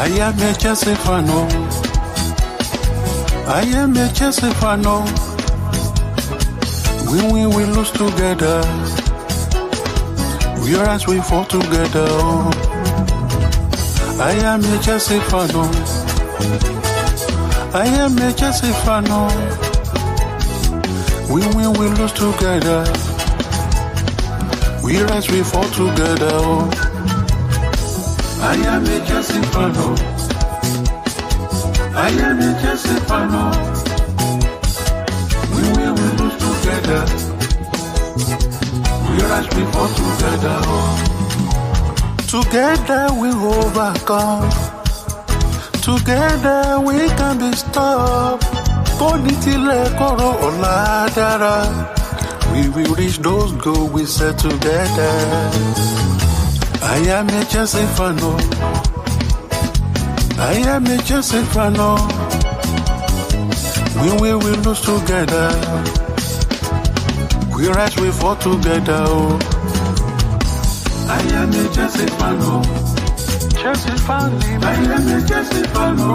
I am a Chelsea fan, oh. I am a Chelsea fan, oh. We win, we lose together. We rise, we fall together, oh. I am a Chelsea fan, oh. I am a Chelsea fan, oh. We win, we lose together. We rise, we fall together, oh. I am a Chelsea fan, oh. I am a Chelsea fan, oh. We win, we lose together. We rise, we fall together, oh. Together we overcome. Together we can be stopped. We will reach those goals we set together. I am a Chelsea fan, oh. I am a Chelsea fan, oh. We will lose together. We rise, we fall together, oh. I am a Chelsea fan, oh. Chelsea fan, I am a Chelsea fan, oh.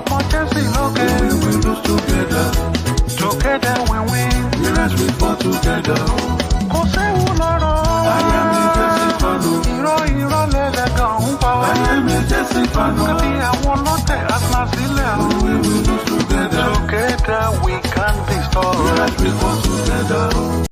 For Chelsea, okay. We will lose together. Together we win. We rise, we fall together, oh. I am a Chelsea fan, oh. I am a Chelsea fan, oh. We will lose together. Together we can be strong. We rise, we fall together, oh.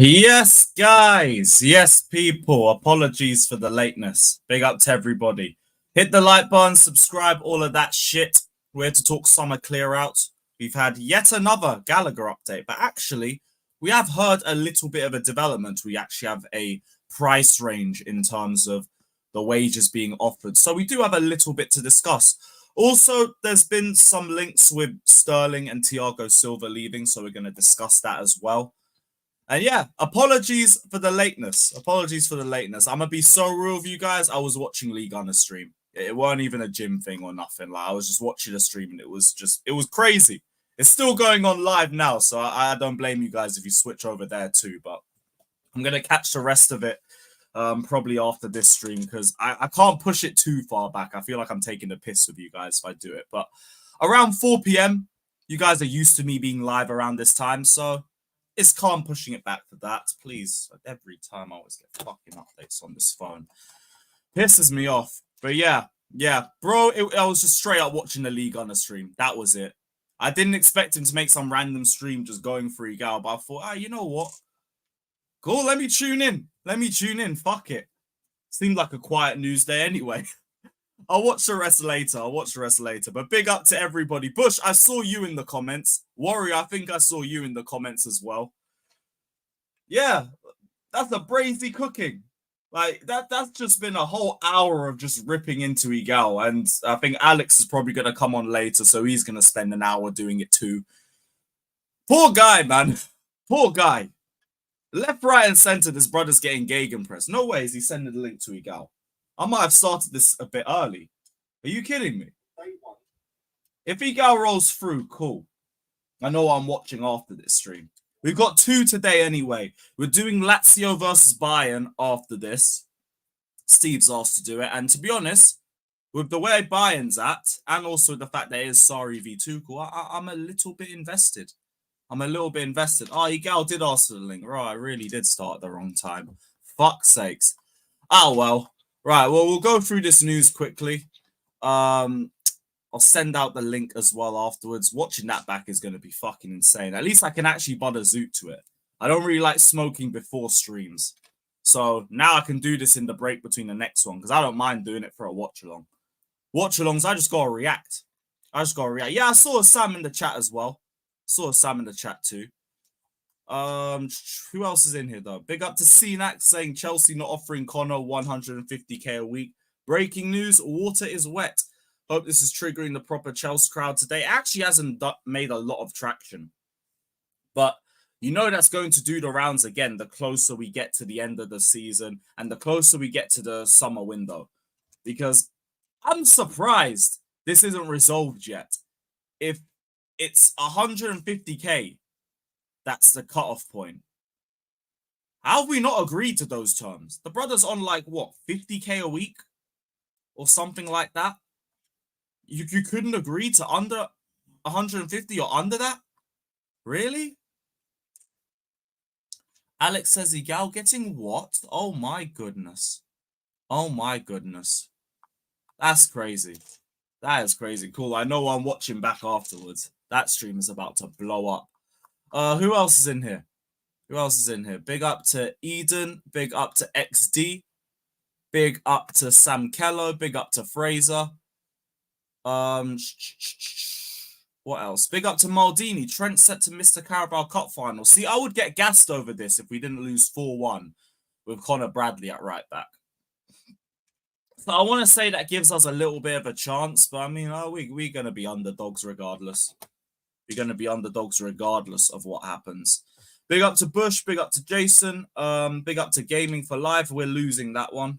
Yes, guys. Yes, people. Apologies for the lateness. Big up to everybody. Hit the like button, subscribe, all of that shit. We're here to talk summer clear out. We've had yet another Gallagher update, but actually, we have heard a little bit of a development. We actually have a price range in terms of the wages being offered. So we do have a little bit to discuss. Also, there's been some links with Sterling and Thiago Silva leaving, so we're going to discuss that as well. And yeah, apologies for the lateness. Apologies for the lateness. I'm going to be so real with you guys. I was watching League on a stream. It weren't even a gym thing or nothing. Like, I was just watching a stream and it was crazy. It's still going on live now, so I don't blame you guys if you switch over there too. But I'm gonna catch the rest of it probably after this stream because I can't push it too far back. I feel like I'm taking the piss with you guys if I do it. But around 4 p.m., you guys are used to me being live around this time, so it's calm pushing it back to that. Please, every time I always get fucking updates on this phone. Pisses me off. But yeah, bro, I was just straight up watching the league on the stream. That was it. I didn't expect him to make some random stream just going for Egal, but I thought, you know what? Cool, let me tune in. Fuck it. Seemed like a quiet news day anyway. I'll watch the rest later. But big up to everybody. Bush, I saw you in the comments. Warrior, I think I saw you in the comments as well. Yeah, that's a brazy cooking. Like, that's just been a whole hour of just ripping into Egal. And I think Alex is probably going to come on later, so he's going to spend an hour doing it too. Poor guy, man. Poor guy. Left, right, and center, this brother's getting gegenpressed. No way is he sending the link to Egal. I might have started this a bit early. Are you kidding me? If Egal rolls through, cool. I know I'm watching after this stream. We've got 2 today anyway. We're doing Lazio versus Bayern after this. Steve's asked to do it. And to be honest, with the way Bayern's at, and also the fact that it is Sarri v Tuchel, I'm a little bit invested. Oh, Egal did ask for the link. Right, I really did start at the wrong time. Fuck's sakes. Oh, well. Right, well, we'll go through this news quickly. I'll send out the link as well afterwards. Watching that back is going to be fucking insane. At least I can actually bud a zoot to it. I don't really like smoking before streams. So now I can do this in the break between the next one because I don't mind doing it for a watch-along. Watch-alongs, I just got to react. Yeah, I saw Sam in the chat as well. Saw Sam in the chat too. Who else is in here though? Big up to CNAC saying Chelsea not offering Connor 150k a week. Breaking news, water is wet. Hope this is triggering the proper Chelsea crowd today. It actually hasn't made a lot of traction. But you know that's going to do the rounds again the closer we get to the end of the season and the closer we get to the summer window. Because I'm surprised this isn't resolved yet. If it's 150k, that's the cutoff point. How have we not agreed to those terms? The brother's on like, what, 50k a week? Or something like that? You couldn't agree to under 150 or under that? Really? Alex says Egal getting what? Oh my goodness. That's crazy. That is crazy. Cool. I know I'm watching back afterwards. That stream is about to blow up. Who else is in here? Big up to Eden. Big up to XD. Big up to Sam Kello. Big up to Fraser. What else? Big up to Maldini. Trent set to miss the Carabao Cup final. See, I would get gassed over this if we didn't lose 4-1 with Connor Bradley at right back. So I want to say that gives us a little bit of a chance, but I mean, we're going to be underdogs regardless. We're going to be underdogs regardless of what happens. Big up to Bush. Big up to Jason. Big up to Gaming for Life. We're losing that one.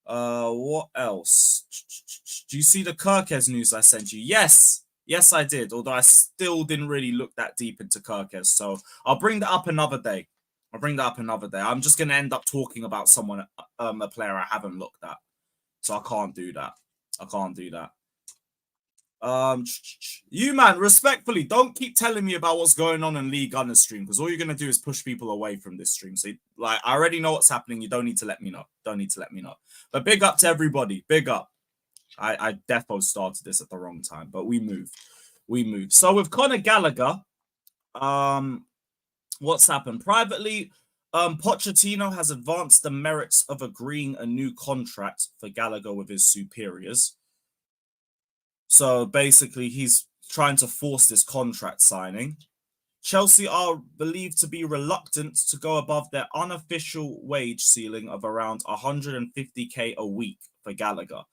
What else? Do you see the Kirkez news I sent you? Yes, I did. Although I still didn't really look that deep into Kirkez. So I'll bring that up another day. I'm just going to end up talking about someone, a player I haven't looked at. So I can't do that. You, man, respectfully, don't keep telling me about what's going on in League on the stream because all you're going to do is push people away from this stream. So, like, I already know what's happening. You don't need to let me know. But big up to everybody. Big up. I defo started this at the wrong time, but we move. So with Conor Gallagher, what's happened? Privately, Pochettino has advanced the merits of agreeing a new contract for Gallagher with his superiors. So basically, he's trying to force this contract signing. Chelsea are believed to be reluctant to go above their unofficial wage ceiling of around 150k a week for Gallagher.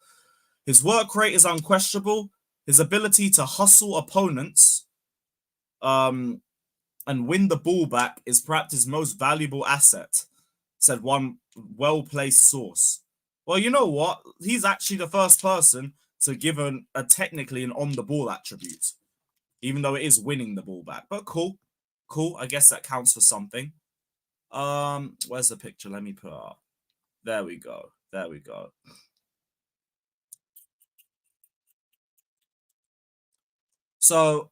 His work rate is unquestionable. His ability to hustle opponents and win the ball back is perhaps his most valuable asset, said one well-placed source. Well, you know what? He's actually the first person to give a technically an on-the-ball attribute. even though it is winning the ball back. But cool. I guess that counts for something. Where's the picture? Let me put it up. There we go. So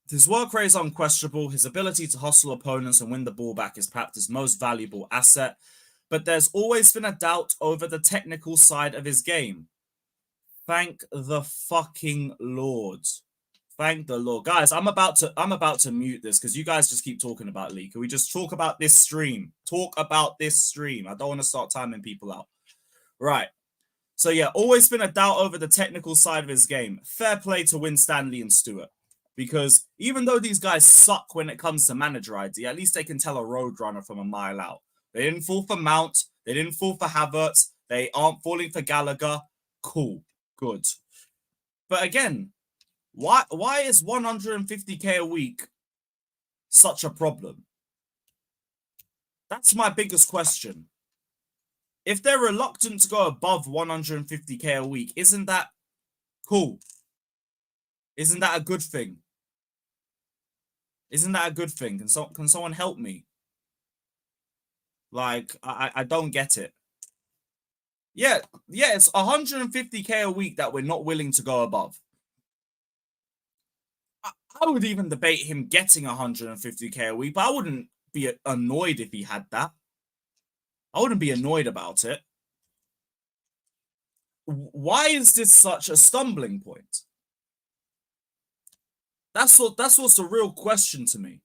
his work rate is unquestionable. His ability to hustle opponents and win the ball back is perhaps his most valuable asset. But there's always been a doubt over the technical side of his game. Thank the fucking Lord. Thank the Lord. Guys, I'm about to mute this because you guys just keep talking about Lee. Can we just talk about this stream? I don't want to start timing people out. Right. So yeah, always been a doubt over the technical side of his game. Fair play to Winstanley and Stewart. Because even though these guys suck when it comes to manager ID, at least they can tell a roadrunner from a mile out. They didn't fall for Mount. They didn't fall for Havertz. They aren't falling for Gallagher. Cool. Good. But again, why is 150k a week such a problem? That's my biggest question. If they're reluctant to go above 150k a week, isn't that cool? Isn't that a good thing? Can someone help me? Like, I don't get it. Yeah, it's 150k a week that we're not willing to go above. I would even debate him getting 150k a week, but I wouldn't be annoyed if he had that. I wouldn't be annoyed about it. Why is this such a stumbling point? That's what's the real question to me.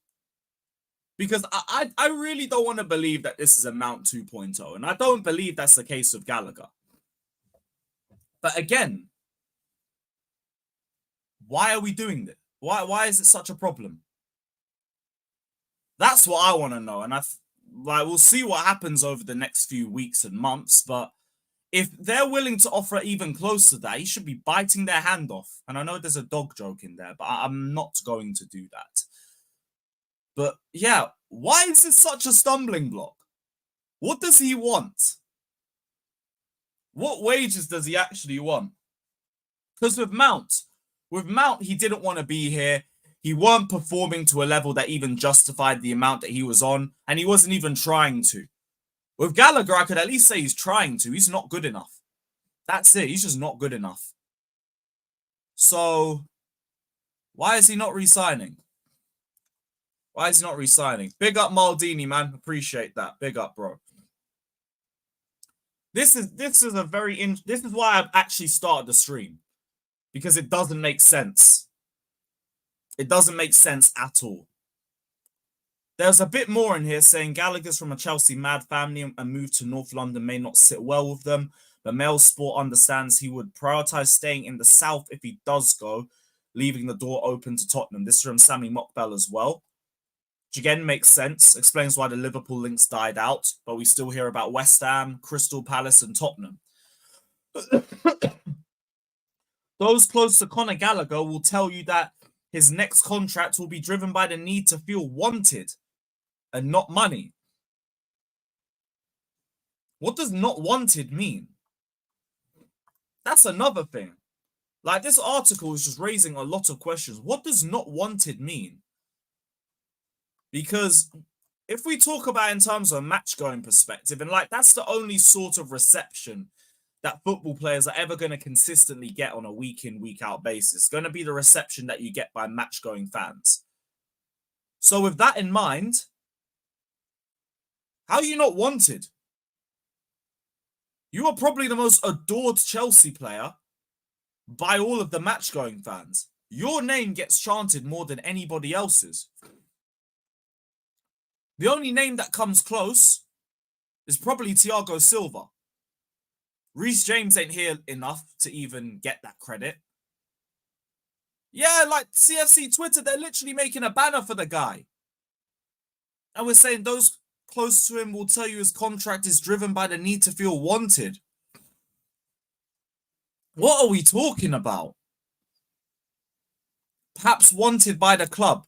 Because I really don't want to believe that this is a Mount 2.0, and I don't believe that's the case with Gallagher. But again, why are we doing this? Why is it such a problem? That's what I want to know, and we'll see what happens over the next few weeks and months. But if they're willing to offer even close to that, he should be biting their hand off. And I know there's a dog joke in there, but I'm not going to do that. But yeah, why is this such a stumbling block? What does he want? What wages does he actually want? Because with Mount, he didn't want to be here. He weren't performing to a level that even justified the amount that he was on, and he wasn't even trying to. With Gallagher, I could at least say he's trying to. He's not good enough. That's it. He's just not good enough. So, why is he not re-signing? Big up Maldini, man. Appreciate that. Big up, bro. This is why I've actually started the stream. Because it doesn't make sense. It doesn't make sense at all. There's a bit more in here saying Gallagher's from a Chelsea mad family and move to North London may not sit well with them. But Mail Sport understands he would prioritise staying in the south if he does go, leaving the door open to Tottenham. This is from Sammy Mockbell as well. Which again makes sense. Explains why the Liverpool links died out. But we still hear about West Ham, Crystal Palace and Tottenham. Those close to Conor Gallagher will tell you that his next contract will be driven by the need to feel wanted and not money. What does not wanted mean? That's another thing. Like, this article is just raising a lot of questions. What does not wanted mean? Because if we talk about in terms of a match-going perspective, and like that's the only sort of reception that football players are ever going to consistently get on a week-in, week-out basis. It's going to be the reception that you get by match-going fans. So with that in mind, how are you not wanted? You are probably the most adored Chelsea player by all of the match-going fans. Your name gets chanted more than anybody else's. The only name that comes close is probably Thiago Silva. Reece James ain't here enough to even get that credit. Yeah, like CFC Twitter, they're literally making a banner for the guy. And we're saying those close to him will tell you his contract is driven by the need to feel wanted. What are we talking about? Perhaps wanted by the club.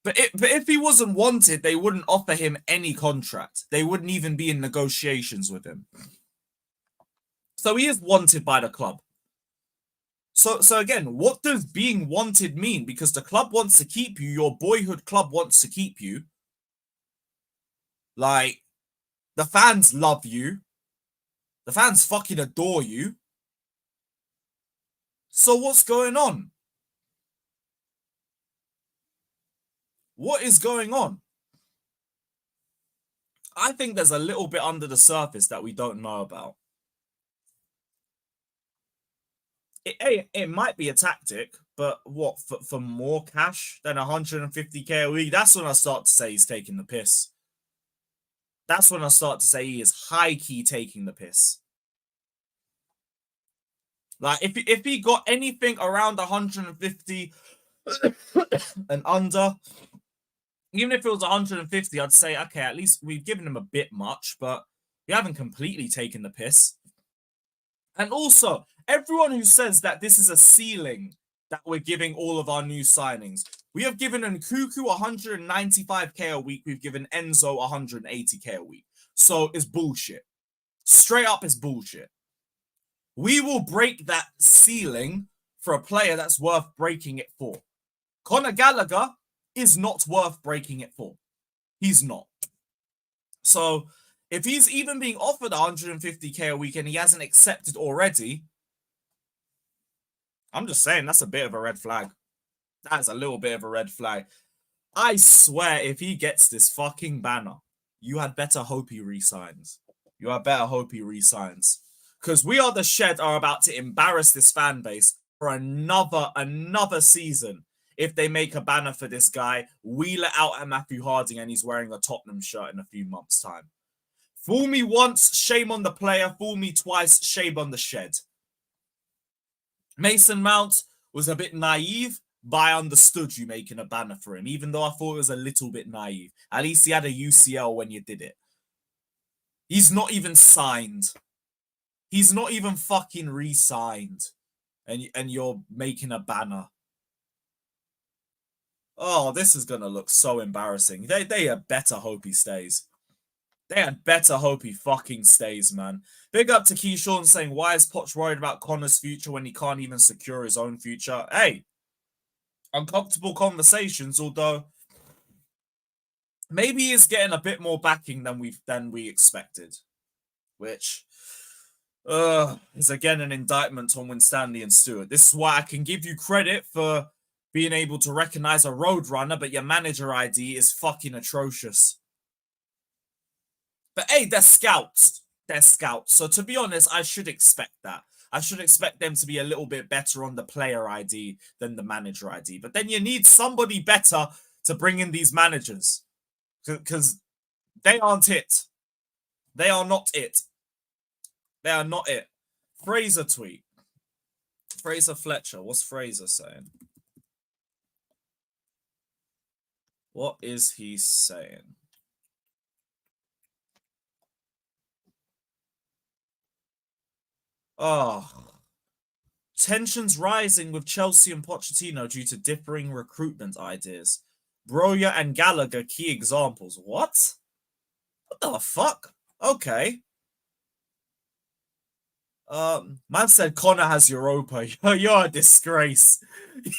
But if he wasn't wanted, they wouldn't offer him any contract. They wouldn't even be in negotiations with him. So he is wanted by the club. So again, what does being wanted mean? Because the club wants to keep you, your boyhood club wants to keep you. Like, the fans love you. The fans fucking adore you. So what's going on? What is going on? I think there's a little bit under the surface that we don't know about. It might be a tactic, but what, for more cash than 150k a week? That's when I start to say he's taking the piss. That's when I start to say he is high-key taking the piss. Like, if he got anything around 150 and under, even if it was 150, I'd say, okay, at least we've given him a bit much, but we haven't completely taken the piss. And also, everyone who says that this is a ceiling that we're giving all of our new signings, we have given Nkuku 195k a week. We've given Enzo 180k a week. So it's bullshit. Straight up, it's bullshit. We will break that ceiling for a player that's worth breaking it for. Conor Gallagher is not worth breaking it for. He's not. So if he's even being offered 150k a week and he hasn't accepted already, I'm just saying that's a bit of a red flag. That's a little bit of a red flag. I swear, if he gets this fucking banner, you had better hope he resigns. You had better hope he resigns. Because We Are the Shed are about to embarrass this fan base for another season. If they make a banner for this guy, wheel it out at Matthew Harding and he's wearing a Tottenham shirt in a few months' time. Fool me once, shame on the player. Fool me twice, shame on the shed. Mason Mount was a bit naive, but I understood you making a banner for him, even though I thought it was a little bit naive. At least he had a UCL when you did it. He's not even signed. He's not even fucking re-signed. And you're making a banner. Oh, this is going to look so embarrassing. They had better hope he stays. They had better hope he fucking stays, man. Big up to Keyshawn saying, why is Poch worried about Connor's future when he can't even secure his own future? Hey, uncomfortable conversations, although maybe he's getting a bit more backing than we expected, which is again an indictment on Winstanley and Stewart. This is why I can give you credit for being able to recognize a roadrunner, but your manager ID is fucking atrocious. But hey, they're scouts. They're scouts. So to be honest, I should expect that. I should expect them to be a little bit better on the player ID than the manager ID. But then you need somebody better to bring in these managers. Because they aren't it. They are not it. They are not it. Fraser tweet. Fraser Fletcher. What's Fraser saying? What is he saying? Oh. Tensions rising with Chelsea and Pochettino due to differing recruitment ideas. Broja and Gallagher, key examples. What? What the fuck? Okay. Man said Connor has Europa. You're a disgrace.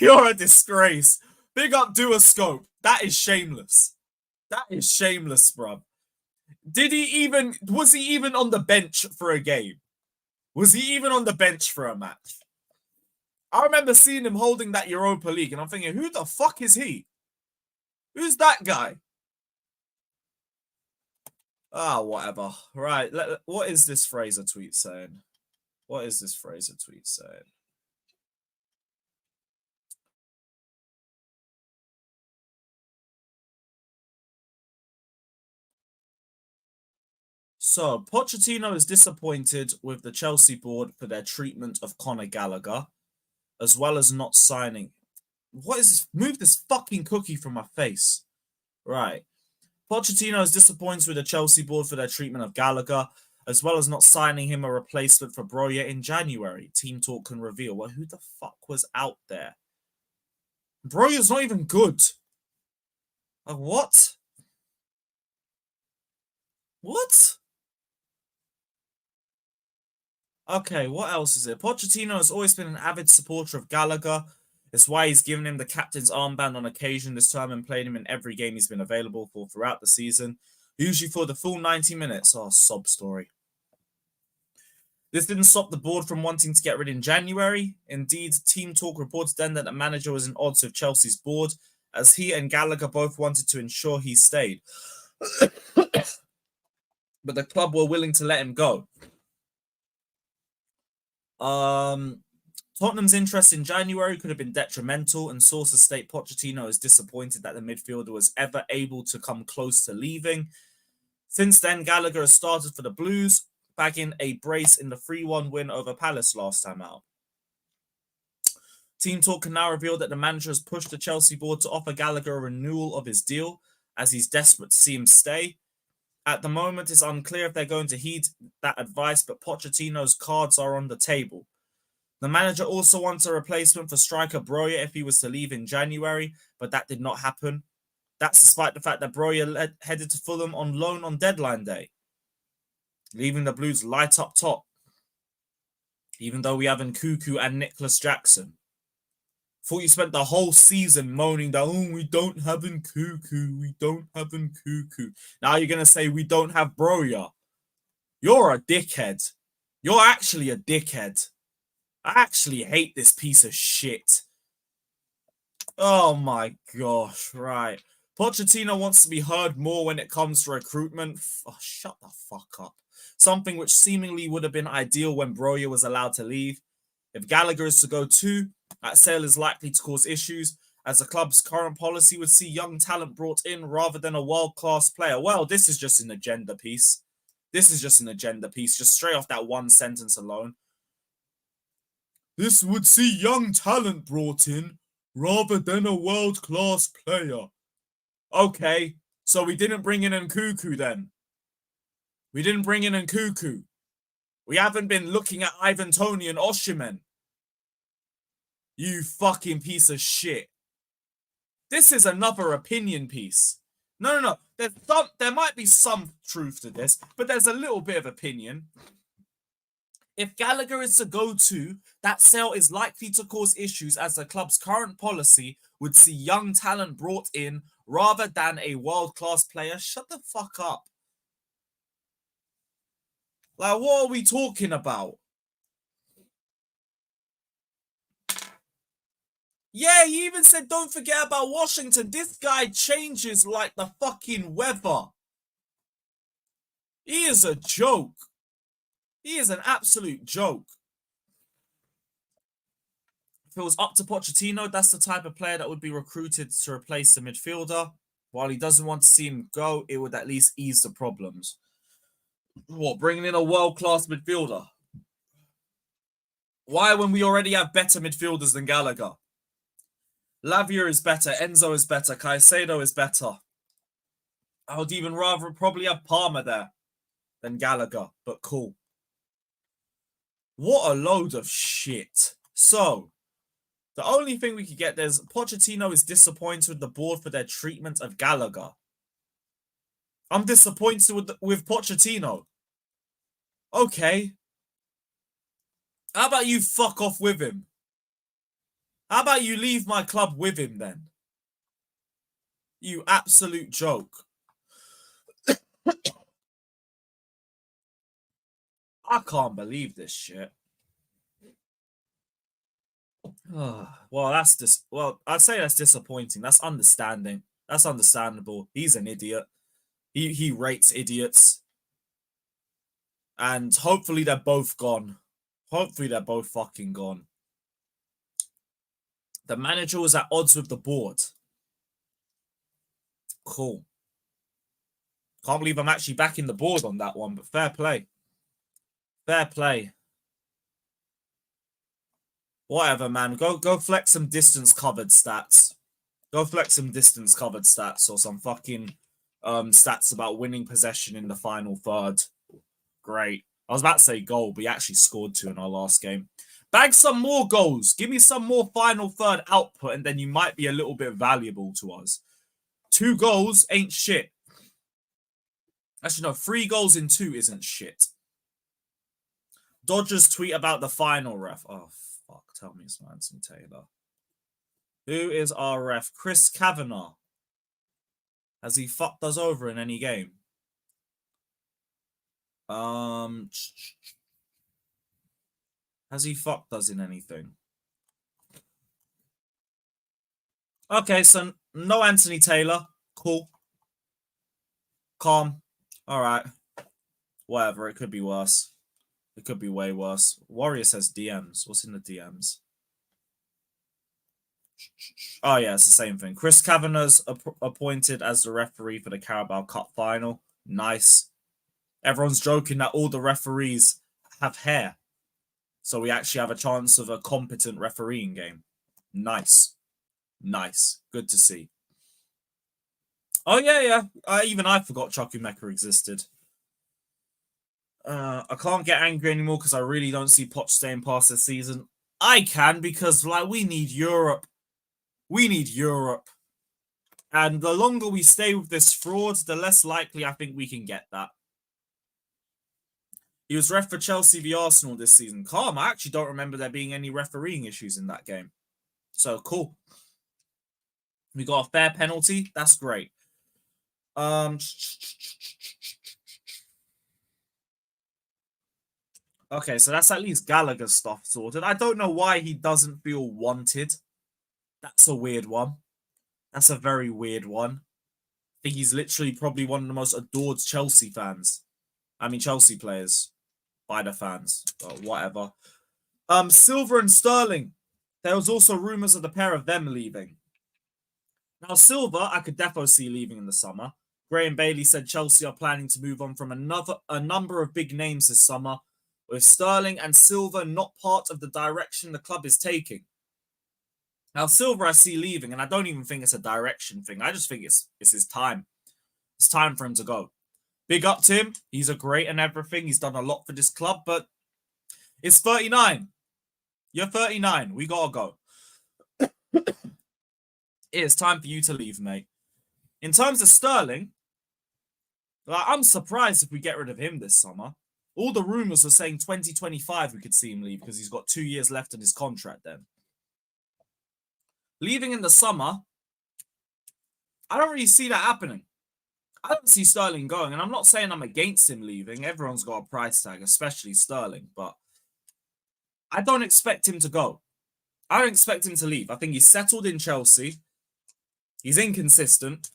You're a disgrace. Big up Duoscope. That is shameless. That is shameless, bruv. Was he even on the bench for a game? Was he even on the bench for a match? I remember seeing him holding that Europa League and I'm thinking, who the fuck is he? Who's that guy? Ah, whatever. Right. What is this Fraser tweet saying? What is this Fraser tweet saying? So, Pochettino is disappointed with the Chelsea board for their treatment of Conor Gallagher, as well as not signing. What is this? Move this fucking cookie from my face. Right. Pochettino is disappointed with the Chelsea board for their treatment of Gallagher, as well as not signing him a replacement for Broja in January. Team Talk can reveal. Well, who the fuck was out there? Broja's not even good. What? What? Okay, what else is it? Pochettino has always been an avid supporter of Gallagher. It's why he's given him the captain's armband on occasion this time and played him in every game he's been available for throughout the season, usually for the full 90 minutes. Oh, sob story. This didn't stop the board from wanting to get rid in January. Indeed, Team Talk reported then that the manager was in odds with Chelsea's board, as he and Gallagher both wanted to ensure he stayed. But the club were willing to let him go. Tottenham's interest in January could have been detrimental, and sources state Pochettino is disappointed that the midfielder was ever able to come close to leaving. Since then, Gallagher has started for the Blues, bagging a brace in the 3-1 win over Palace last time out. Team Talk can now reveal that the manager has pushed the Chelsea board to offer Gallagher a renewal of his deal, as he's desperate to see him stay. At the moment, it's unclear if they're going to heed that advice, but Pochettino's cards are on the table. The manager also wants a replacement for striker Broja if he was to leave in January, but that did not happen. That's despite the fact that Broja headed to Fulham on loan on deadline day, leaving the Blues light up top, even though we have Nkunku and Nicholas Jackson. Thought you spent the whole season moaning that, oh, we don't have Nkunku, we don't have Nkunku. Now you're going to say we don't have Broja. You're a dickhead. You're actually a dickhead. I actually hate this piece of shit. Oh my gosh, right. Pochettino wants to be heard more when it comes to recruitment. Oh, shut the fuck up. Something which seemingly would have been ideal when Broja was allowed to leave. If Gallagher is to go too, that sale is likely to cause issues, as the club's current policy would see young talent brought in rather than a world-class player. Well, this is just an agenda piece. This is just an agenda piece, just straight off that one sentence alone. This would see young talent brought in rather than a world-class player. Okay, so we didn't bring in Nkunku then. We didn't bring in Nkunku. We haven't been looking at Ivan Toney and Osimhen. You fucking piece of shit. This is another opinion piece. No. There might be some truth to this, but there's a little bit of opinion. If Gallagher is to go to, that sale is likely to cause issues as the club's current policy would see young talent brought in rather than a world-class player. Shut the fuck up. Like, what are we talking about? Yeah, he even said don't forget about Washington. This guy changes like the fucking weather. He is a joke. He is an absolute joke. If it was up to Pochettino, that's the type of player that would be recruited to replace the midfielder. While he doesn't want to see him go, it would at least ease the problems. What, bringing in a world-class midfielder? Why, when we already have better midfielders than Gallagher? Lavia is better, Enzo is better, Caicedo is better. I would even rather probably have Palmer there than Gallagher, but cool. What a load of shit. So, the only thing we could get there is Pochettino is disappointed with the board for their treatment of Gallagher. I'm disappointed with Pochettino. Okay. How about you fuck off with him? How about you leave my club with him then? You absolute joke. I can't believe this shit. Well, I'd say that's disappointing. That's understanding. That's understandable. He's an idiot. He rates idiots. And hopefully they're both gone. Hopefully they're both fucking gone. The manager was at odds with the board. Cool. Can't believe I'm actually backing the board on that one, but fair play. Fair play. Whatever, man. Go flex some distance covered stats. Go flex some distance covered stats or some fucking stats about winning possession in the final third. Great. I was about to say goal, but he actually scored 2 in our last game. Bag some more goals. Give me some more final third output, and then you might be a little bit valuable to us. 2 goals ain't shit. Actually, no, 3 goals in 2 isn't shit. Dodgers tweet about the final ref. Oh, fuck. Tell me it's not Anthony Taylor. Who is our ref? Chris Kavanagh. Has he fucked us over in any game? Has he fucked us in anything? Okay, so no Anthony Taylor. Cool. Calm. All right. Whatever. It could be worse. It could be way worse. Warrior says DMs. What's in the DMs? Oh, yeah, it's the same thing. Chris Kavanagh's appointed as the referee for the Carabao Cup final. Nice. Everyone's joking that all the referees have hair. So we actually have a chance of a competent refereeing game. Nice. Nice. Good to see. Oh, yeah. Even I forgot Chukwuemeka existed. I can't get angry anymore because I really don't see Poch staying past this season. I can because, like, we need Europe. We need Europe. And the longer we stay with this fraud, the less likely I think we can get that. He was ref for Chelsea v Arsenal this season. Calm, I actually don't remember there being any refereeing issues in that game. So, cool. We got a fair penalty. That's great. Okay, so that's at least Gallagher stuff sorted. I don't know why he doesn't feel wanted. That's a weird one. That's a very weird one. I think he's literally probably one of the most adored Chelsea fans. I mean, Chelsea players. By the fans. But whatever. Silva and Sterling. There was also rumours of the pair of them leaving. Now, Silva, I could definitely see leaving in the summer. Graham Bailey said Chelsea are planning to move on from a number of big names this summer, with Sterling and Silva not part of the direction the club is taking. Now, Silva I see leaving, and I don't even think it's a direction thing. I just think it's his time. It's time for him to go. Big up to him. He's a great and everything. He's done a lot for this club, but it's 39. You're 39. We gotta go. It's time for you to leave, mate. In terms of Sterling, I'm surprised if we get rid of him this summer. All the rumours were saying 2025 we could see him leave because he's got 2 years left in his contract then. Leaving in the summer, I don't really see that happening. I don't see Sterling going, and I'm not saying I'm against him leaving. Everyone's got a price tag, especially Sterling, but I don't expect him to go. I don't expect him to leave. I think he's settled in Chelsea. He's inconsistent.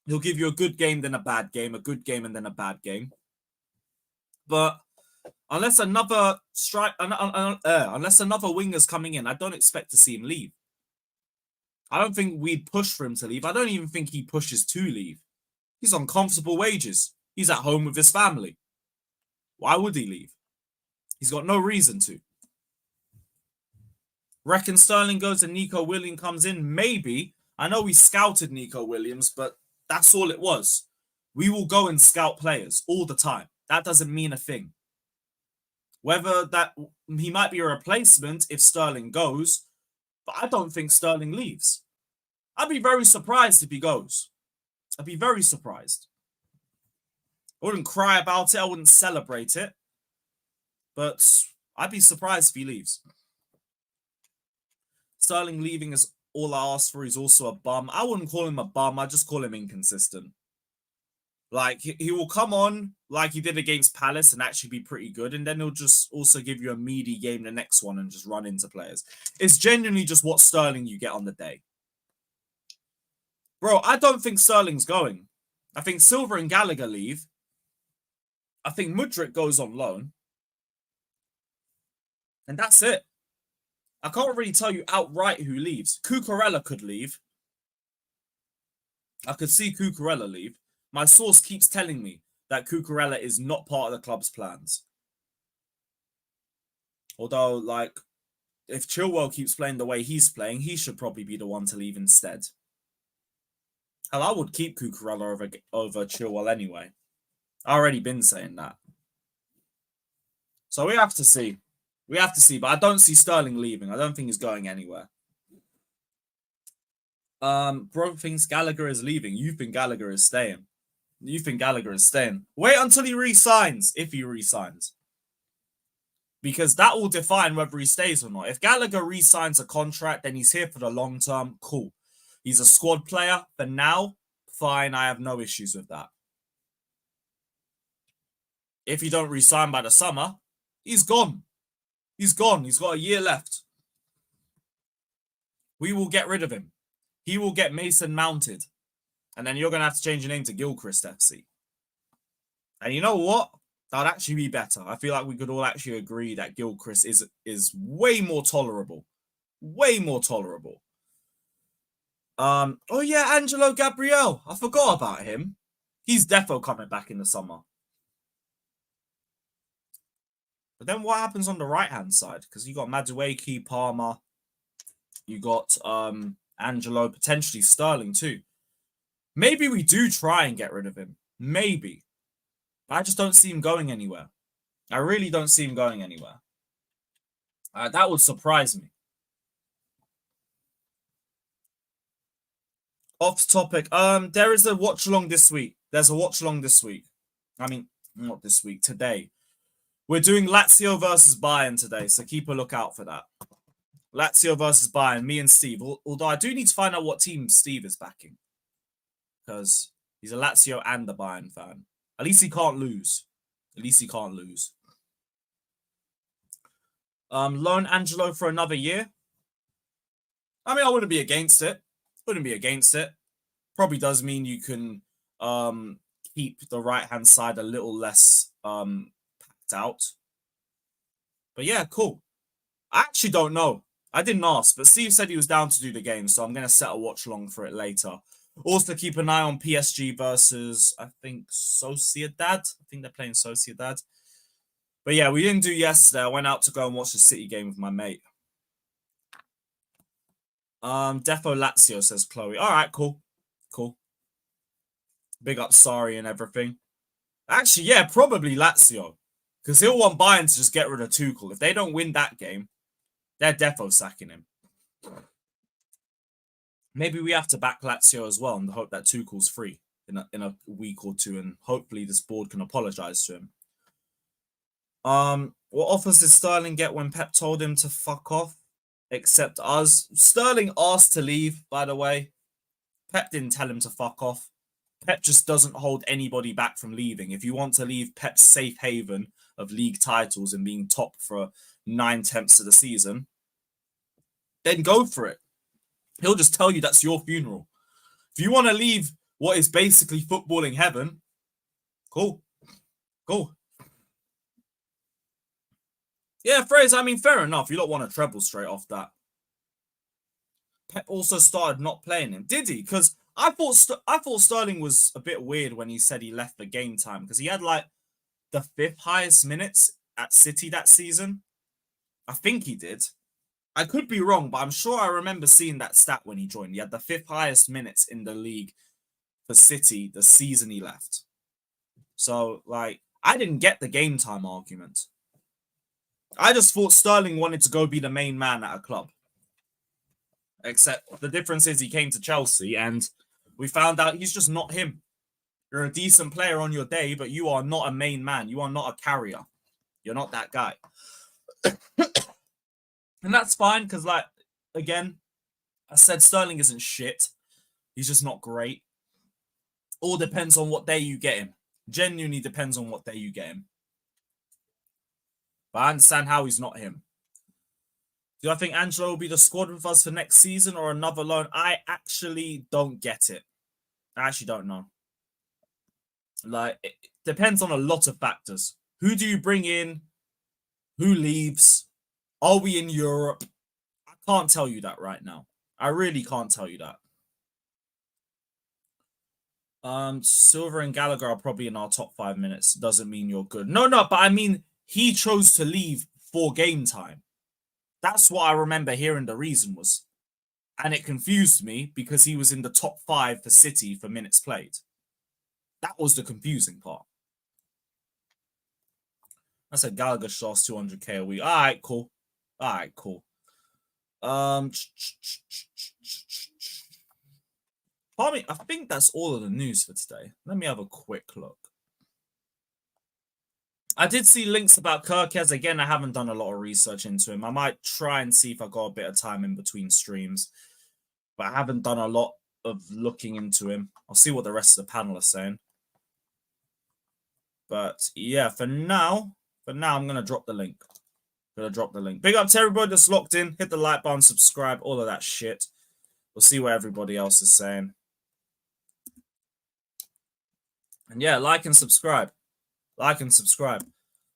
He'll give you a good game, then a bad game, a good game, and then a bad game. But unless another winger's coming in, I don't expect to see him leave. I don't think we'd push for him to leave. I don't even think he pushes to leave. He's on comfortable wages. He's at home with his family. Why would he leave? He's got no reason to. Reckon Sterling goes and Nico Williams comes in? Maybe. I know we scouted Nico Williams, but that's all it was. We will go and scout players all the time. That doesn't mean a thing. Whether that he might be a replacement if Sterling goes, but I don't think Sterling leaves. I'd be very surprised if he goes. I'd be very surprised. I wouldn't cry about it. I wouldn't celebrate it. But I'd be surprised if he leaves. Sterling leaving is all I ask for. He's also a bum. I wouldn't call him a bum. I just call him inconsistent. Like, he will come on like he did against Palace and actually be pretty good. And then he'll just also give you a meaty game the next one and just run into players. It's genuinely just what Sterling you get on the day. Bro, I don't think Sterling's going. I think Silva and Gallagher leave. I think Mudryk goes on loan. And that's it. I can't really tell you outright who leaves. Cucurella could leave. I could see Cucurella leave. My source keeps telling me that Cucurella is not part of the club's plans. Although, like, if Chilwell keeps playing the way he's playing, he should probably be the one to leave instead. Hell, I would keep Cucurella over Chilwell anyway. I've already been saying that. So we have to see. We have to see, but I don't see Sterling leaving. I don't think he's going anywhere. Bro thinks Gallagher is leaving. You think Gallagher is staying. You think Gallagher is staying. Wait until he re-signs, if he re-signs. because that will define whether he stays or not. If Gallagher re-signs a contract, then he's here for the long term. Cool. He's a squad player. For now, fine. I have no issues with that. If he don't re-sign by the summer, he's gone. He's gone. He's got a year left. We will get rid of him. He will get Mason mounted. And then you're going to have to change your name to Gilchrist FC. And you know what? That'd actually be better. I feel like we could all actually agree that Gilchrist is way more tolerable. Way more tolerable. Oh yeah, Angelo Gabriel. I forgot about him. He's defo coming back in the summer. But then what happens on the right-hand side? Because you got Madueke, Palmer. You got Angelo, potentially Sterling too. Maybe we do try and get rid of him. Maybe. I just don't see him going anywhere. I really don't see him going anywhere. That would surprise me. Off topic. There is a watch along this week. There's a watch along this week. I mean, not this week. Today. We're doing Lazio versus Bayern today, so keep a lookout for that. Lazio versus Bayern. Me and Steve. Although I do need to find out what team Steve is backing, because he's a Lazio and a Bayern fan. At least he can't lose. At least he can't lose. Loan Angelo for another year. I mean, I wouldn't be against it. Wouldn't be against it. Probably does mean you can keep the right-hand side a little less packed out. But yeah, cool. I actually don't know. I didn't ask, but Steve said he was down to do the game, so I'm going to set a watch along for it later. Also, keep an eye on PSG versus, I think, Sociedad. I think they're playing Sociedad. But yeah, we didn't do yesterday. I went out to go and watch the City game with my mate. Defo Lazio, says Chloe. All right, cool. Cool. Big up Sari and everything. Actually, yeah, probably Lazio. Because he'll want Bayern to just get rid of Tuchel. If they don't win that game, they're defo sacking him. Maybe we have to back Lazio as well and hope that Tuchel's free in a week or two, and hopefully this board can apologize to him. What offers did Sterling get when Pep told him to fuck off? Except us. Sterling asked to leave, by the way. Pep didn't tell him to fuck off. Pep just doesn't hold anybody back from leaving. If you want to leave Pep's safe haven of league titles and being top for 9/10 of the season, then go for it. He'll just tell you that's your funeral. If you want to leave what is basically footballing heaven, cool. Cool. Yeah, Fraser, I mean, fair enough. You don't want to treble straight off that. Pep also started not playing him. Did he? Because I thought Sterling was a bit weird when he said he left for game time, because he had like the 5th highest minutes at City that season. I think he did. I could be wrong, but I'm sure I remember seeing that stat when he joined. He had the 5th highest minutes in the league for City the season he left. So, like, I didn't get the game time argument. I just thought Sterling wanted to go be the main man at a club. Except the difference is he came to Chelsea and we found out he's just not him. You're a decent player on your day, but you are not a main man. You are not a carrier. You're not that guy. And that's fine because, like, again, I said Sterling isn't shit. He's just not great. All depends on what day you get him. Genuinely depends on what day you get him. But I understand how he's not him. Do I think Angelo will be the squad with us for next season or another loan? I actually don't get it. I actually don't know. Like, it depends on a lot of factors. Who do you bring in? Who leaves? Are we in Europe? I can't tell you that right now. I really can't tell you that. Silva and Gallagher are probably in our top 5 minutes. Doesn't mean you're good. No, but I mean, he chose to leave for game time. That's what I remember hearing the reason was. And it confused me because he was in the top 5 for City for minutes played. That was the confusing part. I said Gallagher shots 200k a week. All right, cool. Pardon me, I think that's all of the news for today. Let me have a quick look. I did see links about Kirkez. Again, I haven't done a lot of research into him. I might try and see if I got a bit of time in between streams. But I haven't done a lot of looking into him. I'll see what the rest of the panel are saying. But yeah, for now, I'm going to drop the link. Big up to everybody that's locked in. Hit the like button, subscribe, all of that shit. We'll see what everybody else is saying. And yeah, like and subscribe.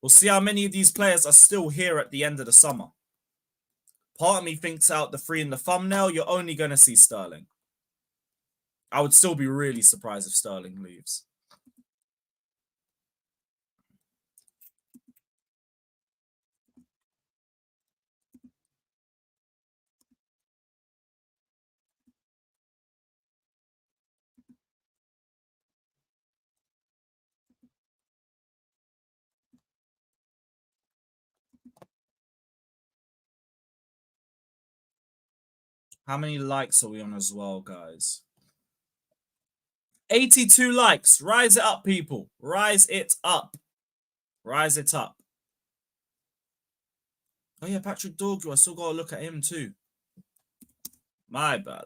We'll see how many of these players are still here at the end of the summer. Part of me thinks out the 3 in the thumbnail, you're only going to see Sterling. I would still be really surprised if Sterling leaves. How many likes are we on as well, guys? 82 likes. Rise it up, people. Rise it up. Oh, yeah, Patrick Dorgu. I still got to look at him, too. My bad.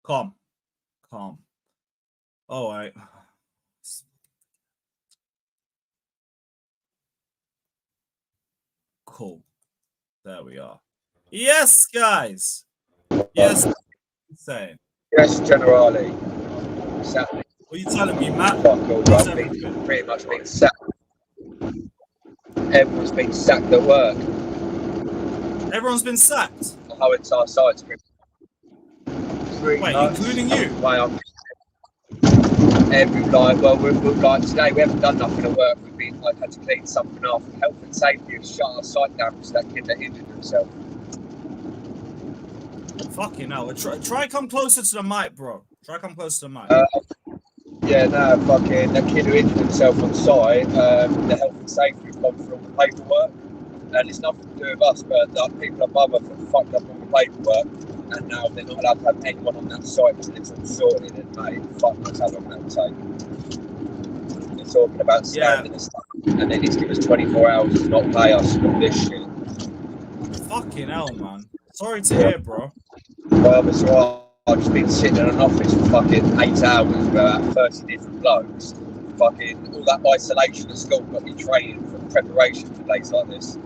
Calm. All right. Cool. There we are. Yes, guys. Yes. Insane. Yes, Generale. What are you telling me, Matt? Fuck all, I've pretty much been sacked. Everyone's been sacked at work. Everyone's been sacked? The whole entire site's been... Wait, including you? Like today, we haven't done nothing at work. We've been had to clean something off. Health and safety have shut our site down because that kid that injured himself. Fucking hell. Try come closer to the mic, bro. Fucking Yeah, no, fucking that kid who injured himself on site, the health and safety have gone through all the paperwork, and it's nothing to do with us, but the people above us have fucked up all the paperwork, and now they're not allowed to have anyone on that site until it's all sorted, and mate, fuck knows how long that'll take. They're talking about standing and stuff, and they need to give us 24 hours to not pay us for this shit. Fucking hell, man. Sorry to hear, bro. Well, that's right. I've just been sitting in an office for fucking 8 hours with about 30 different blokes. Fucking all that isolation at school got me training for preparation for days like this.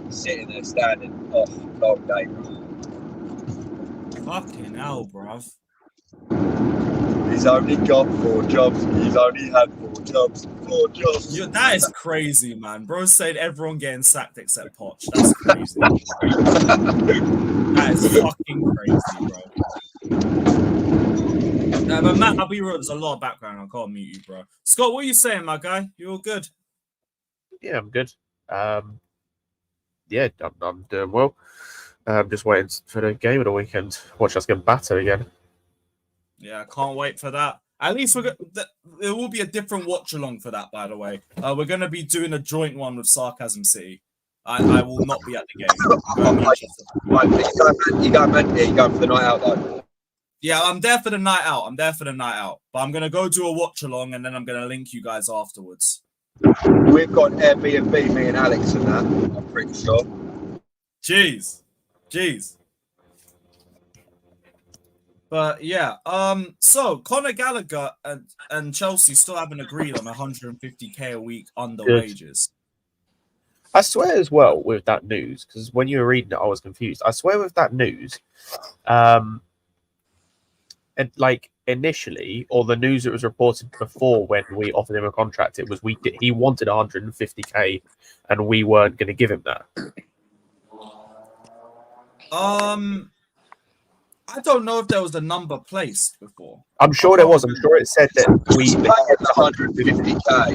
Sitting there, standing. Oh, long day, bro. Fucking hell, bruv. He's only got 4 jobs. He's only had 4 jobs. 4 jobs. That is crazy, man. Bro said everyone getting sacked except Poch. That's crazy. That is fucking crazy, bro. But Matt, I'll be real, there's a lot of background. I can't mute you, bro. Scott, what are you saying, my guy? You all good? Yeah, I'm good. Yeah, I'm doing well. I'm just waiting for the game of the weekend. Watch us get battered again. Yeah, I can't wait for that. At least there will be a different watch along for that, by the way. We're going to be doing a joint one with Sarcasm City. I will not be at the game. You going for the night out, though? Yeah, I'm there for the night out. But I'm going to go do a watch along, and then I'm going to link you guys afterwards. We've got Airbnb, me and Alex and that, I'm pretty sure. Jeez. But yeah, so Conor Gallagher and Chelsea still haven't agreed on 150k a week under wages. I swear as well with that news, because when you were reading it, I was confused. I swear with that news, and like initially, or the news that was reported before when we offered him a contract, it was he wanted 150k, and we weren't going to give him that. I don't know if there was a number placed before. I'm sure there was. I'm sure it said that we paid 150k,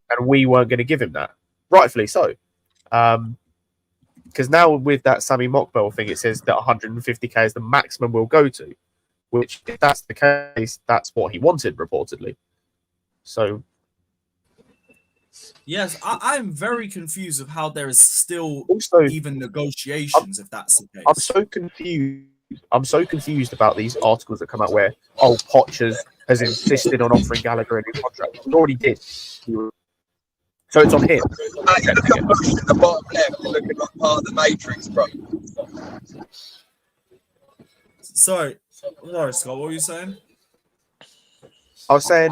and we weren't going to give him that. Rightfully so. Because now with that Sammy Mockbell thing, it says that 150k is the maximum we'll go to. Which, if that's the case, that's what he wanted, reportedly. So, yes, I'm very confused of how there is still also even negotiations, if that's the case. I'm so confused. I'm so confused about these articles that come out where, Poch has insisted on offering Gallagher a new contract. He already did. So it's on him. Look at the bottom left, looking like part of the Matrix, bro. Sorry, Scott, what were you saying? I was saying,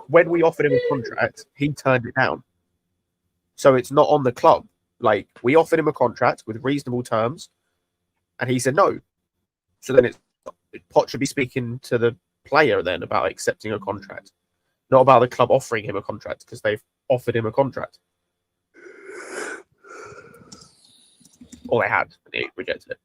when we offered him a contract, he turned it down. So it's not on the club. Like, we offered him a contract with reasonable terms, and he said no. So then Poch should be speaking to the player then about accepting a contract, not about the club offering him a contract, because they've offered him a contract. Or they had, and he rejected it.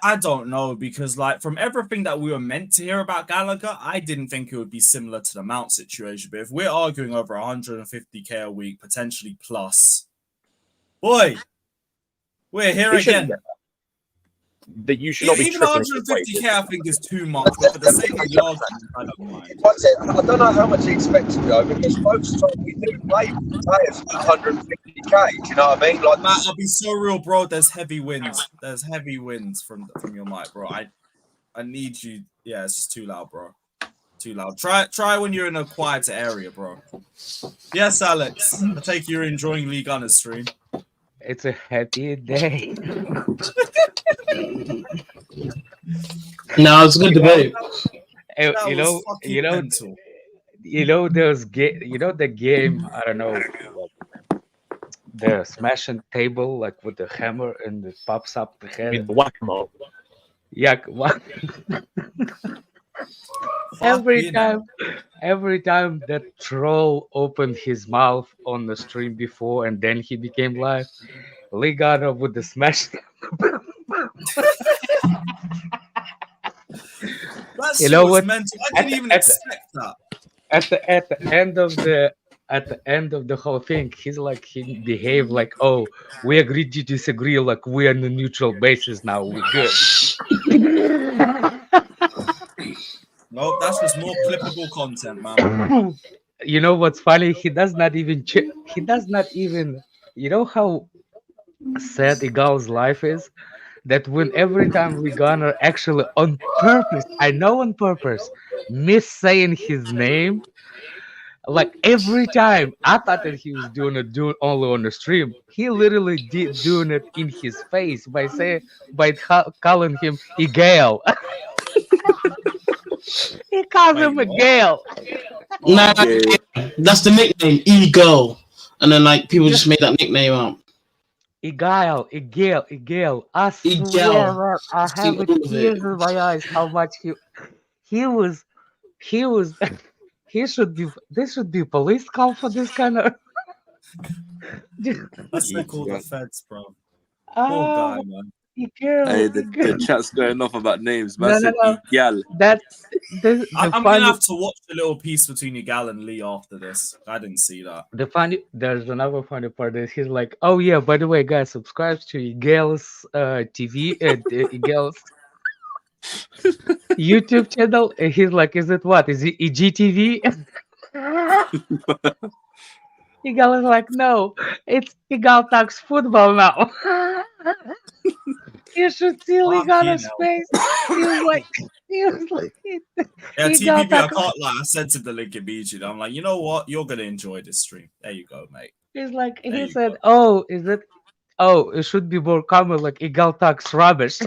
I don't know, because like from everything that we were meant to hear about Gallagher, I didn't think it would be similar to the Mount situation. But if we're arguing over 150k a week, potentially plus, boy, we're here again. That you should not be even 150k. I think is too much. But for the sake of the argument, I don't mind. I don't know how much he expects to go, because most of the time we do pay players 150k. Do you know what I mean? Like, Matt, I'll be so real, bro. There's heavy winds. There's heavy winds from your mic, bro. I need you. Yeah, it's just too loud, bro. Too loud. Try when you're in a quieter area, bro. Yes, Alex. I take you're enjoying League Gunner's stream. It's a happy day. No, it's a good debate. The game. I don't know, the smashing table, like with the hammer, and it pops up the head. I mean, the whack-a-mole. Yeah, every time that troll opened his mouth on the stream before, and then he became live, Ligado with the smash. You know what? Mental. I didn't even expect that. At the end of the whole thing, he behaved like, oh, we agreed to disagree, like we're on a neutral basis now, we're good. Nope, that's just more clippable content, man. You know what's funny? He does not even. You know how sad Igal's life is? That when every time we gonna actually on purpose, I know on purpose, miss saying his name. Like every time, I thought that he was doing it only on the stream. He literally did doing it in his face by calling him Igal. He calls him Igal. Nah, that's the nickname, Ego. And then like people just made that nickname up. Igel. I swear, I have it tears in my eyes. How much he was. He should be. This should be police call for this kind of. Let's call the feds, bro. Poor guy, man. Hey, the chat's going off about names. Man, No. Gal. I'm gonna have to watch the little piece between Igal and Lee after this. I didn't see that. There's another funny part is he's like, oh yeah, by the way, guys, subscribe to Igal's TV and Igal's YouTube channel. And he's like, is it what? Is it EGTV? Igal is like, no, it's Igal Talks Football now. You should see Ligano's face. He was like, yeah, TPP, I can't lie. I sent him the link immediately. I'm like, you know what? You're gonna enjoy this stream. There you go, mate. He's like, he said, oh, is it? Oh, it should be more common, like Igal talks rubbish.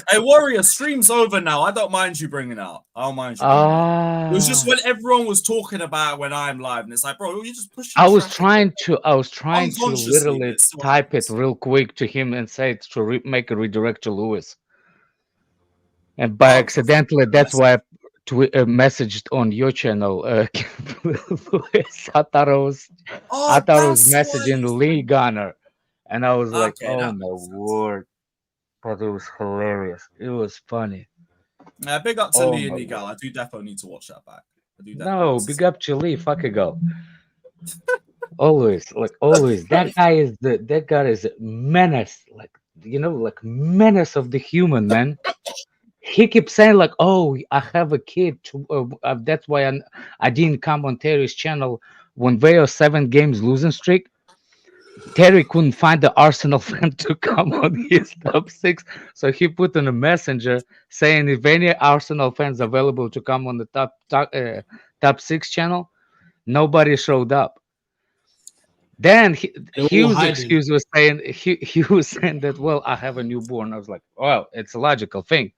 Hey, Warrior, stream's over now. I don't mind you bringing it up. I don't mind you. It was just when everyone was talking about when I'm live, and it's like, bro, you just push. I was trying to literally type it real quick to him and say it to make a redirect to Lewis. And by Oh, accidentally, that's why I messaged on your channel. Ataro's Oh, that's why. messaging Lee Gunner, and I was like, Okay, "Oh that my makes sense. word!" But it was hilarious. It was funny. Big up to Oh Lee and my Nigal. word! I do definitely need to watch that back. I do definitely No, need to big see. up to Lee. Fuck a go. Always, like always. That guy is a menace. Like like menace of the human man. He keeps saying like, "Oh, I have a kid. That's why I didn't come on Terry's channel when they are 7 games losing streak." Terry couldn't find the Arsenal fan to come on his top 6, so he put in a messenger saying if any Arsenal fans available to come on the top 6 channel. Nobody showed up. Then They're all Hughes' hiding. excuse was saying he was saying that, well, I have a newborn. I was like, well, it's a logical thing.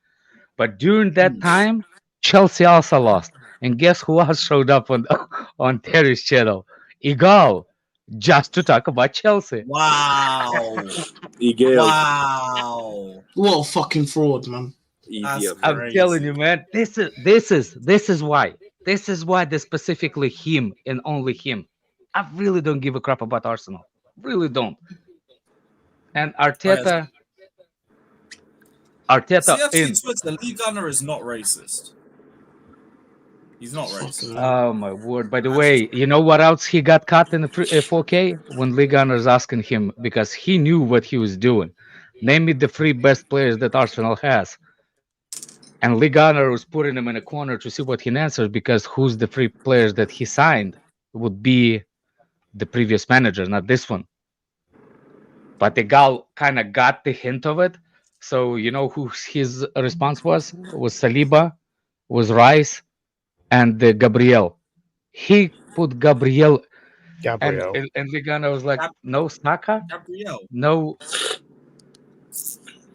But during that time, Chelsea also lost. And guess who else showed up on on Terry's channel? Igal, just to talk about Chelsea. Wow. Igel. Wow. What a fucking fraud, man. That's Idiot. I'm crazy. telling you, man. This is why. This is why they specifically him and only him. I really don't give a crap about Arsenal. Really don't. And Arteta CFC in. Twitter, Lee Gunner is not racist. He's not racist. Fucking hell. Oh my word! By the way, you know what else he got cut in the 4K when Lee Gunner's asking him because he knew what he was doing. Name me the 3 best players that Arsenal has, and Lee Gunner was putting him in a corner to see what he answers because who's the 3 players that he signed would be the previous manager, not this one. But the guy kind of got the hint of it. So you know who his response was? Was Saliba, was Rice, and Gabriel. He put Gabriel, Gabriel. and the gunner was like, no Saka, Gabriel. no.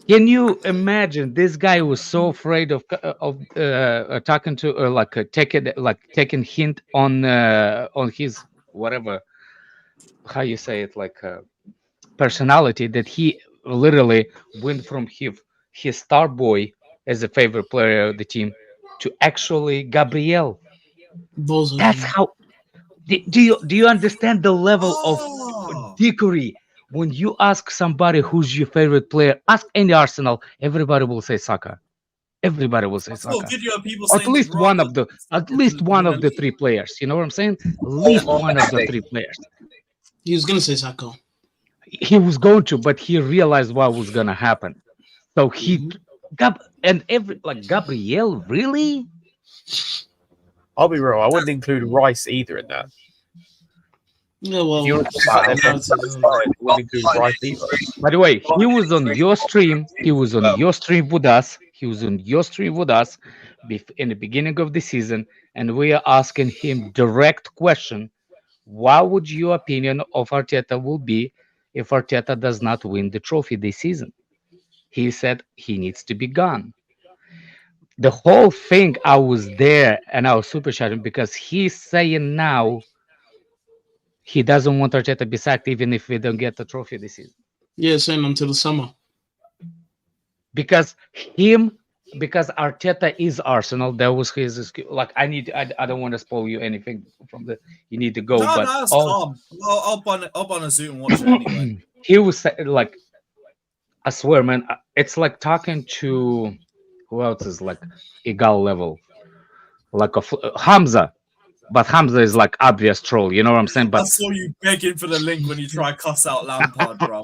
Can you imagine? This guy was so afraid of talking to taking hint on his whatever, how you say it, like personality, that he literally went from his star boy as a favorite player of the team to actually Gabriel. Bozo, That's man. how. Do you understand the level of Oh. dickery when you ask somebody who's your favorite player? Ask any Arsenal, everybody will say Saka. Everybody will say I saw a Saka. video of people At saying least he'd one rather of the in the 3 league. players. You know what I'm saying? At least one of the 3 players. He was gonna say Saka. He was going to, but he realized what was gonna happen. So he Gabriel, really? I'll be real. I wouldn't include Rice either in that. Yeah, well, You would fucking wouldn't include Rice either. By the way, he was on your stream. He was on your stream with us. He was on your stream with us in the beginning of the season, and we are asking him direct question: what would your opinion of Arteta will be if Arteta does not win the trophy this season? He said he needs to be gone. The whole thing, I was there and I was super chatting because he's saying now he doesn't want Arteta to be sacked even if we don't get the trophy this season. yeah, saying until the summer. Because Arteta is Arsenal. That was his excuse. Like I don't want to spoil you anything from the. You need to go. No, but that's calm. I'll on a Zoom and watch it anyway. He was like, I swear, man, it's like talking to who else is like Igal level, like Hamza. But Hamza is like obvious troll. You know what I'm saying? I But saw you begging for the link when you try cuss out Lampard, bro.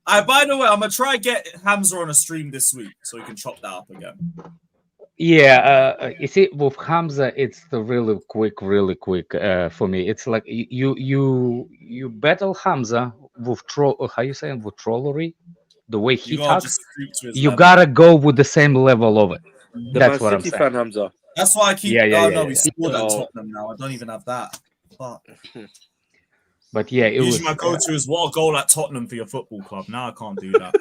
By the way, I'm gonna try get Hamza on a stream this week so we can chop that up again. yeah, you see, with Hamza, it's the really quick for me. It's like you battle Hamza with how you say it, with trollery, the way he You gotta talks. just stoop to his You level. gotta go with the same level of it. The That's Man what I'm City saying. fan, Hamza. That's why I keep. We scored at Oh. Tottenham now. I don't even have that. Fuck. But yeah, it Usually was. my go-to is what a goal at Tottenham for your football club. Now I can't do that.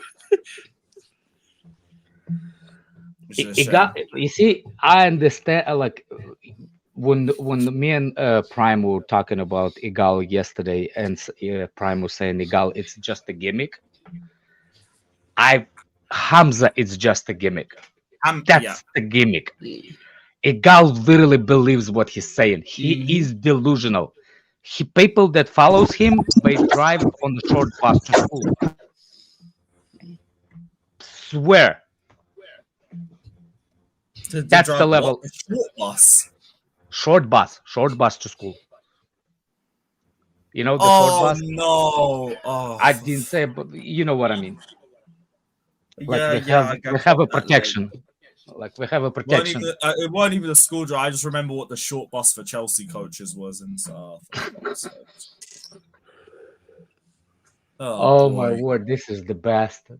Which is a shame. You see, I understand. Like when me and Prime were talking about Igal yesterday, and Prime was saying Igal, it's just a gimmick. Hamza, it's just a gimmick. That's the gimmick. Igal literally believes what he's saying. He is delusional. People that follows him, they drive on the short bus to school. Swear. That's the level. Short bus to school. You know the short bus? No. I didn't say, but you know what I mean. Like we I have a protection. Like we have a protection. It wasn't even a school drive. I just remember what the short bus for Chelsea coaches was and stuff. Oh my word, this is the best.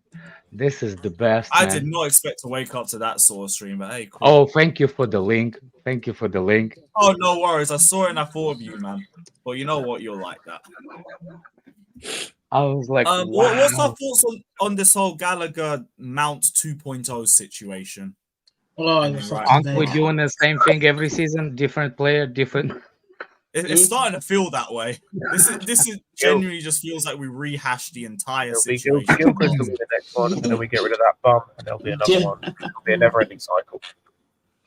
This is the best. I man. did not expect to wake up to that sort of stream, but hey, cool. Oh, thank you for the link. Thank you for the link. Oh, no worries. I saw it and I thought of you, man. But you know what? You're like that. I was like, wow. What's our thoughts on this whole Gallagher Mount 2.0 situation? Aren't we doing the same thing every season? Different player, different. It's starting to feel that way. This is genuinely just feels like we rehashed the entire situation. Gilchrist will be the next one, and then we get rid of that bum, and there'll be another one. It'll be a never-ending cycle.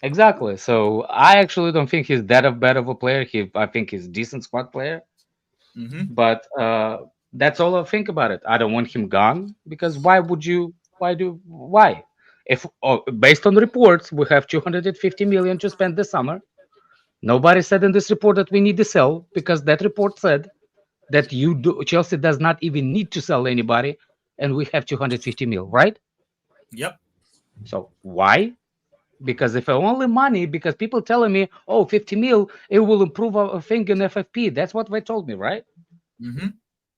Exactly. So I actually don't think he's that bad of a player. I think he's a decent squad player. But that's all I think about it. I don't want him gone because why? If based on reports, we have 250 million to spend this summer. Nobody said in this report that we need to sell because that report said that Chelsea does not even need to sell anybody, and we have 250 mil, right? Yep. So why? Because if only money, because people telling me, 50 mil, it will improve our thing in FFP. That's what they told me, right?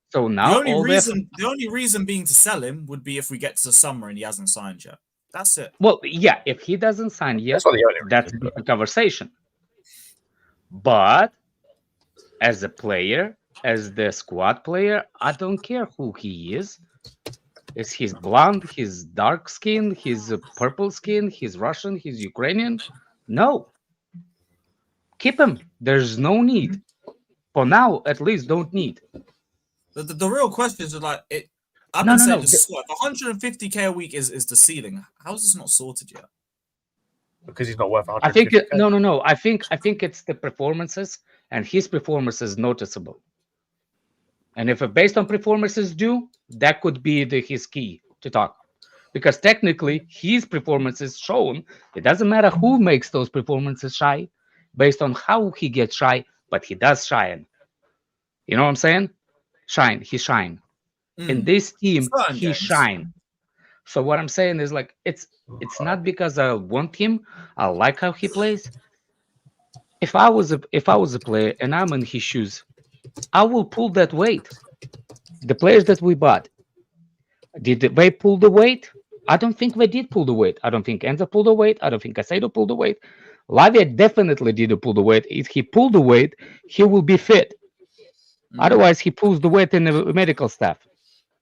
So now the only reason being to sell him would be if we get to the summer and he hasn't signed yet. That's it. Well, yeah, if he doesn't sign yet, that's a different conversation. But as a player, as the squad player, I don't care who he is. Is he blonde, he's dark skin, he's purple skin, he's Russian, he's Ukrainian? No. Keep him. There's no need. For now, at least, don't need. The real question is like it. I've been saying this. 150k a week is the ceiling. How is this not sorted yet? Because he's not worth 150k. I think no. I think it's the performances, and his performance is noticeable. And if based on performances due, that could be his key to talk. Because technically, his performance is shown. It doesn't matter who makes those performances shy, based on how he gets shy, but he does shine. You know what I'm saying? He shine. In this team, he shine. So what I'm saying is like it's not because I want him. I like how he plays. If I was a player and I'm in his shoes, I will pull that weight. The players that we bought, did they pull the weight? I don't think they did pull the weight. I don't think Enzo pulled the weight. I don't think Casado pulled the weight. Lavia definitely didn't pull the weight. If he pulled the weight, he will be fit. Otherwise, he pulls the weight in the medical staff.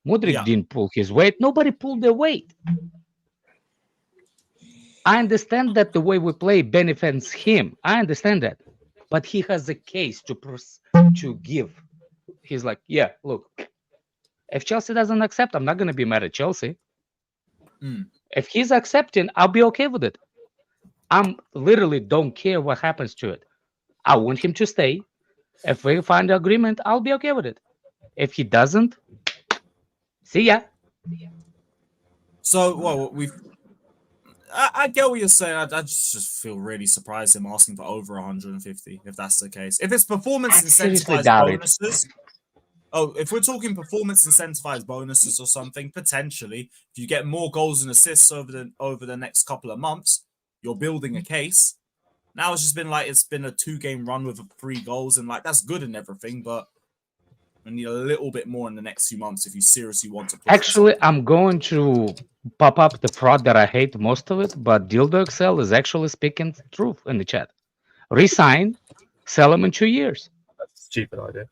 Mudryk didn't pull his weight. Nobody pulled their weight. I understand that the way we play benefits him. I understand that. But he has a case to give. He's like, yeah, look, if Chelsea doesn't accept, I'm not going to be mad at Chelsea. If he's accepting, I'll be okay with it. I'm literally don't care what happens to it. I want him to stay. If we find an agreement, I'll be okay with it. If he doesn't, see ya. So, I get what you're saying. I just feel really surprised him asking for over 150, if that's the case. If it's performance incentivized bonuses, if we're talking performance incentivized bonuses or something, potentially, if you get more goals and assists over the next couple of months, you're building a case. Now it's just been like it's been a 2-game run with 3 goals, and like that's good and everything, but I need a little bit more in the next few months if you seriously want to. Actually, I'm going to pop up the fraud that I hate most of it, but Dildo Excel is actually speaking truth in the chat. Resign, sell him in 2 years. That's a stupid idea.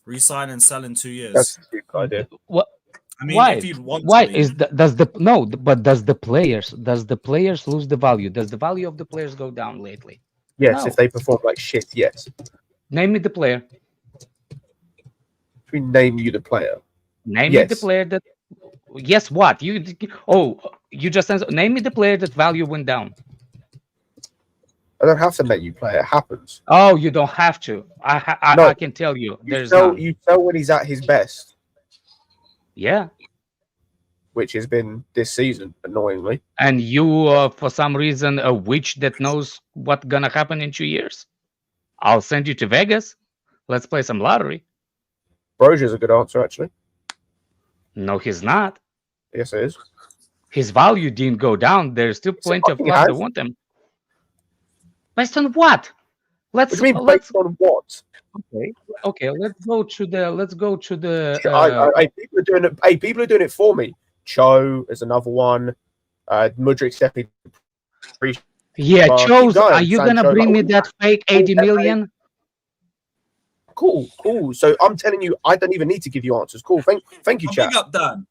Resign and sell in 2 years. That's a stupid idea. What? I mean, why? if you'd want why to is does the players lose the value? Does the value of the players go down lately? Yes, No. if they perform like shit, yes. Name me the player. We name you the player. Name me the player that Yes, what? You just answered. Name me the player that value went down. I don't have to let you play. It happens. Oh, you don't have to. No. I can tell you. There's You tell when he's at his best, yeah. which has been this season, annoyingly. And you, for some reason, a witch that knows what's gonna happen in 2 years. I'll send you to Vegas. Let's play some lottery. Brozier's a good answer, actually. No, he's not. Yes, it is. His value didn't go down. There's still plenty of fucking clubs that has. want him. Based on what? What do you mean based on what? Okay. Let's go to the. People are doing it. Hey, people are doing it for me. Cho is another one. Mudrik's definitely. Yeah, Cho's. Are you Sancho, gonna bring me that fake 80 million? Cool. So I'm telling you, I don't even need to give you answers. Cool. Thank you, chat. Big up, Dan.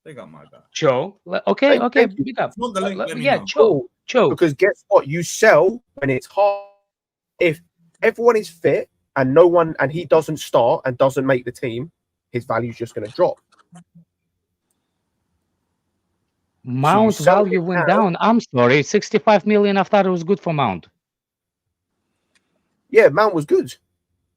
Big up, my guy. Cho. Okay. Thank you. Big up. Not the link, let me Yeah, know. Cho. Because guess what? You sell when it's hard. If everyone is fit and no one and he doesn't start and doesn't make the team, his value's just going to drop. Mount value went down. I'm sorry, 65 million. I thought it was good for Mount. Yeah, Mount was good.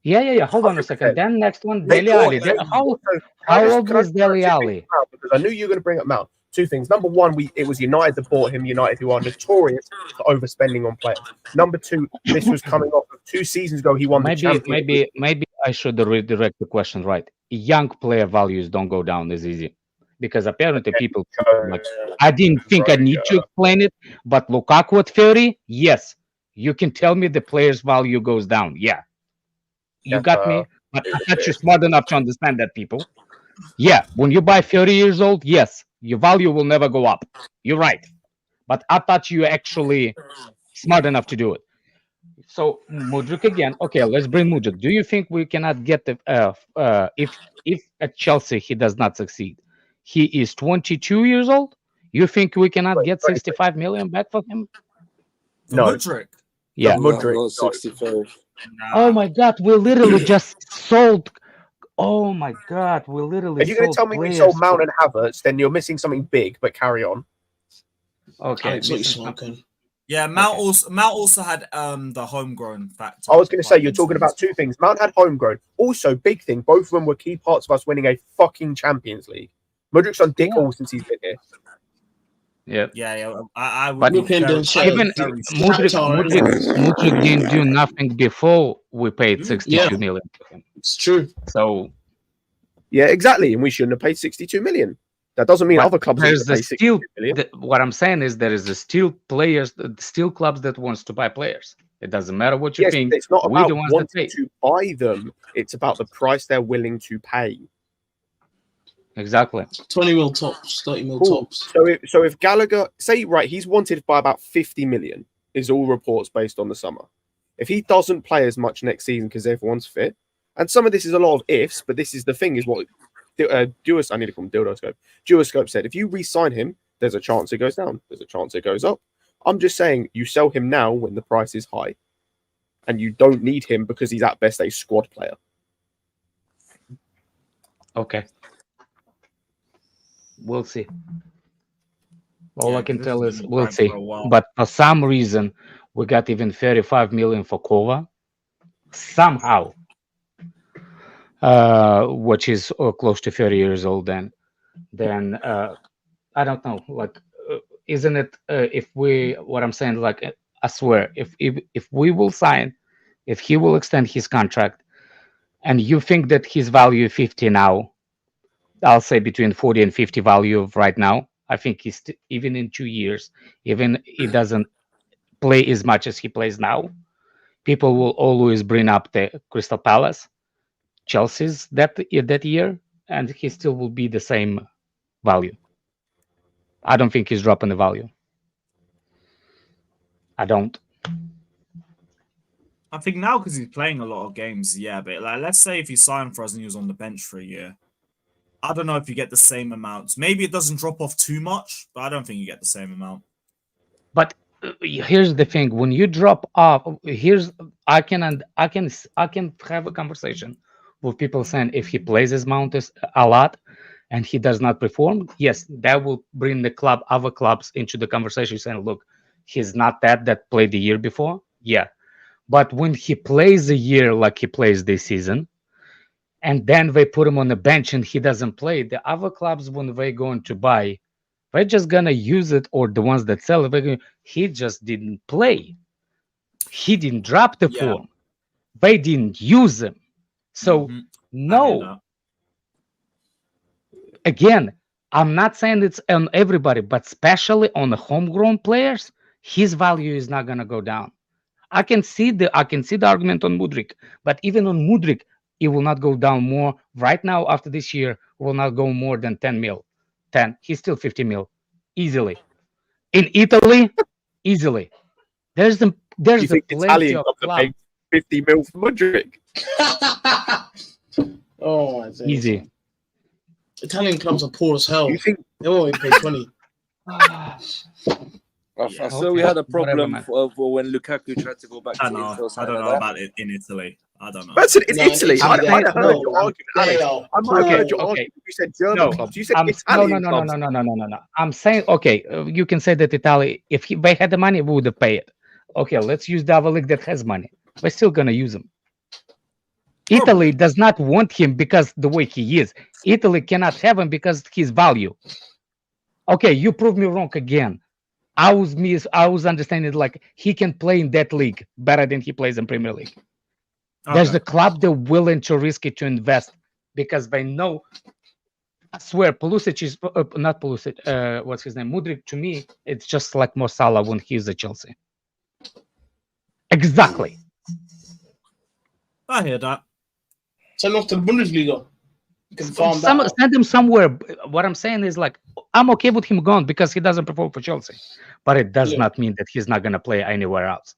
Yeah. Hold on a second. Then next one, Dele Alli. How old was Dele Alli? Because I knew you were going to bring up Mount. Two things. Number one, it was United that bought him. United, who are notorious for overspending on players. Number two, this was coming off of 2 seasons ago. He won the Champions League. Maybe I should redirect the question right. Young player values don't go down as easy because apparently people like. I didn't think I need to explain it, but Lukaku at 30, yes, you can tell me the player's value goes down. Yeah, you got me. But I thought you're smart enough to understand that, people. Yeah, when you buy 30 years old, yes, your value will never go up. You're right. But I thought you actually smart enough to do it. So Mudryk again. Okay, let's bring Mudryk. Do you think we cannot get the if at Chelsea he does not succeed? He is 22 years old. You think we cannot get 65 million back for him? No. Mudryk. Yeah. Mudryk. 65. Oh my God, we literally just sold. Oh my God, we literally. If you're going to tell me we sold Mount and Havertz, then you're missing something big. But carry on. Okay. Yeah, Mount also had the homegrown factor. I was going to say you're talking about 2 things. Mount had homegrown. Also, big thing. Both of them were key parts of us winning a fucking Champions League. Mudryk's on dick all since he's been here. Yeah. I would. But be even very Mudryk didn't do nothing before we paid 62 million to him. It's true. So yeah, exactly, and we shouldn't have paid 62 million. That doesn't mean other clubs. There's still what I'm saying is there is still players, still clubs that wants to buy players. It doesn't matter what you think. It's not about wanting to buy them. It's about the price they're willing to pay. Exactly. 20 mil tops, 30 mil tops. So if Gallagher, say, right, he's wanted by about 50 million, is all reports based on the summer. If he doesn't play as much next season because everyone's fit, and some of this is a lot of ifs, but this is the thing, is what I need to call him Dildoscope. Duoscope said, if you re-sign him, there's a chance it goes down. There's a chance it goes up. I'm just saying, you sell him now when the price is high, and you don't need him because he's at best a squad player. Okay. We'll see. All I can tell is we'll see. But for some reason, we got even 35 million for Kova. Somehow. Which is close to 30 years old then. Then, I don't know. Like, isn't it, what I'm saying, like, I swear, if we will sign, if he will extend his contract, and you think that his value is 50 now, I'll say between 40 and 50 value of right now. I think he's even in 2 years, even he doesn't play as much as he plays now, people will always bring up the Crystal Palace, Chelsea's that year, and he still will be the same value. I don't think he's dropping the value. I don't. I think now because he's playing a lot of games, yeah. But like, let's say if he signed for us and he was on the bench for a year, I don't know if you get the same amount. Maybe it doesn't drop off too much, but I don't think you get the same amount. But here's the thing: when you drop off, I can have a conversation with people saying if he plays his mount a lot, and he does not perform, yes, that will bring other clubs into the conversation saying, look, he's not that played the year before. Yeah. But when he plays a year like he plays this season, and then they put him on the bench and he doesn't play, the other clubs, when they're going to buy, they're just going to use it, or the ones that sell it, he just didn't play. He didn't drop the form. They didn't use him. So, no. Again, I'm not saying it's on everybody, but especially on the homegrown players, his value is not going to go down. I can see the argument on Mudryk, but even on Mudryk, it will not go down more. Right now, after this year, will not go more than 10 mil. 10. He's still 50 mil. Easily. In Italy, easily. There's You plenty think Italian of clubs are clubs. paying 50 mil for Mudryk? Oh, my God. Easy. Italian clubs are poor as hell. You think They won't even pay 20. I saw we had a problem Whatever, for when Lukaku tried to go back to I Inter. know. or I something don't know like about it in Italy. I don't know. that's in No, in Italy? Italy, I they- might have heard no, your argument, they Alex. are I might have heard your poor. argument. You said German No, clubs. You said no, Italian clubs. no. I'm saying, okay, you can say that Italy, if they had the money, we would have paid it. Okay, let's use the other league that has money. We're still going to use him. Italy does not want him because the way he is. Italy cannot have him because his value. Okay, you prove me wrong again. I was understanding like he can play in that league better than he plays in Premier League. There's the club they're willing to risk it to invest because they know. I swear, Pulisic is not Pulisic. What's his name? Mudryk. To me, it's just like Mo Salah when he's at Chelsea. Exactly. I hear that. Send off to the Bundesliga. You can farm that out. Send him somewhere. What I'm saying is like I'm okay with him gone because he doesn't perform for Chelsea, but it does not mean that he's not gonna play anywhere else.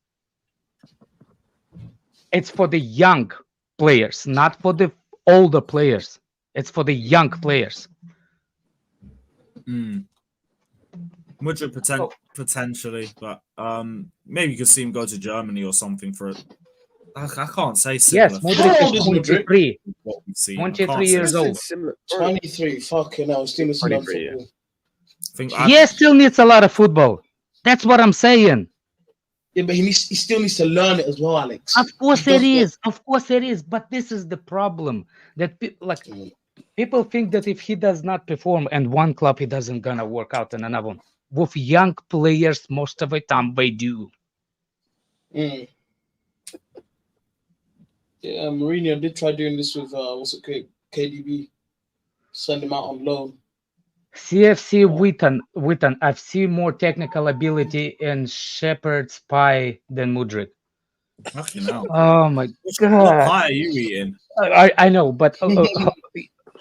It's for the young players, not for the older players. It's for the young players. Mudryk potentially, but maybe you could see him go to Germany or something for it. I can't say similar. Yes, Mudryk How old is is Mudryk? 23. What we've seen. 23 years old. Similar. 23. Fucking hell. Still missing on 23, football. He still needs a lot of football. That's what I'm saying. Yeah, but he still needs to learn it as well, Alex. Of course He it does is. Of course it is. But this is the problem that people think that if he does not perform in one club, he doesn't gonna work out in another one. With young players, most of the time they do. Yeah, Mourinho did try doing this with KDB. Send him out on loan. CFC Witten, I've seen more technical ability in Shepherd's pie than Mudryk. Fucking hell. Oh my What god! pie are you eating? I know, but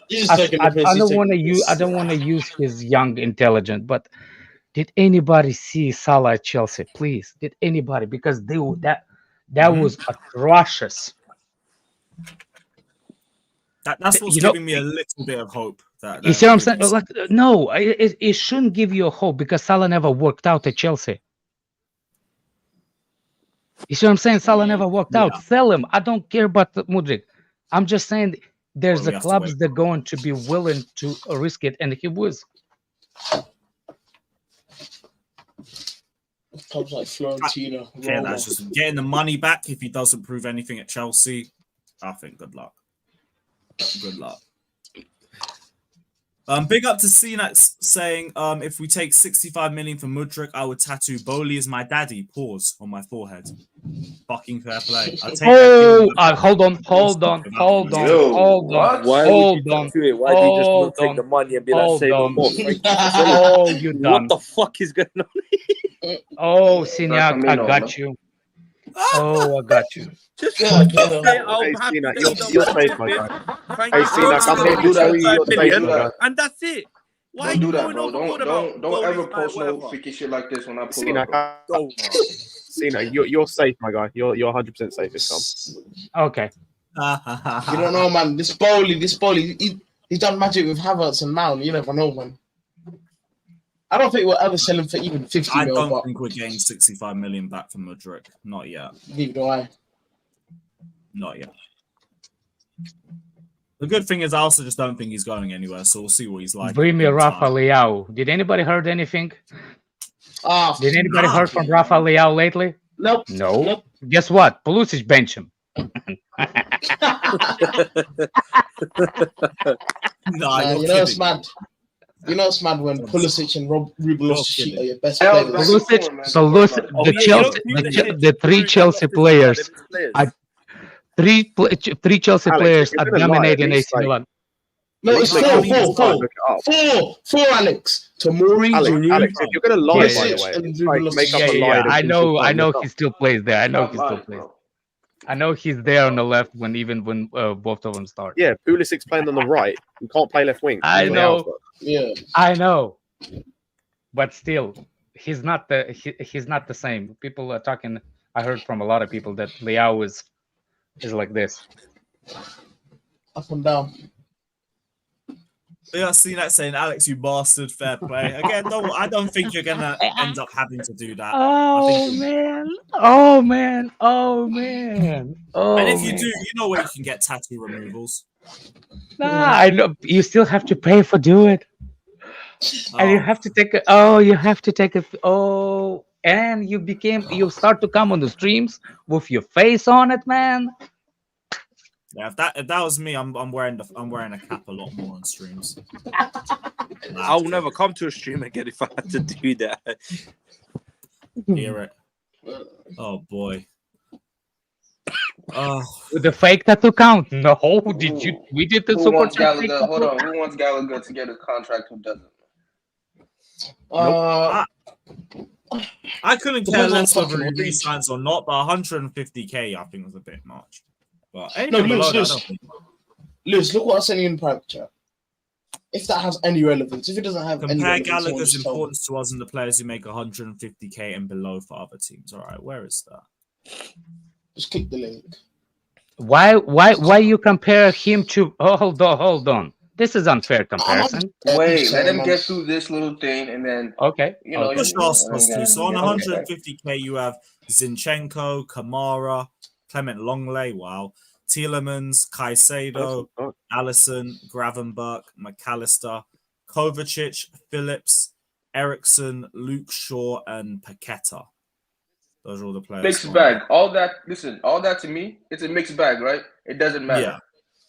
He's just I taking the piss. don't He's taking want to the use. piss. I don't want to use his young intelligence. But did anybody see Salah at Chelsea? Please, did anybody? Because that was atrocious. That's what's giving me a little bit of hope. You see what I'm saying? Like, no, it shouldn't give you a hope because Salah never worked out at Chelsea. You see what I'm saying? Salah never worked out. Sell him. I don't care about Mudryk. I'm just saying there's the clubs that are going to be willing to risk it, and he was. Clubs like Fiorentina. Yeah, that's just getting the money back if he doesn't prove anything at Chelsea. I think good luck. Good luck. Big up to CNAX saying, if we take 65 million for Mudryk, I would tattoo Bowley as my daddy. Pause on my forehead. Fucking fair play. Hold on. Why would you tattoo it? Why do you just not take the money and be like, say no more? Oh, you done. What the fuck is going on? Oh, Siniak, I got you. Oh, I got you. Just Yeah, fucking yeah. say, Hey, I'm happy Sina, that you're you don't safe, want my to guy. win. Thank Hey, you. Sina, come Don't here, do that. you're safe, 5 million, my guy. and that's it. Why are Don't you do that, going bro. overboard about Don't ever Bowley's post no whatever? freaky shit like this when I pull Sina, up. Bro. Don't, bro. Sina, you're safe, my guy. You're 100% safe this time. Okay. You don't know, man. This Bowley, he's done magic with Havertz and Mount. You never know, man. I don't think we'll ever sell him for even 50 I mil, don't but think we're getting 65 million back from Mudryk. Not yet. neither do I. Not yet. The good thing is, I also just don't think he's going anywhere, so we'll see what he's like. Bring me in Rafa time. Leao. Did anybody heard anything? Did anybody nah. heard from Rafa Leao lately? Nope. No. Nope. Guess what? Pulisic bench him. Nah, Nah, you're you know it's kidding. mad. You know it's mad when Pulisic and Ruben You're Loftus-Cheek kidding. are your best That was players. back Pulisic, before, man. Pulisic, Oh, the yeah, you Chelsea, don't do that shit. the three Chelsea players, three Chelsea Alex, players if are you're gonna lie, at dominating least, AC Milan. No, it's Like, four, I mean, four, just four. look it up. Four, Alex. Tomori, Alex, Giroud, Alex, if you're gonna lie, Yeah, by yeah. the way, And it's Ruben like make up Yeah, a yeah, lie. yeah. that I people know can't look he up. still plays there. I know Not he still mine, plays. bro. I know he's there on the left when both of them start. Yeah, Pulisic's playing on the right. You can't play left wing. I Leao's know. got- Yeah. I know, but still, he's not the same. People are talking. I heard from a lot of people that Leao is like this. Up and down. Yeah, I seen that saying, Alex, you bastard, fair play. Again, I don't think you're gonna end up having to do that. Oh man! Oh man! Oh man! Oh And if you man. do, you know where you can get tattoo removals. Nah, I know you still have to pay for do it, and you Oh, have to take and you start to come on the streams with your face on it, man. yeah, if that was me, I'm wearing a cap a lot more on streams. I'll never come to a stream again if I had to do that. Hear it. Oh boy. Oh, With the fake tattoo count? No, did you? We did the Who super wants chat fake Gallagher? Hold tattoo? on. Who wants Gallagher to get a contract? Who doesn't? I couldn't care Depends on less whether fucking he what league. resigns or not, but 150k I think was a bit much. But No, anything below that, I Lewis, don't think. Lewis, look what I sent you in private chat. If that has any relevance, if it doesn't have any Compare relevance, someone Gallagher's just tell me. importance to us and the players who make 150k and below for other teams. All right, where is that? Just click the link. Why you compare him to? Oh, hold on. This is unfair comparison. Wait, let him get through this little thing, and then Okay. you know. okay. Push us too. So on Okay. 150k, you have Zinchenko, Kamara, Clement Longley, wow, Tielemans, Caicedo, Oh, Allison, Gravenberch, McAllister, Kovacic, Phillips, Ericsson, Luke Shaw, and Paqueta. Those are all the players. Mixed bag. All that to me, it's a mixed bag, right? It doesn't matter. Yeah.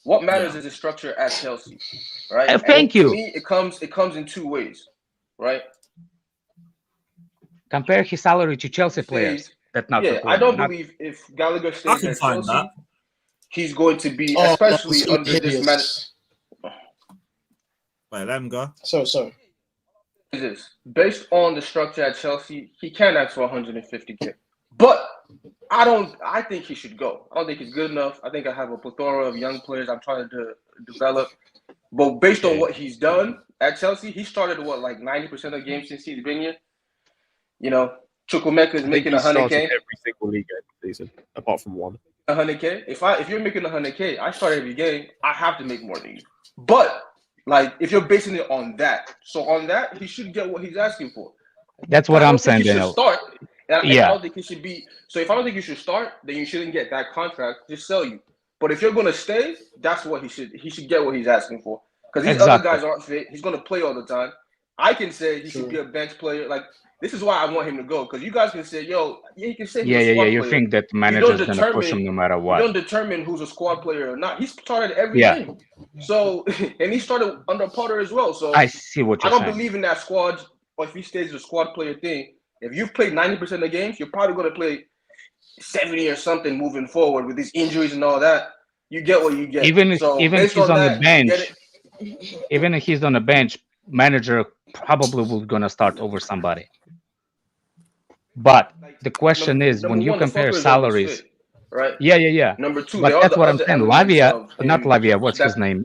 What matters Yeah. is the structure at Chelsea, right? Thank to you. me, it comes in two ways, right? Compare his salary to Chelsea players. That's not Yeah, the I don't not- believe if Gallagher I stays can at find Chelsea, that. he's going to be, Oh, especially it's under this hideous. Wait, let him go. Sorry. this. Based on the structure at Chelsea, he can ask for 150k. But I think he should go. I don't think he's good enough. I think I have a plethora of young players I'm trying to develop. But based on what he's done at Chelsea, he started like 90% of games since he's been here. You know, Chukwuemeka is I think making he started 100k. every single league this season, apart from one. 100k. If you're making 100k, I start every game. I have to make more than you. But like, if you're basing it on that, so on that, he should get what he's asking for. That's what I I'm don't think saying, he should Daniel. start. And Yeah. I don't think he should be. So if I don't think you should start, then you shouldn't get that contract. Just sell you. But if you're gonna stay, that's what he should get what he's asking for. Because these Exactly. other guys aren't fit. He's gonna play all the time. I can say he should be a bench player. Like, this is why I want him to go. Because you guys can say, yo, yeah, he can say he's a Yeah. squad You player. think that the You manager's don't gonna push determine- him no matter You what? don't determine who's a squad player or not. He started every Yeah. game. So, and he started under Potter as well. So I see what I you're don't saying. believe in that squad, or if he stays a squad player thing. If you've played 90% of the games, you're probably going to play 70 or something moving forward with these injuries and all that. You get what you get. Even So, if based he's on the that, you bench, get it. even if he's on the bench, manager probably will gonna start over somebody. But the question is, Number when you one, the compare fuckers salaries, always fit, right? yeah. Number two, But there are that's the what I'm other saying. elements Lavia, of not him Lavia. What's that- his name?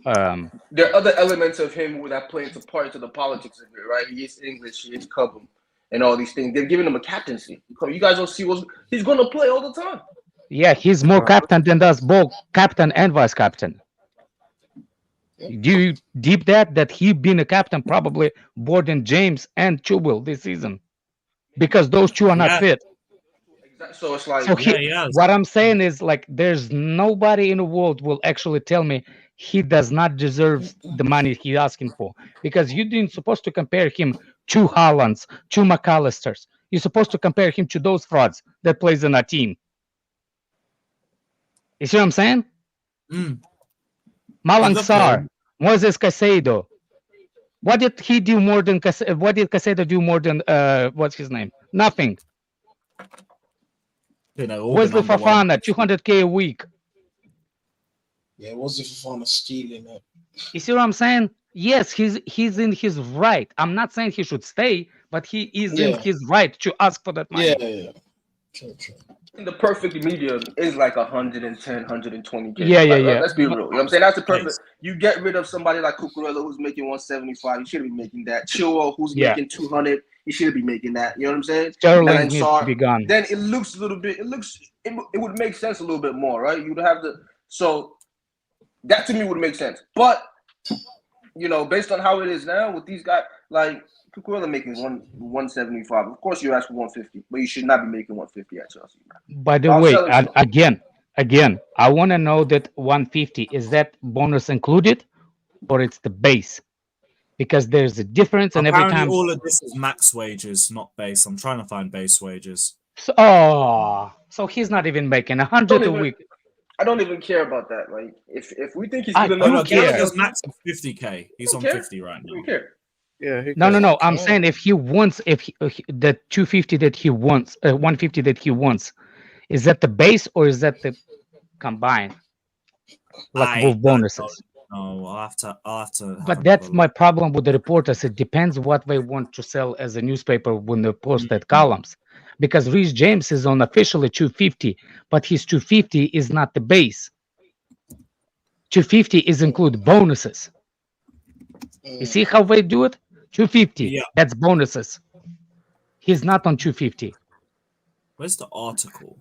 There are other elements of him that play into part into the politics of it, right? He is English, he is Cubham, and all these things. They're giving him a captaincy. You guys don't see what he's going to play all the time. Yeah, he's more captain than us, both captain and vice captain. Do you deep that he been a captain probably more than James and Chubel this season? Because those two are not Yeah. fit. So it's like So Yeah, he has. what I'm saying is like there's nobody in the world will actually tell me he does not deserve the money he's asking for, because you didn't supposed to compare him to Haalands, to McAllisters. You're supposed to compare him to those frauds that plays in a team. You see what I'm saying? Mm. Malang He's up Sarr, Moises Caicedo. What did he do more than what did Caicedo do more than what's his name? Nothing. You know, all Wesley the number one. Fofana, 200K a week. Yeah, was it Fofana stealing it? You see what I'm saying? Yes, he's in his right. I'm not saying he should stay, but he is in Yeah. his right to ask for that money. Yeah. True. the perfect medium is like 110, 120K. Yeah. Let's be real. You know what I'm saying? That's the perfect. You get rid of somebody like Cucurella who's making 175. You shouldn't be making that. Chilwell who's making 200. You shouldn't be making that. You know what I'm saying? Sterling and needs to be gone. Then it looks a little bit. It would make sense a little bit more, right? You'd have the so that to me would make sense. But based on how it is now with these guys, like Cucurella making 175. Of course, you ask for 150, but you should not be making 150 at Chelsea. By the way, again, I want to know that 150 is that bonus included, or it's the base? Because there's a difference, and Apparently every time all of this is max wages, not base. I'm trying to find base wages. So he's not even making 100 a week. I don't even care about that. Like, if we think he's I good don't enough, care. Gallagher's max is 50K. He's on 50 right now. I don't care. Yeah. No. I'm saying if he wants, the 250 that he wants, 150 that he wants, is that the base or is that the combined, like with bonuses? No, I'll have to. But that's my problem with the reporters. It depends what they want to sell as a newspaper when they post that columns. Because Reece James is on officially 250, but his 250 is not the base. 250 is include bonuses. You see how they do it? 250. That's bonuses. He's not on 250. Where's the article?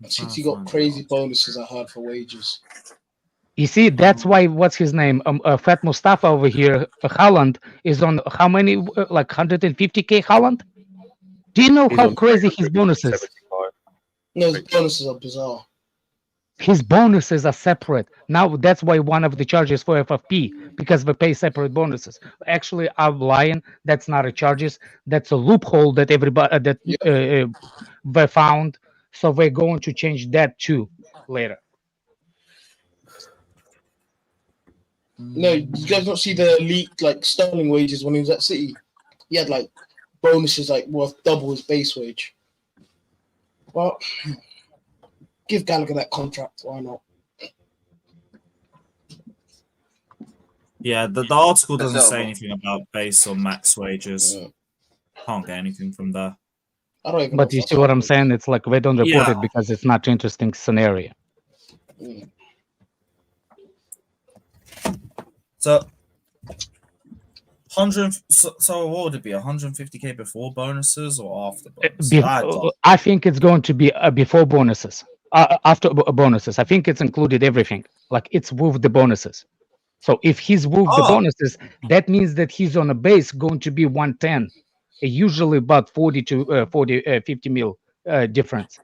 City got crazy bonuses, I heard, for wages. You see, that's why, what's his name? Fat Mustafa over here, Haaland, is on how many, like 150K Haaland? Do you know how crazy his bonuses? No, his bonuses are bizarre. His bonuses are separate. Now, that's why one of the charges for FFP, because they pay separate bonuses. Actually, I'm lying. That's not a charges. That's a loophole that everybody, they found. So we're going to change that too later. No, you guys not see the leaked like Sterling wages when he was at City? He had like bonuses like worth double his base wage. Well, give Gallagher that contract. Why not? Yeah, the article doesn't say anything about base or max wages. Can't get anything from there. I don't even. But you see what I'm saying? It's like they don't report it because it's not interesting scenario. So, 100. So what would it be? 150K before bonuses or after bonuses? I think it's going to be before bonuses. After bonuses, I think it's included everything. Like it's with the bonuses. So if he's with the bonuses, that means that he's on a base going to be 110. Usually about 50 mil difference.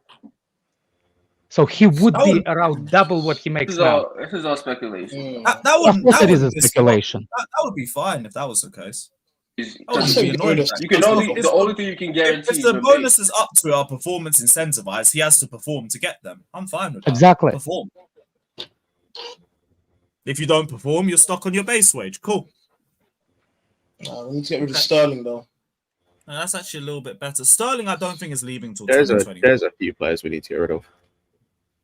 So he would be around double what he makes now. This is all speculation. It is a speculation. That would be fine if that was the case. The only thing you can guarantee if the bonuses up to our performance incentivized, he has to perform to get them. I'm fine with that. Exactly. Perform. If you don't perform, you're stuck on your base wage. Cool. We need to get rid of Sterling though. That's actually a little bit better. Sterling, I don't think is leaving till There's 2020. There's a few players we need to get rid of.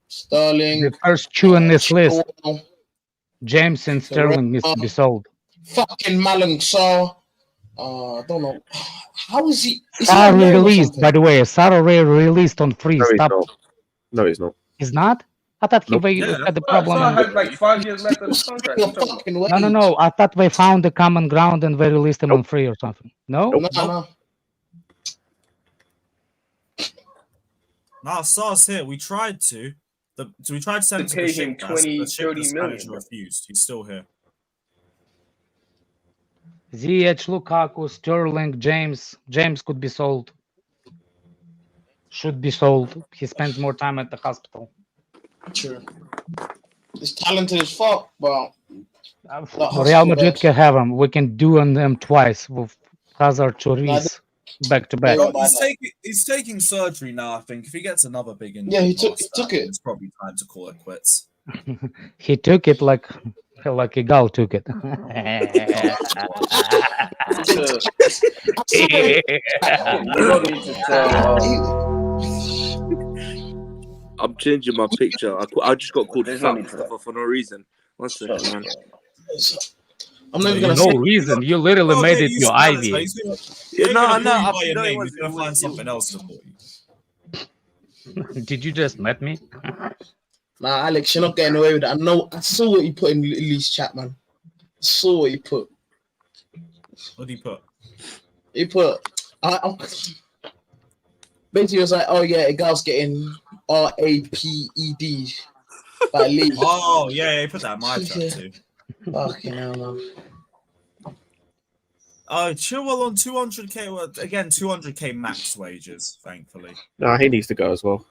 Sterling. The first two on this list, James and Sterling, needs to be sold. Fucking Malang Sarr. I don't know. How is he? Sarr released, by the way. Sarr already released on free. No, he's not. He's not? I thought he had the problem. Sarr had like 5 years left on his contract. No. I thought they found the common ground and they released him on free or something. No? No. Nah, Sarr's here. We tried to. We tried to send him to the ship. 20-30 million. Refused. He's still here. Ziyech, Lukaku, Sterling, James. James could be sold. should be sold. He spends more time at the hospital. True. He's talented as fuck, but Real Madrid can have him. We can do on them twice with Hazard, Choriz, back to back. Yeah. He's taking surgery now. I think if he gets another big injury, Yeah, he took it. It's probably time to call it quits. He took it like a gal took it. You don't need to tell. I'm changing my picture. I just got called There's no fat need for Mustafa for no reason. One second, man. I'm not even No gonna say. reason. You literally made it your Ivy. Yeah, no, no. By your name, he's gonna find something else to call you. Did you just met me? Nah, Alex, you're not getting away with that. I saw what you put in Lily's chat, man. I saw what you put. What did he put? He put. Basically, it was like, oh yeah, a girl's getting RAPED by Lee. Oh yeah, he put that in my chat too. Fucking hell, man. Oh, Chilwell on 200k. Well, again, 200k max wages. Thankfully. No, he needs to go as well.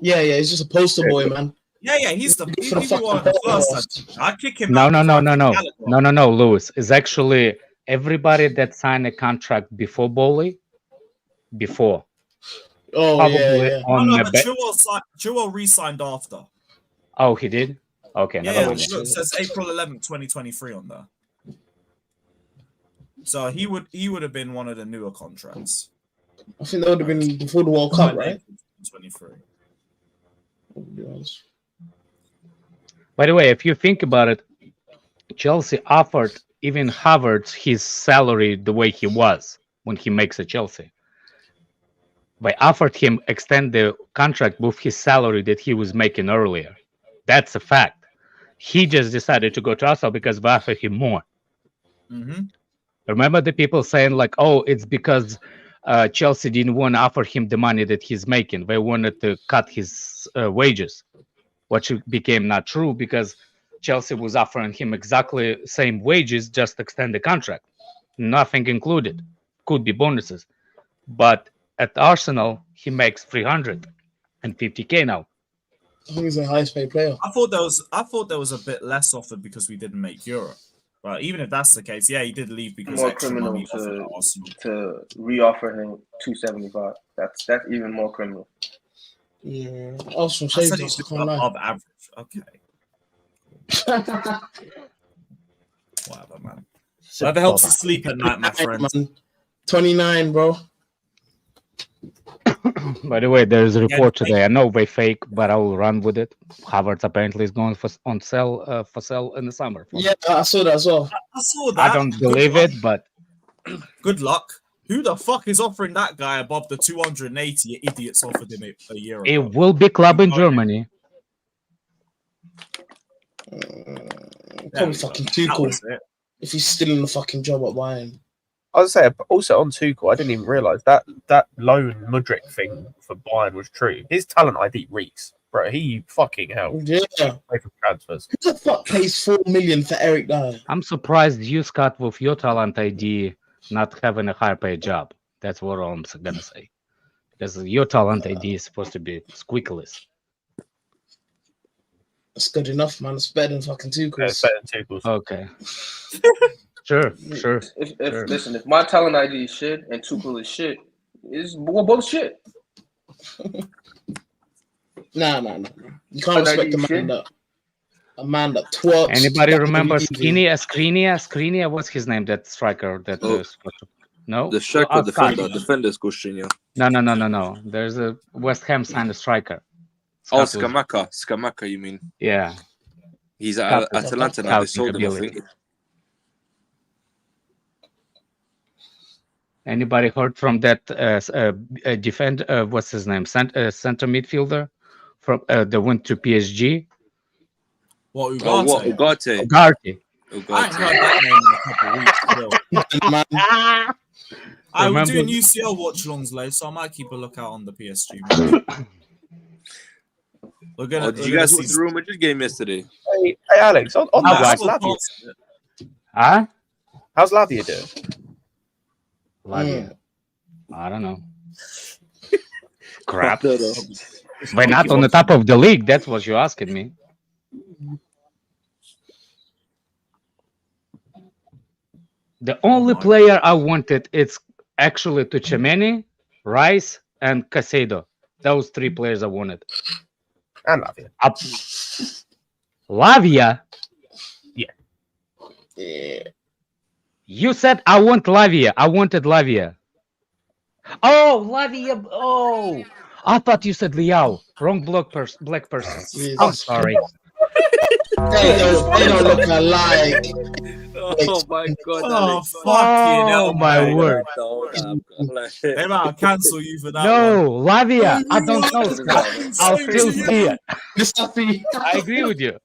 Yeah, he's just a poster boy, man. Yeah, he's one of the first. I kick him. No, Lewis. It's actually everybody that signed a contract before Bowley. Before. Oh, Probably yeah. on No, the but Chilwell re-signed after. Oh, he did? Okay, Yeah, never look, it says April 11th, 2023 on there. So he would have been one of the newer contracts. I think that would have been before the World Cup, right? 23. By the way, if you think about it, Chelsea offered even Havertz his salary the way he was when he makes a Chelsea. They offered him extend the contract with his salary that he was making earlier. That's a fact. He just decided to go to Arsenal because they offered him more. Mm-hmm. Remember the people saying like, oh, it's because Chelsea didn't want to offer him the money that he's making. They wanted to cut his wages, which became not true because Chelsea was offering him exactly same wages, just extend the contract. Nothing included. Could be bonuses. But at Arsenal, he makes 350k now. I think he's the highest paid player. I thought there was a bit less offered because we didn't make Europe. But even if that's the case, yeah, he did leave because More extra criminal money offered at Arsenal. to re-offer him 275. That's even more criminal. Yeah. Arsenal I saved said us. he's I can't lie. above average. Okay. Whatever, man. Whatever helps you sleep at night, my friend. 29, bro. By the way, there's a report today. I know they fake, but I will run with it. Havertz apparently is going for sale in the summer. Yeah, I saw that as well. I saw that. I don't believe it, but good luck. Who the fuck is offering that guy above the 280 idiots offered him a year ago? it will be club in Germany. Probably fucking Tuchel. If he's still in the fucking job at Bayern. I was say also on Tuchel, I didn't even realise that loan Mudryk thing for Bayern was true. His talent ID reeks, bro. He fucking hell. Yeah. Play for transfers. Who the fuck pays 4 million for Eric Dyer? I'm surprised you, Scott, with your talent ID, not having a higher paid job. That's what I'm gonna say. Because your talent ID is supposed to be squeakless. That's good enough, man. It's better than fucking Tuchel's. Yeah, it's better than Tuchel's. Okay. Sure. Listen, if my talent ID is shit and Tuchel is shit, we're both shit. Nah. You can't respect a man that twerks. Anybody remember Skriniar? What's his name? That striker. No. The striker, defender's Gostinho. No. There's a West Ham signed a striker. Scamacca, you mean? Yeah. He's at Atalanta now. They sold him, I think. Anybody heard from that what's his name? Center midfielder from that went to PSG? What, Ugarte? Ugarte. I haven't heard that name in a couple of weeks. We're doing UCL watch-alongs later, so I might keep a lookout on the PSG. Did you guys watch the Real Madrid game yesterday? Hey Alex, on that, how's Lavia? Huh? How's Lavia doing? Lavia. I don't know. Crap. No, no. We're not on the top of the league. That's what you're asking me. The only player I wanted is actually Tuchemeni, Rice, and Casado. Those 3 players I wanted. And Lavia. Lavia? Yeah. You said I want Lavia. I wanted Lavia. Oh, Lavia. Oh, I thought you said Liao. Wrong black person. Yes. I'm sorry. They don't look alike. Oh my god. Oh, Alex. fucking hell, Oh, my mate. word. They might have cancel you for that No, one. Lavia. I don't know. This is Scott. how- I'll still see it. Mustafi. I agree with you.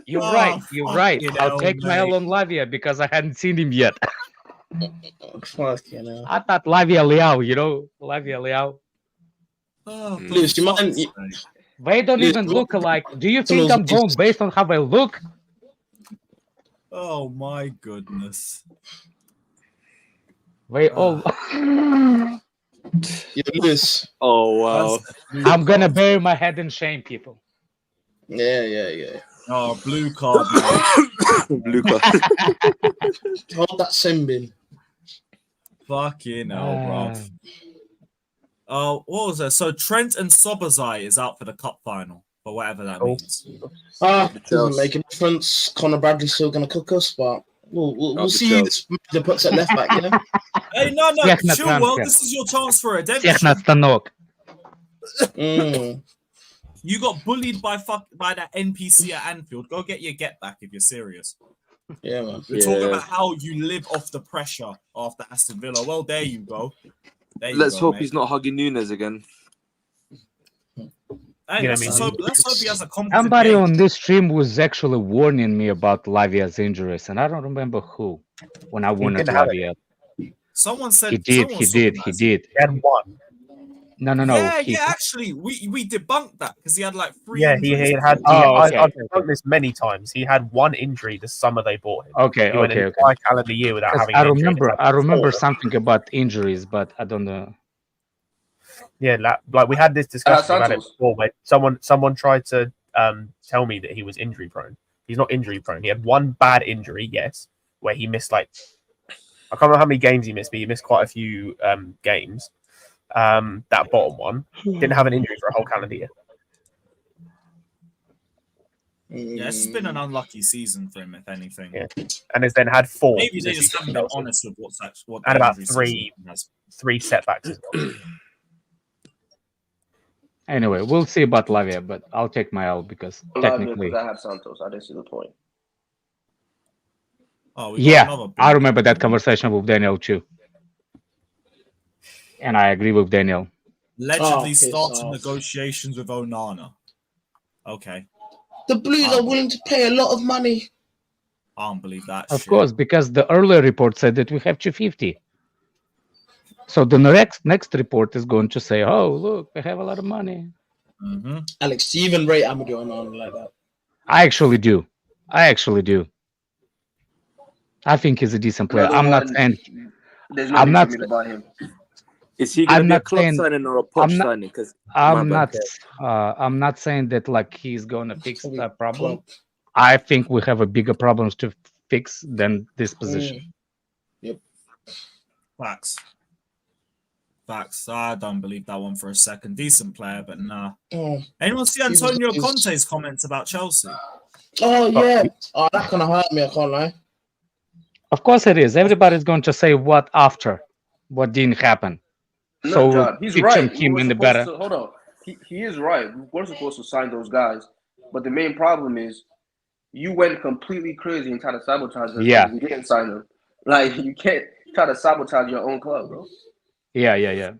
You're Oh, right. You're right. fucking I'll hell, take my L mate. on Lavia because I hadn't seen him yet. Fucking hell. I thought Lavia Liao, Lavia Liao. Oh, for Lewis, you fuck's mind- sake. They don't Yes, even what- look alike. Do you think I'm going based on how I look? Oh my goodness. They all. Yeah, Lewis. Oh wow. I'm gonna bury my head in shame, people. Yeah. Oh, blue card, mate. Blue card. Hold that Simbin. Fucking hell, Ah. bruv. Oh, what was that? So Trent and Sobozai is out for the cup final, for whatever that means. Doesn't make a difference. Conor Bradley's still going to cook us, but we'll see who this manager puts at left back, yeah? Hey, no, Всех на Chilwell, трансфер. this is your chance for Всех redemption. на станок. You got bullied by that NPC at Anfield. Go get your get back if you're serious. Yeah, man. We're talking about how you live off the pressure after Aston Villa. Well, there you go. There you Let's go, hope mate. he's not hugging Nunes again. Hey, You know let's, what I mean? let's hope he has a competent Somebody game. on this stream was actually warning me about Lavia's injuries, and I don't remember who when I wanted didn't have Lavia. Someone said He did. someone He saw did. him He as- did. He had one. No. Yeah, actually, we debunked that because he had like 3 Yeah, he injuries. had. Oh, okay. I've done this many times. He had one injury the summer they bought him. Okay. He went an entire calendar year without 'Cause having. I an injury. remember. It's I like remember 4. something about injuries, but I don't know. Yeah, like we had this discussion about it Santos. before, where someone tried to tell me that he was injury prone. He's not injury prone. He had one bad injury, yes, where he missed I can't remember how many games he missed, but he missed quite a few games. That bottom one didn't have an injury for a whole calendar year. Yeah, it's just been an unlucky season for him, if anything. Yeah. And has then had 4. Maybe they since just he haven't got been Chelsea. honest with what And the about injury 3 season has. 3 setbacks as well. Anyway, we'll see about Lavia, but I'll take my L because technically, Because I have Santos. I didn't see the point. Oh, we got yeah, another I blue remember that conversation with Daniel too, and I agree with Daniel. Allegedly piss starts off. negotiations with Onana. Okay. The Blues are willing to pay a lot of money. I don't believe that Of shit. course, because the earlier report said that we have 250. So the next report is going to say, "Oh, look, we have a lot of money." Mm-hmm. Alex, do you even rate Amadou Onana like that? I actually do. I think he's a decent player. Another I'm not one, saying. There's no I'm need not- for me to buy him. Is he going I'm to be a not club saying- signing or a I'm Poch not- signing? Because I'm not saying that like he's going to fix Probably that problem. Klopp. I think we have a bigger problems to fix than this position. Facts. I don't believe that one for a second. Decent player, but nah. Oh, Anyone see was- Antonio he was- Conte's comments about Chelsea? yeah. Oh, that kind of hurt me, I can't lie. Of course it is. Everybody's going to say what after, what didn't happen. No, So John, he's picture right. him We're in the supposed better. to- hold on. He is right. We're supposed to sign those guys. But the main problem is you went completely crazy and tried to sabotage us. Yeah. We didn't sign them. Like, you can't try to sabotage your own club, bro. Yeah.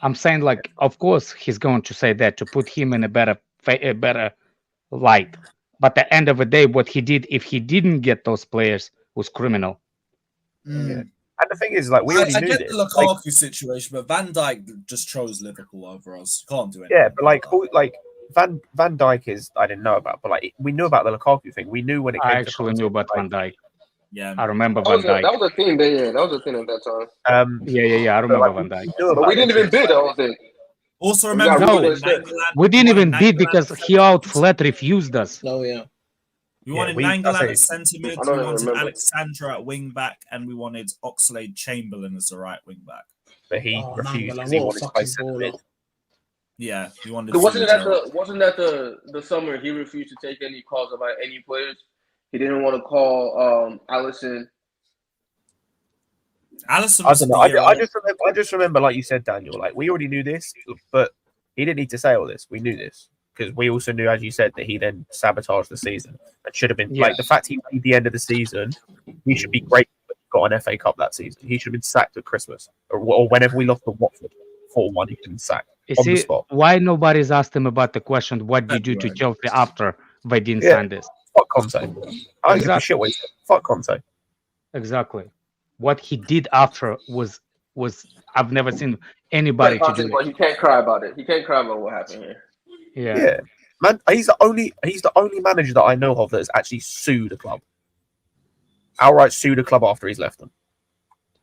I'm saying, like, of course he's going to say that to put him in a better light. But at the end of the day, what he did, if he didn't get those players, was criminal. And the thing is, like, we already I knew get this. the Like, Lukaku situation, but Van Dijk just chose Liverpool over us. Can't do it. yeah, but like Van Dijk is I didn't know about, but like we knew about the Lukaku thing. We knew when it came I to actually Conte, knew about like, Van Dijk. Yeah, I remember That Van was Dijk. a thing there. Yeah, that was a thing at that time. Yeah. I remember Van Dijk. But we didn't even bid the whole thing. Also We remember got No, really good shit. We didn't even bid Nangolan because at he out flat refused us. No, yeah. We Yeah, wanted we- Nangolan that's at it. centre mid, I don't we even wanted remember. Alexandra at wing back, and we wanted Oxlade-Chamberlain as the right wing back. But he Oh, refused Nangolan, because he what a wanted to play fucking centre baller. mid. Yeah, we wanted. Wasn't that Fitzgerald. the summer he refused to take any calls about any players? He didn't want to call Allison. Allison I was don't the know. year I just remember, like you said, Daniel. Like we already knew this, but he didn't need to say all this. We knew this because we also knew, as you said, that he then sabotaged the season. It should have been Yeah. like the fact he made the end of the season. He should be grateful that he got an FA Cup that season. He should have been sacked at Christmas or whenever we lost to Watford 4-1. He should have been sacked You on the see, spot. why nobody's asked him about the question, what did you do to Chelsea after they didn't Yeah. sign this? Fuck Conte. I don't give a Exactly. shit what he said. Fuck Conte. Exactly. What he did after was I've never seen anybody to do But it. he can't cry about it. He can't cry about what happened here. Yeah. Man, he's the only manager that I know of that has actually sued a club. Outright sued a club after he's left them.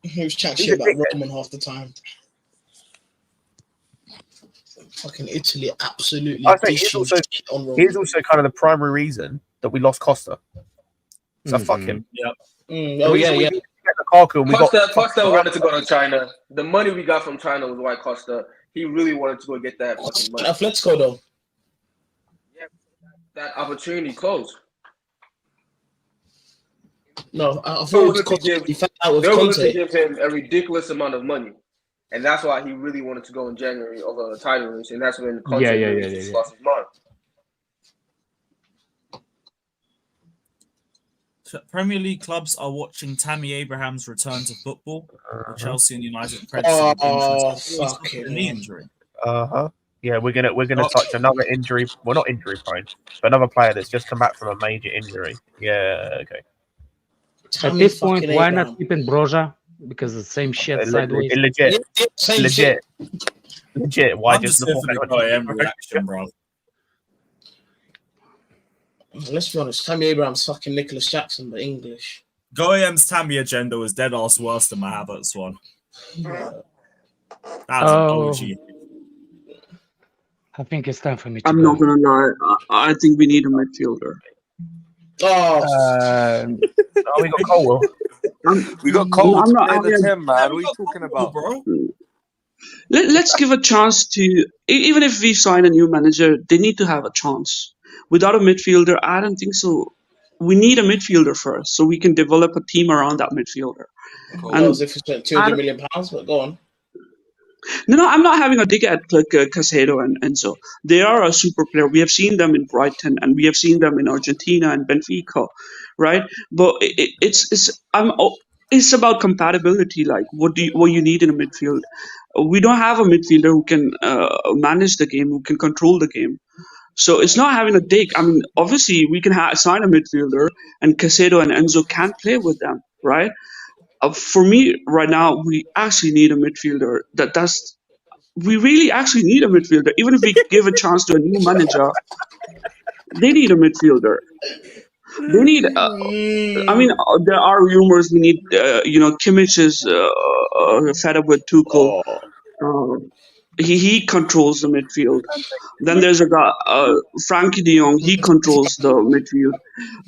He was chatting He's shit a about dickhead. Roman half the time. Fucking Italy absolutely I think dishing shit on Roman. He's also kind of the primary reason that we lost Costa. So fuck Mhm. him. Oh, we yeah. get Lukaku and we Costa got wanted to go to China. The money we got from China was why Costa. He really wanted to go get that fucking money. Atletico, though. That opportunity closed. No, I They thought were it was willing to Conte. give- He found out with They were willing to Conte. give him a ridiculous amount of money. And that's why he really wanted to go in January over a title race. And that's when Conte really just lost his mind. Premier League clubs are watching Tammy Abraham's return to football. With Chelsea and United Fucking the knee injury. Yeah, we're gonna touch another injury. Well, not injury prone, but another player that's just come back from a major injury. Yeah, okay. At this point, why not keeping Broja? Because the same shit sideways. Legit. Why I'm just just here for the Goyam reaction, bro. Let's be honest, Tammy Abraham's fucking Nicholas Jackson, but English. Goyam's Tammy agenda was dead ass worse than my Havertz one. That was an OG. I think it's time for me to I'm go. not gonna lie. I think we need a midfielder. We got Colwell. We got Cole I'm to not- play the I'm- 10, man. What are you talking about? bro? Let's give a chance to, even if we sign a new manager, they need to have a chance. Without a midfielder, I don't think so. We need a midfielder first, so we can develop a team around that midfielder. I know as if we spent £200 million, but go on. No, I'm not having a dig at Casado and Enzo. They are a super player. We have seen them in Brighton, and we have seen them in Argentina and Benfica, right? But it's about compatibility. Like, what you need in a midfield. We don't have a midfielder who can manage the game, who can control the game. So it's not having a dig. I mean, obviously we can sign a midfielder, and Casado and Enzo can play with them, right? For me, right now, we actually need a midfielder. We really actually need a midfielder. Even if we give a chance to a new manager, they need a midfielder. They need. There are rumors we need. Kimmich is fed up with Tuchel. He controls the midfield. Then there's a guy, Frankie de Jong. He controls the midfield.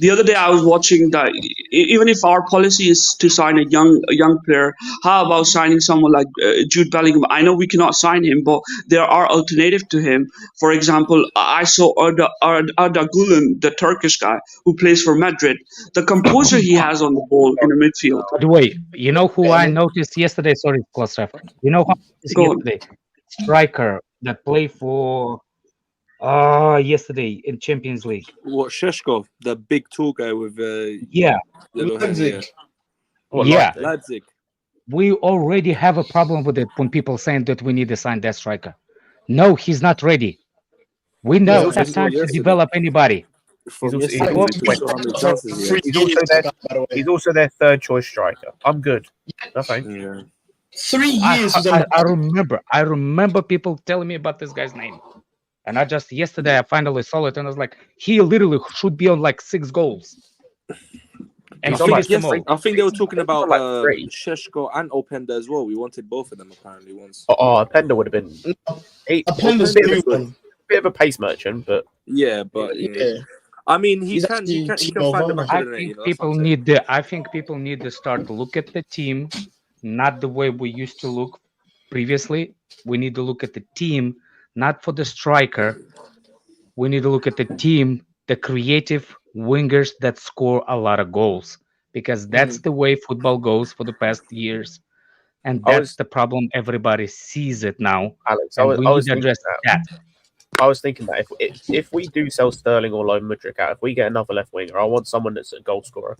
The other day I was watching that. Even if our policy is to sign a young player, how about signing someone like Jude Bellingham? I know we cannot sign him, but there are alternatives to him. For example, I saw Arda Güler, the Turkish guy who plays for Madrid. The composure he has on the ball in the midfield. By the way, you know who I noticed yesterday? Sorry, Kostref. You know who I noticed yesterday? Striker that played for yesterday in Champions League. What, Sheshkov, the big tall guy with Leipzig. Leipzig. We already have a problem with it when people saying that we need to sign that striker. No, he's not ready. We don't have time to develop anybody. He's also their third choice striker. I'm good. No thanks. Yeah. 3 years. I remember people telling me about this guy's name. And yesterday I finally saw it and I was like, he literally should be on like 6 goals. And He's on like finish them all. I think they were talking about like 3. Sheshko and Openda as well. We wanted both of them apparently once. Openda would have been Openda's a new one. bit of a pace merchant, but Yeah, but Yeah. I mean, he He's can actually find the Timo back I of the net. think You know, people need to start to look at the team, not the way we used to look previously. We need to look at the team, not for the striker. We need to look at the team, the creative wingers that score a lot of goals, because that's the way football goes for the past years, and that's the problem. Everybody sees it now, Alex, and we need was to address that. I was thinking that if we do sell Sterling or loan Mudryk out, if we get another left winger, I want someone that's a goal scorer.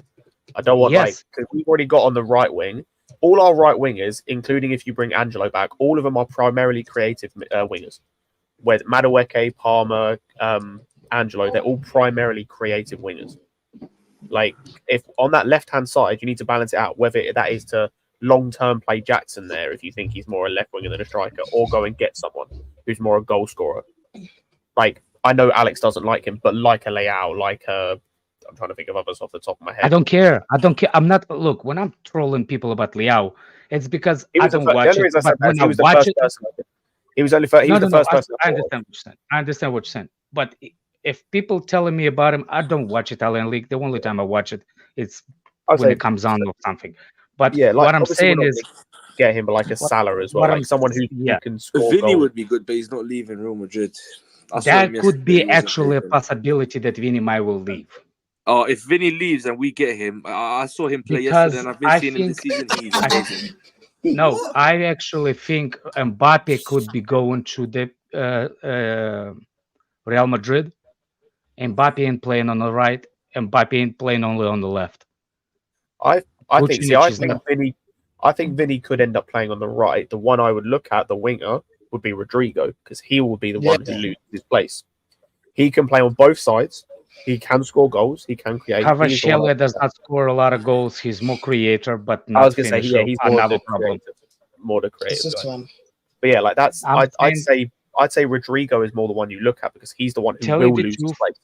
I don't want Yes. because we've already got on the right wing. All our right wingers, including if you bring Angelo back, all of them are primarily creative wingers. Where Madueke, Palmer, Angelo, they're all primarily creative wingers. Like if on that left-hand side, you need to balance it out, whether that is to long-term play Jackson there if you think he's more a left winger than a striker, or go and get someone who's more a goal scorer. Like I know Alex doesn't like him, but like a Leao, like a I'm trying to think of others off the top of my head. I don't care. I'm not. Look, when I'm trolling people about Leao, it's because I don't watch it. But when I watch it, he was only he was the first person. I understand what you're saying. I understand what you're saying. But if people telling me about him, I don't watch Italian league. The only time I watch it is when it comes on or something. But yeah, like, what I'm saying is, get him like a Salah as well, like someone who can score. Vinny goals. would be good, but he's not leaving Real Madrid. That could be actually a possibility that Vinny might will leave. Oh, if Vinny leaves and we get him, I saw him play Because yesterday, and I've been seeing him this season. He's amazing. No, I actually think Mbappe could be going to the Real Madrid. Mbappe ain't playing on the right. Mbappe ain't playing only on the left. I think Vinny could end up playing on the right. The one I would look at, the winger, would be Rodrigo, because he will be the one who loses his place. He can play on both sides. He can score goals. He can create. Kvaratskhelia does not score a lot of goals. He's more creator, but not I was going to say, he's more the creative. But yeah, like that's I'd say Rodrigo is more the one you look at because he's the one who will lose his place.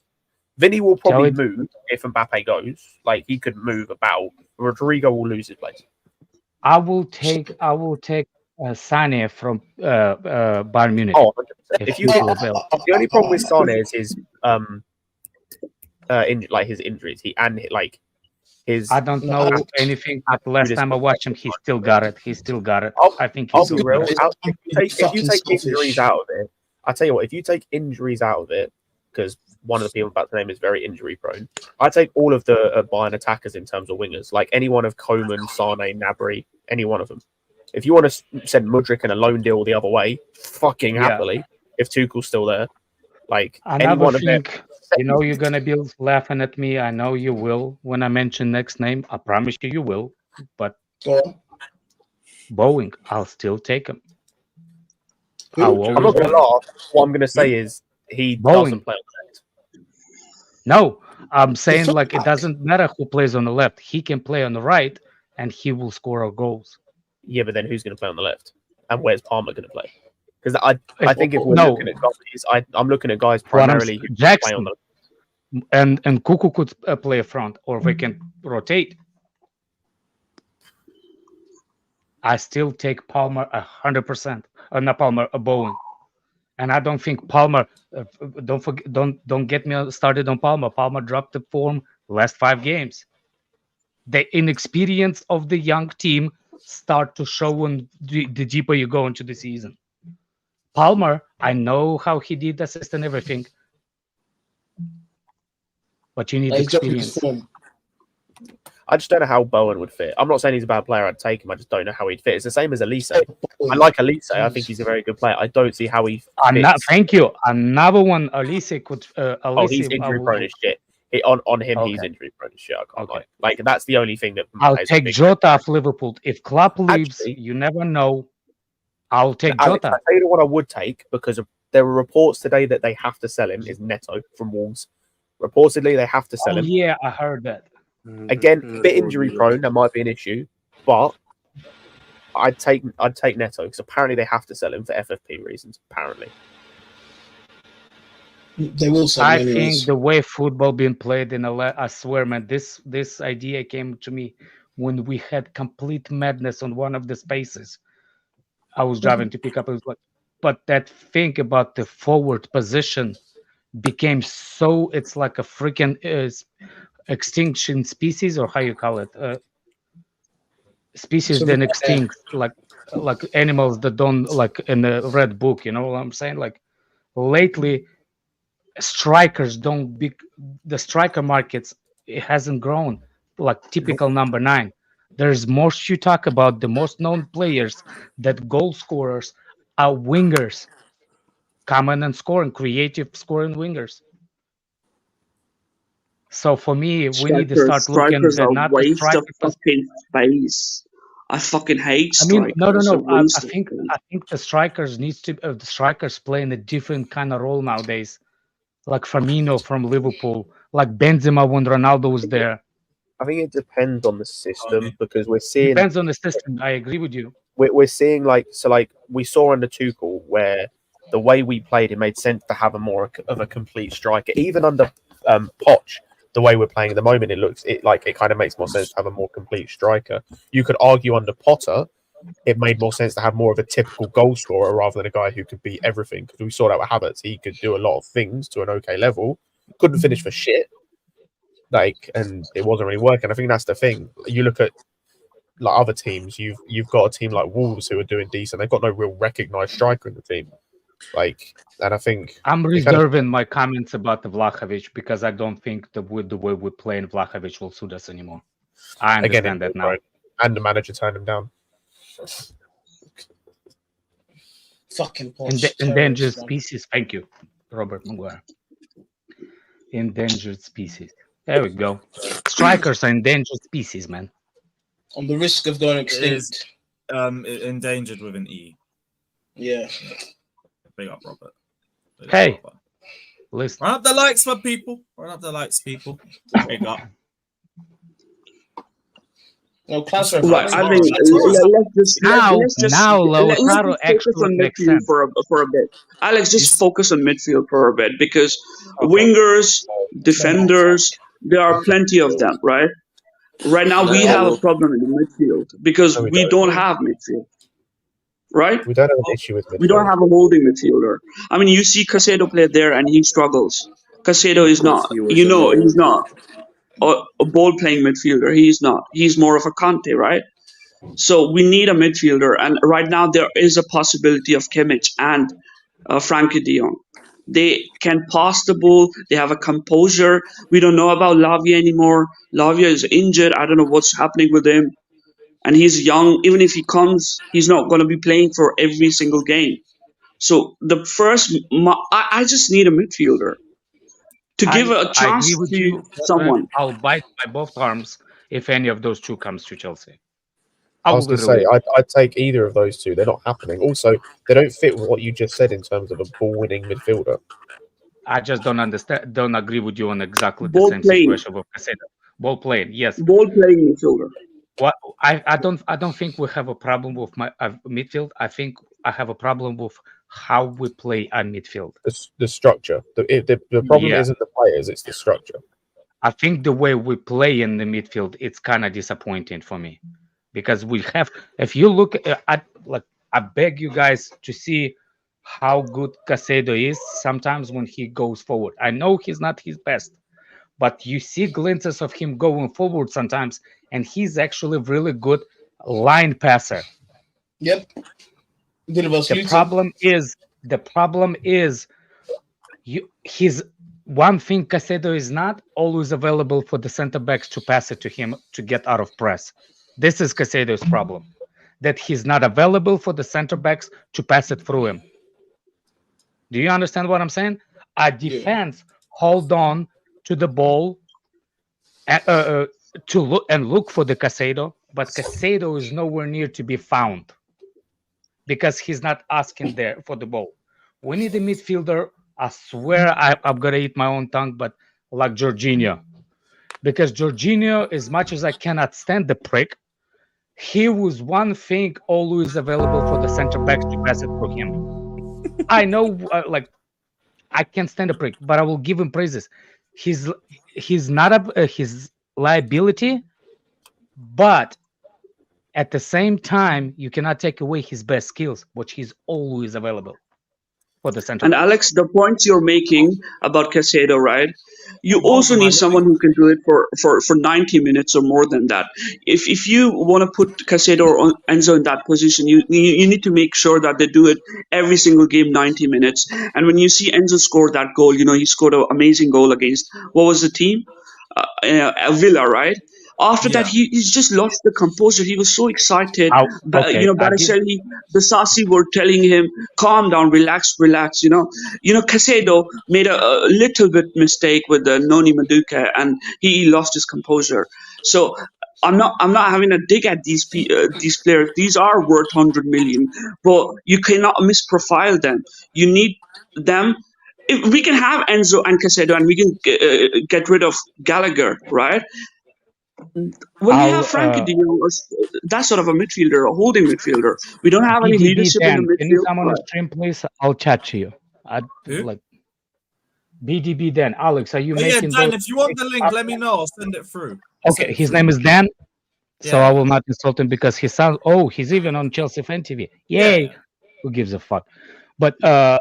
Vinny will probably move if Mbappe goes. Like he could move about. Rodrigo will lose his place. I will take Sane from Bayern Munich. Oh, 100%. The only problem with Sane is his his injuries. I don't know anything. But the last time I watched him, he still got it. I think I'll be real. If you take injuries out of it, I'll tell you what. If you take injuries out of it, because one of the people about the name is very injury prone, I take all of the Bayern attackers in terms of wingers, like any one of Coman, Sane, Gnabry, any one of them. If you want to send Mudryk in a loan deal the other way, fucking happily. If Tuchel's still there, like anyone of them. You know you're gonna be laughing at me. I know you will when I mention next name. I promise you will. But Boeing, I'll still take him. I'm not gonna laugh. What I'm gonna say is he doesn't play on the left. No, I'm saying like it doesn't matter who plays on the left. He can play on the right, and he will score goals. Yeah, but then who's gonna play on the left? And where's Palmer gonna play? Because I think if we're looking at guys, I'm looking at guys primarily who Jackson play on the and Kuku could play a front, or they can rotate. I still take Palmer 100%. Not Palmer, Bowen, and I don't think Palmer. Don't get me started on Palmer. Palmer dropped the form last 5 games. The inexperience of the young team start to show when the deeper you go into the season. Palmer, I know how he did assist and everything, but you need experience. I just don't know how Bowen would fit. I'm not saying he's a bad player. I'd take him. I just don't know how he'd fit. It's the same as Elise. I like Elise. I think he's a very good player. I don't see how he fits. Thank you. Another one, Elise could. He's injury prone as shit. On him, he's injury prone as shit. I can't lie. Like that's the only thing that. I'll take Jota off Liverpool. If Klopp leaves, you never know. I'll take Jota. I'll tell you what I would take, because there were reports today that they have to sell him, is Neto from Wolves. Reportedly, they have to sell him. Yeah, I heard that. Again, a bit injury prone, that might be an issue, but I'd take Neto because apparently they have to sell him for FFP reasons. Apparently, They will sell I him anyways. think the way football being played I swear, man, this idea came to me when we had complete madness on one of the spaces. I was driving to pick up. It was like, but that thing about the forward position became so. It's like a freaking extinction species, or how you call it, species So, then yeah. extinct, like animals that don't, like in the red book. You know what I'm saying? Like lately, strikers don't be the striker markets. It hasn't grown like typical number 9. There's more you talk about the most known players that goal scorers are wingers, coming and scoring, creative scoring wingers. So for me, we need to start looking Strikers at are not the waste of strikers. fucking space. I fucking hate I mean, strikers. A no. I waste of think space. the strikers needs to the strikers playing a different kind of role nowadays, like Firmino from Liverpool, like Benzema when Ronaldo was there. I think it depends on the system because we're seeing Depends on the system. I agree with you. we're seeing like we saw under Tuchel where the way we played it made sense to have a more of a complete striker. Even under Poch, the way we're playing at the moment, it kind of makes more sense to have a more complete striker. You could argue under Potter, it made more sense to have more of a typical goal scorer rather than a guy who could be everything. Because we saw that with Havertz, he could do a lot of things to an okay level, couldn't finish for shit, and it wasn't really working. I think that's the thing. You look at like other teams, you've got a team like Wolves who are doing decent. They've got no real recognised striker in the team. And I think I'm reserving my comments about the Vlahovic because I don't think the way we play in Vlahovic will suit us anymore. I understand that now. Right. And the manager turned him down. Fucking endangered species. Thank you, Robert Maguire. Endangered species. There we go. Strikers are endangered species, man. On the risk of going extinct. Endangered with an E. Yeah. Big up, Robert. Hey, listen. Run up the likes for people. Run up the likes, people. Big up. No, class Right, I mean, let's Lautaro actually makes sense for a bit. Alex, just focus on midfield for a bit because wingers, defenders, there are plenty of them, right? Right now, we have a problem in the midfield because we don't have midfield, right? We don't have an issue with midfield. We don't have a holding midfielder. I mean, you see Caicedo play there and he struggles. Caicedo is not, he's not a ball-playing midfielder. He's not. He's more of a Kante, right? So we need a midfielder. And right now, there is a possibility of Kimmich and Frankie de Jong. They can pass the ball. They have a composure. We don't know about Lavia anymore. Lavia is injured. I don't know what's happening with him. And he's young. Even if he comes, he's not going to be playing for every single game. So the first, I just need a midfielder to give a chance to someone. I'll bite by both arms if any of those two comes to Chelsea. I was going to say, I'd take either of those two. They're not happening. Also, they don't fit with what you just said in terms of a ball-winning midfielder. I just don't agree with you on exactly the same situation with Caicedo. Ball playing, yes. Ball playing midfielder. What I don't think we have a problem with my midfield. I think I have a problem with how we play our midfield. The structure. The problem isn't the players; it's the structure. I think the way we play in the midfield, it's kind of disappointing for me. Because we have, if you look at, I beg you guys to see how good Caicedo is sometimes when he goes forward. I know he's not his best, but you see glimpses of him going forward sometimes, and he's actually a really good line passer. Yep. The problem is, he's one thing. Caicedo is not always available for the center backs to pass it to him to get out of press. This is Caicedo's problem, that he's not available for the center backs to pass it through him. Do you understand what I'm saying? Our defense hold on to the ball to look for the Caicedo, but Caicedo is nowhere near to be found because he's not asking there for the ball. We need a midfielder. I swear I'm gonna eat my own tongue, but like Jorginho, because Jorginho, as much as I cannot stand the prick, he was one thing always available for the center backs to pass it through him. I know, I can't stand a prick, but I will give him praises. He's not his liability, but at the same time, you cannot take away his best skills, which he's always available for the center. And Alex, the points you're making about Casado, right? You Hold also on, need let someone me- who can do it for 90 minutes or more than that. If you want to put Casado or Enzo in that position, you need to make sure that they do it every single game 90 minutes. And when you see Enzo score that goal, he scored an amazing goal against, what was the team? Villa, right? After that, Yeah. he's just lost the composure. He was so excited. Okay, I give Baracelli, the Sassi were telling him, calm down, relax, relax. Casado made a little bit mistake with the Noni Maduka, and he lost his composure. So I'm not having a dig at these players. These are worth 100 million, but you cannot misprofile them. You need them. If we can have Enzo and Casado, and we can get rid of Gallagher, right? When we have Frankie I'll de Jong, that sort of a midfielder, a holding midfielder, we don't have any BDB leadership in the Dan. Can you midfield. come on the stream, please? I'll chat to you. Who? Like BDB Dan. Alex, are you Oh, yeah, making Dan, those? if you want the link, let me know. I'll send it through. Okay, his name is Dan. So Yeah. I will not insult him because he sounds. Oh, he's even on Chelsea fan TV. Yay! Yeah. Who gives a fuck? But do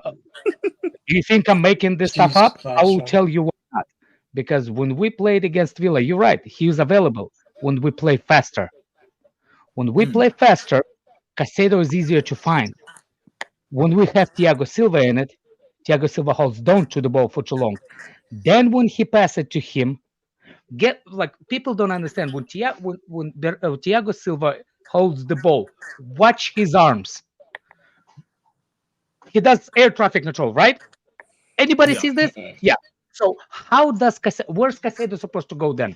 you think I'm making this stuff Jesus up? I Christ, will man. tell you why not. Because when we played against Villa, you're right. He was available. When we play faster, Casado is easier to find. When we have Thiago Silva in it, Thiago Silva holds down to the ball for too long. Then when he passes it to him, people don't understand when Thiago Silva holds the ball, watch his arms. He does air traffic control, right? Anybody Yeah. sees this? Yeah. So where's Casado supposed to go then?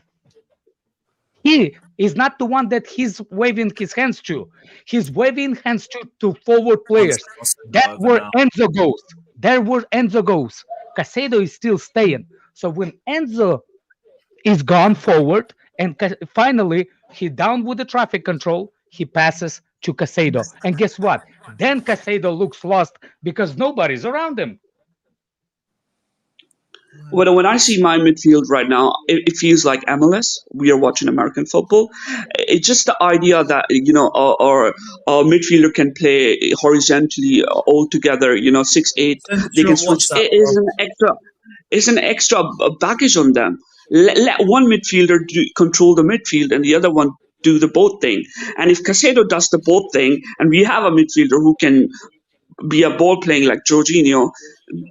He is not the one that he's waving his hands to. He's waving hands to forward players. I'll send it That's over where now. Enzo goes. There where Enzo goes. Casado is still staying. So when Enzo is gone forward, and finally he down with the traffic control, he passes to Casado. And guess what? Then Casado looks lost because nobody's around him. When I see my midfield right now, it feels like MLS. We are watching American football. It's just the idea that our midfielder can play horizontally all together. 6'8", Send it they to can your switch. WhatsApp, It is bro. an extra. It's an extra baggage on them. Let one midfielder control the midfield and the other one do the both thing. And if Casado does the both thing, and we have a midfielder who can be a ball playing like Jorginho,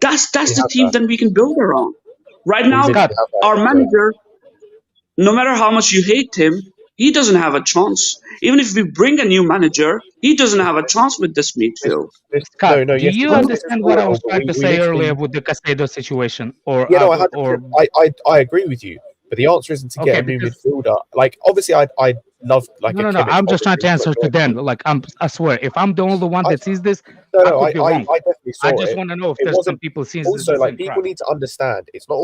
that's the team that we can build around. Right now, Scott, our manager, no matter how much you hate him, he doesn't have a chance. Even if we bring a new manager, he doesn't have a chance with this midfield. Scott, do yes, you this is understand what I was horrible, but trying to we say literally- earlier with the Casado situation? Or Yeah, no, I agree with you. But the answer isn't to get Okay, a new because- midfielder. Like, obviously, I love like No. a Kimmich, I'm just trying to obviously, answer to Dan. Like I swear, if I'm the only one that sees this, No, I could be wrong. I definitely saw I just it. want to know if It there's some wasn't- people seeing Also, the like same people crap. need to understand, it's not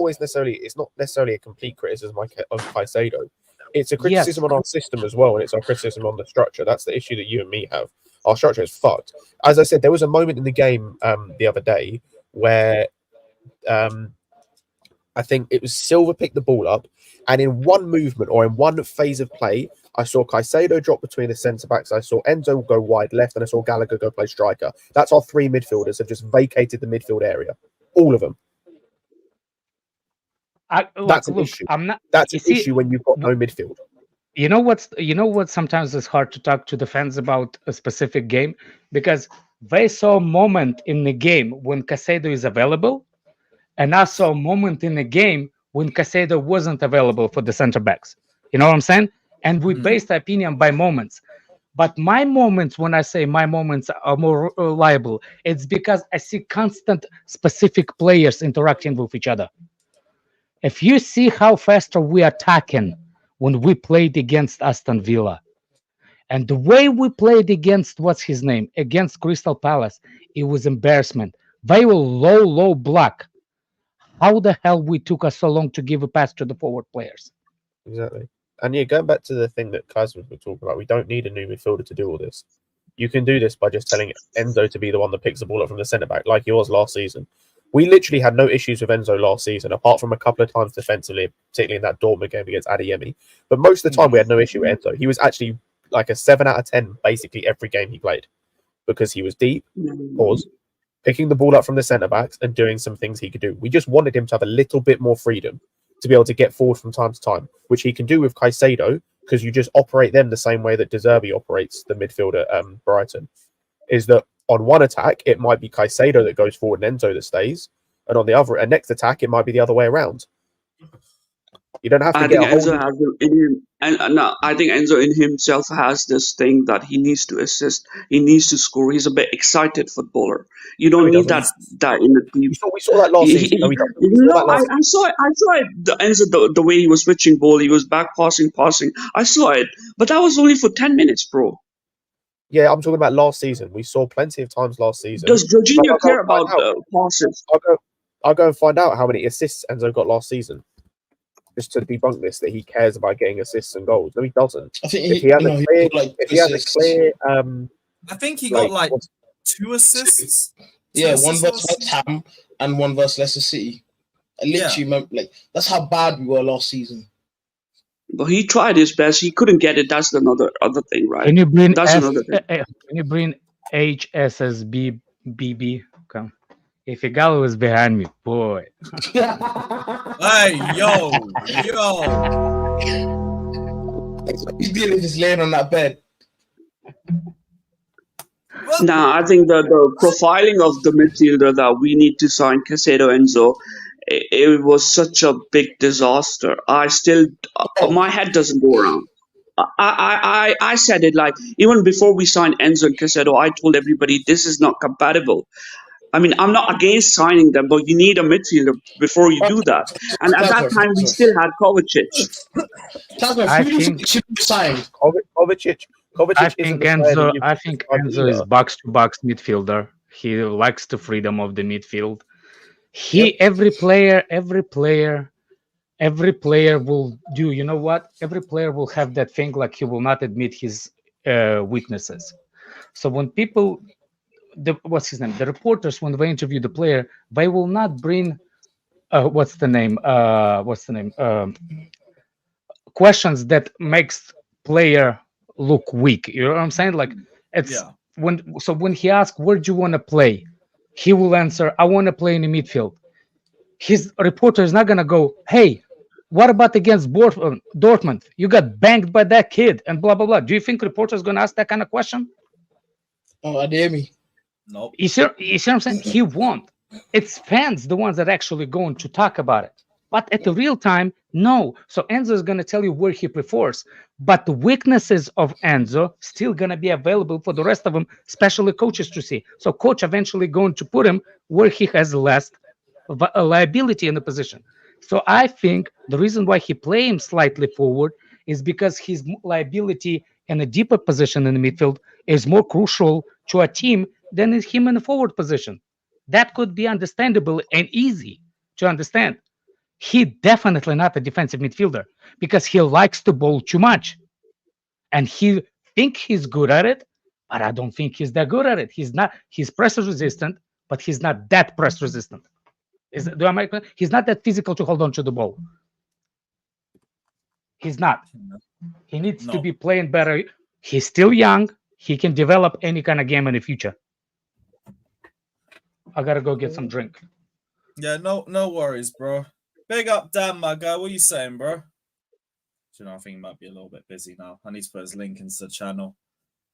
necessarily a complete criticism of Caicedo. It's a criticism on our system as well, and it's our criticism on the structure. That's the issue that you and me have. Our structure is fucked. As I said, there was a moment in the game the other day where I think it was Silva picked the ball up, and in one movement or in one phase of play, I saw Caicedo drop between the centre backs. I saw Enzo go wide left, and I saw Gallagher go play striker. That's our three midfielders have just vacated the midfield area, all of them. That's an issue. I'm not. That's you an see, issue when you've got no midfield. You know what? Sometimes it's hard to talk to the fans about a specific game because they saw a moment in the game when Casado is available, and I saw a moment in the game when Casado wasn't available for the center backs. You know what I'm saying? And we based our opinion by moments. But my moments, when I say my moments are more reliable, it's because I see constant specific players interacting with each other. If you see how faster we are attacking when we played against Aston Villa, and the way we played against against Crystal Palace, it was embarrassment. They were low block. How the hell we took us so long to give a pass to the forward players? Exactly. And yeah, going back to the thing that Kaz was talking about, we don't need a new midfielder to do all this. You can do this by just telling Enzo to be the one that picks the ball up from the centre back, like he was last season. We literally had no issues with Enzo last season, apart from a couple of times defensively, particularly in that Dortmund game against Adeyemi. But most of the time, we had no issue with Enzo. He was actually like a 7 out of 10 basically every game he played, because he was deep, picking the ball up from the centre backs and doing some things he could do. We just wanted him to have a little bit more freedom to be able to get forward from time to time, which he can do with Caicedo, because you just operate them the same way that De Zerbi operates the midfield at Brighton. Is that on one attack, it might be Caicedo that goes forward and Enzo that stays, and on the other, next attack, it might be the other way around. You don't have to I get think a whole... Enzo has it in him, and no, I think Enzo in himself has this thing that he needs to assist, he needs to score. He's a bit excited footballer. You don't need that in the team. We saw that last season. No, we don't. I saw it. Enzo, the way he was switching ball, he was back passing. I saw it, but that was only for 10 minutes, bro. Yeah, I'm talking about last season. We saw plenty of times last season. Does Jorginho care about passes? I'll go and find out how many assists Enzo got last season, just to debunk this, that he cares about getting assists and goals. No, he doesn't. I think if he has a clear, I think he got like 2 assists. Yeah, one versus West Ham and one versus Leicester City. I literally like that's how bad we were last season. But he tried his best. He couldn't get it. That's another thing, right? Can you bring another thing. Can you bring HSSBBB? Come. If Gallagher is behind me, boy. Hey, yo. He's dealing just laying on that bed. Nah, I think the profiling of the midfielder that we need to sign, Caicedo, Enzo, it was such a big disaster. I still, my head doesn't go around. I said it like, even before we signed Enzo and Caicedo, I told everybody this is not compatible. I mean, I'm not against signing them, but you need a midfielder before you do that. And at that time, we still had Kovacic. I think Enzo is box-to-box midfielder. He likes the freedom of the midfield. Every player will do. You know what? Every player will have that thing, like he will not admit his weaknesses. So when people, the reporters, when they interview the player, they will not bring questions that makes player look weak. You know what I'm saying? Like when he asks, where do you want to play? He will answer, I want to play in the midfield. His reporter is not going to go, hey, what about against Dortmund? You got banged by that kid and blah, blah, blah. Do you think reporter is going to ask that kind of question? Oh, Adeyemi. No. You see what I'm saying? He won't. It's fans, the ones that actually going to talk about it. But at the real time, no. So Enzo is going to tell you where he prefers. But the weaknesses of Enzo still going to be available for the rest of them, especially coaches to see. So coach eventually going to put him where he has less liability in the position. So I think the reason why he play him slightly forward is because his liability in a deeper position in the midfield is more crucial to a team than is him in the forward position. That could be understandable and easy to understand. He definitely not a defensive midfielder because he likes the ball too much. And he think he's good at it, but I don't think he's that good at it. He's press resistant, but he's not that press resistant. He's not that physical to hold on to the ball. He's not. He needs to be playing better. He's still young. He can develop any kind of game in the future. I gotta go get some drink. Yeah, no worries, bro. Big up, Dan, my guy. What are you saying, bro? You know, I think he might be a little bit busy now. I need to put his link into the channel.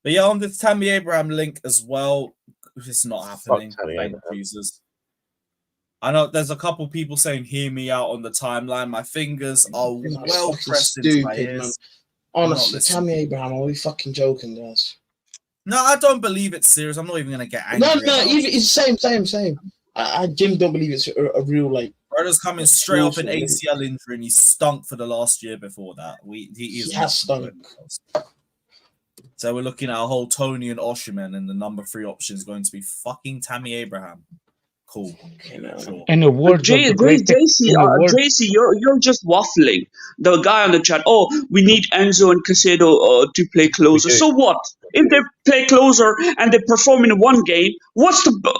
But yeah, on the Tammy Abraham link as well, it's not happening. Users. I know there's a couple people saying, hear me out on the timeline. My fingers are well pressed into my ears. Man. Honestly, Tammy Abraham, are we fucking joking, guys? No, I don't believe it's serious. I'm not even going to get angry. No, it's same. I genuinely don't believe it's a real, like... Brother's coming straight off an ACL injury and he stunk for the last year before that. He has stunk. So we're looking at a whole Tony and Osimhen, and the number 3 option is going to be fucking Tammy Abraham. Cool. Sure. And the word JC, you're just waffling. The guy on the chat, we need Enzo and Caicedo to play closer. So what? If they play closer and they perform in one game, what's the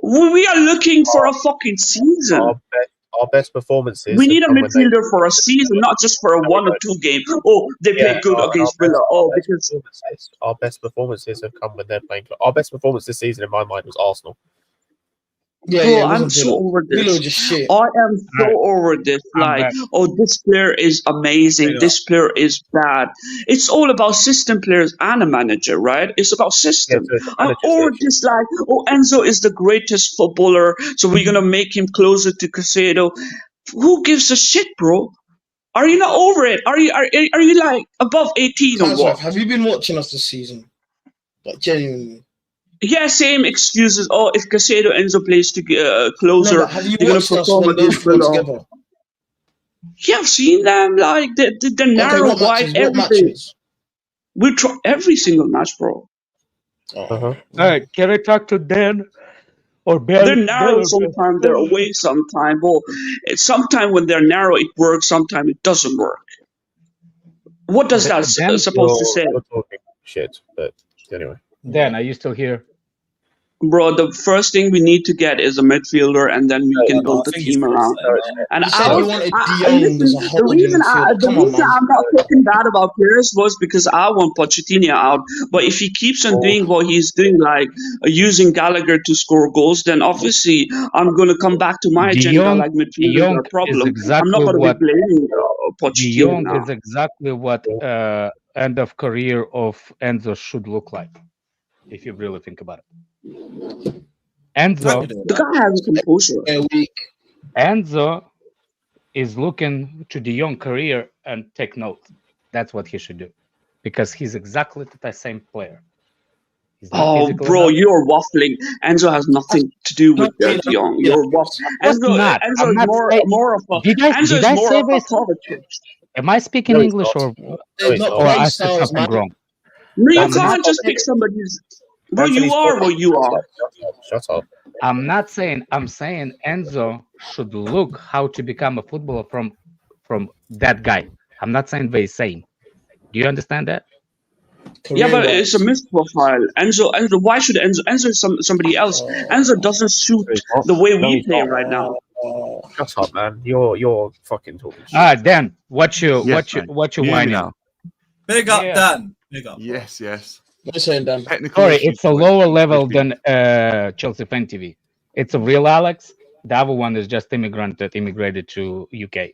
We are looking for a fucking season. Our best performances. We need a have come when they- midfielder for a season, not just for a No, we 1 or don't. 2 game. Oh, they played good against Villa. Because our best performances have come when they're playing. Our best performance this season, in my mind, was Arsenal. Yeah, bro, yeah, it I'm wasn't so Villa. over Villa this. was just shit. I am so Alright, over this. I'm Like, back. oh, this player is amazing. Yeah. This player is bad. It's all about system players and a manager, right? It's about system. so it's the I'm manager's over issue. this. Like, oh, Enzo is the greatest footballer, so we're gonna make him closer to Casado. Who gives a shit, bro? Are you not over it? Are you like above 18 or Kazak, what? have you been watching us this season? Like, genuinely. Yeah, same excuses. Oh, if Casado Enzo plays to closer, No, but have you they're gonna watched us perform when those against two were Villa. together? Yeah, I've seen them. Like they're narrow, Okay, what wide, matches? What everything. matches? We try every single match, bro. Oh. Can I talk to Dan or They're Ben? narrow sometimes. They're away sometimes. Well, sometimes when they're narrow, it works. Sometimes it doesn't work. What does that Dan, supposed to say? You're talking shit, but anyway. Dan, are you still here? Bro, the first thing we need to get is a midfielder, and then we can No, build I the think he's team gonna around. say that. And You said you wanted De Jong as a the holding reason midfielder. I'm not talking bad about players was because I want Pochettino out. But if he keeps on doing what he's doing, like using Gallagher to score goals, then obviously I'm going to come back to my De agenda Jong, like De midfielders Jong are a is problem. I'm not exactly going to be what blaming De Pochettino Jong now. is exactly what end of career of Enzo should look like, if you really think about it. Enzo, The guy has a composure. Enzo is looking to the Jong career and take note. That's what he should do, because he's exactly the same player. He's not Oh, physical bro, enough. you're waffling. Enzo has nothing to do with De Jong. You're waffling. Of course not. Enzo I'm is not more of a. did Enzo is I more say of a this? Kovacic. Am I speaking No, he's English not. or They're not I play said styles, something man. wrong? No, you I'm not can't just pick somebody's. Bro, Anthony's you are what you are. Shut up. I'm not saying. I'm saying Enzo should look how to become a footballer from that guy. I'm not saying very same. Do you understand that? Yeah, but it's a missed profile. Enzo, why should Enzo is somebody else? Enzo doesn't suit the way we play right now. Shut up, man. You're fucking talking shit. Dan, what you Yes, mate. what you Can you hear me whining? now? Big up, Yeah. Dan. Big up. Yes, yes. What's saying, Dan? Technical Sorry, issue it's a with lower level HP. than Chelsea Fan TV. It's a real Alex. The other one is just immigrant that immigrated to UK.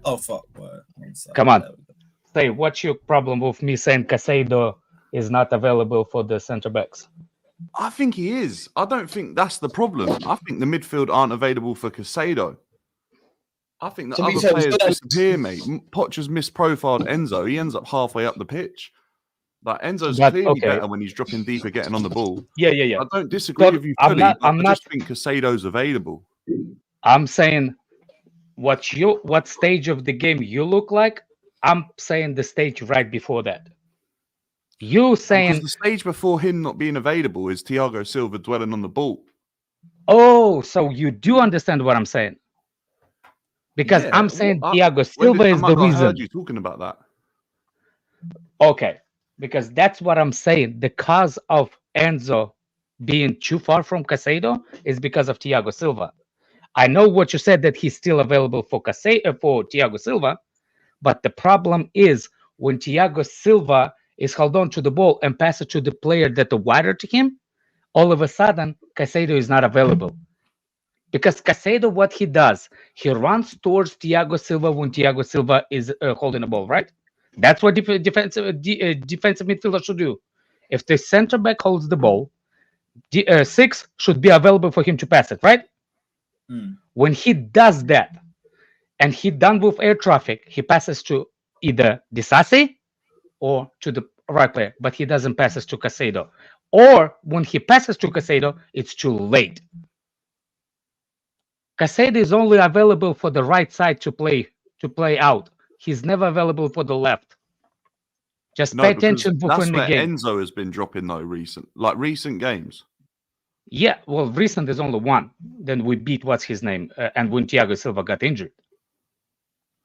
Oh fuck! Word. One sec. Come on. There we go. Say, what's your problem with me saying Casado is not available for the centre backs? I think he is. I don't think that's the problem. I think the midfield aren't available for Casado. I think the To be other fair, players we still- disappear, mate. Poch's misprofiled Enzo. He ends up halfway up the pitch. Like Enzo's But, clearly okay. better when he's dropping deeper, getting on the ball. Yeah. I don't disagree But with you I'm fully. not- but I'm I not- just think Casado's available. I'm saying what stage of the game you look like. I'm saying the stage right before that. You saying, Because the stage before him not being available is Thiago Silva dwelling on the ball. oh, so you do understand what I'm saying? Because Yeah, I'm saying well, Thiago when Silva did- I is might the not have reason. heard you talking about that. Okay, because that's what I'm saying. The cause of Enzo being too far from Casado is because of Thiago Silva. I know what you said, that he's still available for Thiago Silva, but the problem is when Thiago Silva is held on to the ball and pass it to the player that are wider to him, all of a sudden Casado is not available. Because Casado, what he does, he runs towards Thiago Silva when Thiago Silva is holding the ball, right? That's what defensive midfielder should do. If the center back holds the ball, 6 should be available for him to pass it, right? When he does that, and he done with air traffic, he passes to either Disasi or to the right player, but he doesn't pass it to Casado. Or when he passes to Casado, it's too late. Casado is only available for the right side to play out. He's never available for the left. Just No, pay because attention that's within the where game. Enzo has been dropping though recent games. Yeah, well, recent is only one. Then we beat what's his name, and when Thiago Silva got injured.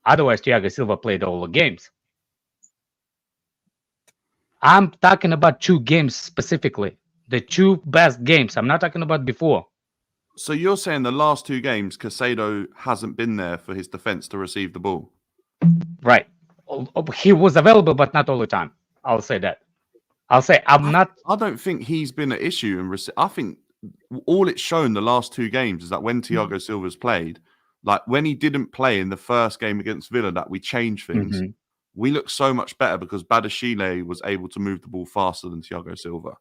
Otherwise, Thiago Silva played all the games. I'm talking about 2 games specifically. The 2 best games. I'm not talking about before. So you're saying the last 2 games, Caicedo hasn't been there for his defense to receive the ball? Right. He was available, but not all the time. I'll say that. I'll say I don't think he's been an issue. I think all it's shown the last 2 games is that when Thiago Silva's played, like when he didn't play in the first game against Villa, that we changed things. We look so much better because Badashile was able to move the ball faster than Thiago Silva.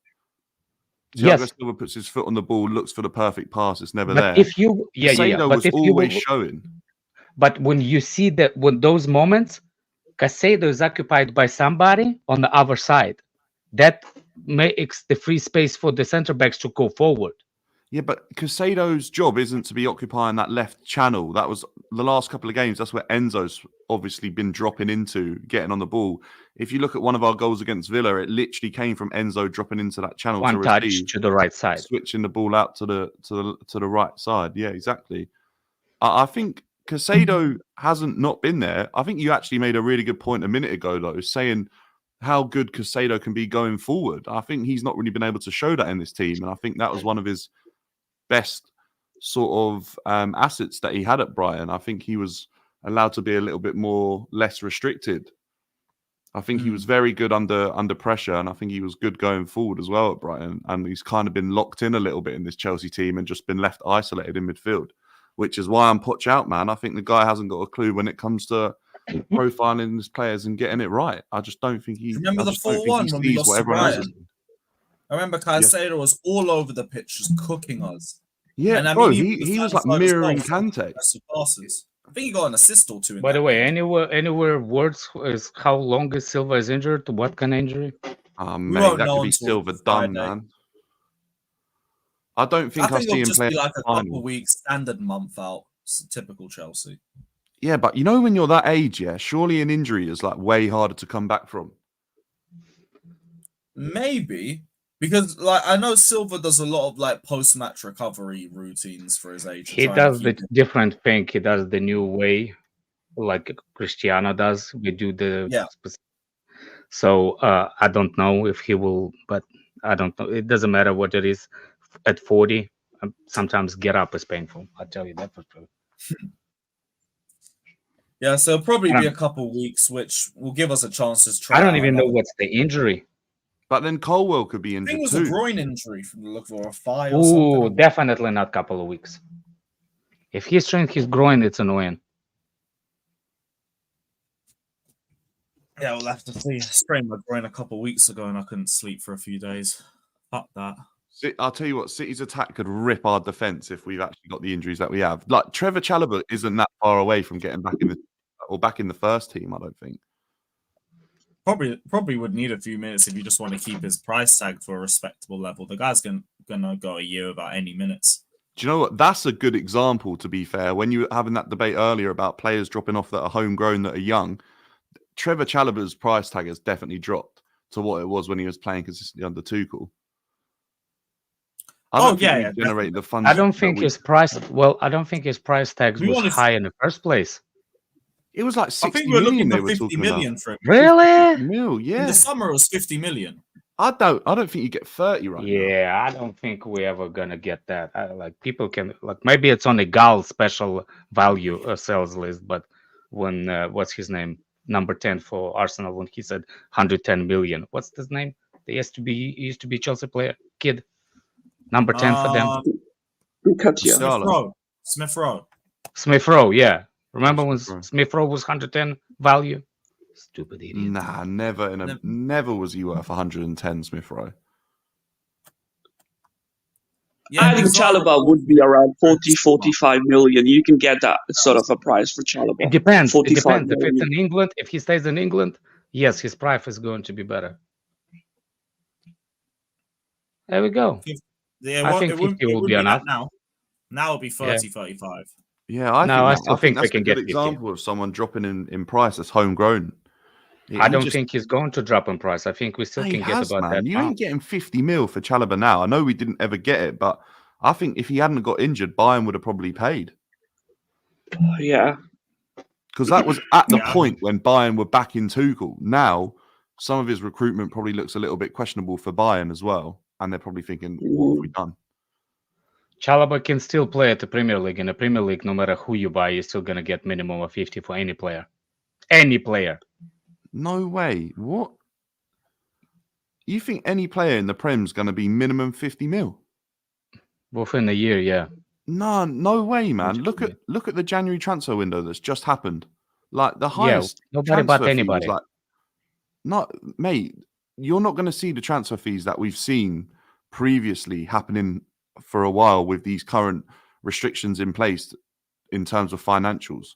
Thiago Silva puts his foot on the ball, looks for the perfect pass. It's never there. If you, Caicedo was always showing. But when you see that, when those moments, Caicedo is occupied by somebody on the other side, that makes the free space for the centre backs to go forward. Yeah, but Caicedo's job isn't to be occupying that left channel. That was the last couple of games. That's where Enzo's obviously been dropping into, getting on the ball. If you look at one of our goals against Villa, it literally came from Enzo dropping into that channel. One touch to the right side, switching the ball out to the right side. Yeah, exactly. I think Caicedo hasn't not been there. I think you actually made a really good point a minute ago, though, saying how good Caicedo can be going forward. I think he's not really been able to show that in this team, and I think that was one of his best sort of assets that he had at Brighton. I think he was allowed to be a little bit less restricted. I think he was very good under pressure, and I think he was good going forward as well at Brighton. And he's kind of been locked in a little bit in this Chelsea team and just been left isolated in midfield, which is why I'm Poch out, man. I think the guy hasn't got a clue when it comes to profiling his players and getting it right. I just don't think he. Remember the 4-1 when we lost to Brighton? I remember Caicedo was all over the pitch, just cooking us. Yeah, and bro, he was like mirroring Kante. Passes. I think he got an assist or 2. By the way, anywhere words is how long is Silva is injured? What kind of injury? Oh, mate, that could be Silva done, man. I don't think I see him playing like a couple of weeks, standard month out. It's typical Chelsea. Yeah, but you know when you're that age, yeah, surely an injury is like way harder to come back from. Maybe. Because, like, I know Silva does a lot of, like, post-match recovery routines for his age. He does the different thing. He does the new way, like Cristiano does. We do the... Yeah. So, I don't know if he will, but I don't know. It doesn't matter what it is. At 40, sometimes get up is painful. I'll tell you that for sure. Yeah, so it'll probably be a couple of weeks, which will give us a chance to try. I don't even know what's the injury. But then Colwell could be injured too. I think it was a groin injury from the look for a thigh or something. Oh, definitely not a couple of weeks. If he's strained his groin, it's annoying. Yeah, we'll have to see. I sprained my groin a couple of weeks ago and I couldn't sleep for a few days. Fuck that. I'll tell you what, City's attack could rip our defence if we've actually got the injuries that we have. Like Trevor Chalobah isn't that far away from getting back in the first team, I don't think. Probably would need a few minutes if you just want to keep his price tag for a respectable level. The guy's gonna go a year without any minutes. Do you know what? That's a good example, to be fair. When you were having that debate earlier about players dropping off that are homegrown, that are young, Trevor Chalobah's price tag has definitely dropped to what it was when he was playing consistently under Tuchel. Generate the funds. I don't think his price. Well, I don't think his price tag was high in the first place. It was like 60 I think we were million. looking for 50 million for him. Really? Yeah. In the summer, it was 50 million. I don't think you get 30 right now. Yeah, I don't think we're ever gonna get that. People can maybe it's on a Gal special value sales list, but when what's his name, number 10 for Arsenal, when he said 110 million, what's his name? He used to be Chelsea player kid, number 10 for them. Smith Rowe, yeah. Remember when Smith Rowe was 110 value? Stupid idiot. Nah, never was he worth 110, Smith Rowe. Yeah, I think Chalobah would be around 40-45 million. You can get that sort of a price for Chalobah. It depends. It depends. If it's in England, if he stays in England, yes, his price is going to be better. There we go. Yeah, I think 50 will be enough. Now it'll be 30, 35. Yeah, I still think that's we can a good get 50. example of someone dropping in price that's homegrown. I don't think he's going to drop in price. I think we still can get about that. You ain't getting 50 mil for Chalobah now. I know we didn't ever get it, but I think if he hadn't got injured, Bayern would have probably paid. Yeah. Because that was at the point when Bayern were back in Tuchel. Now, some of his recruitment probably looks a little bit questionable for Bayern as well. And they're probably thinking, what have we done? Chalobah can still play at the Premier League. In the Premier League, no matter who you buy, you're still going to get minimum of 50 for any player. Any player. No way. What? You think any player in the Prem's going to be minimum 50 mil? Within a year, yeah. No way, man. Look at the January transfer window that's just happened. Like the highest nobody bought anybody. Like, not, mate, you're not going to see the transfer fees that we've seen previously happening for a while with these current restrictions in place in terms of financials.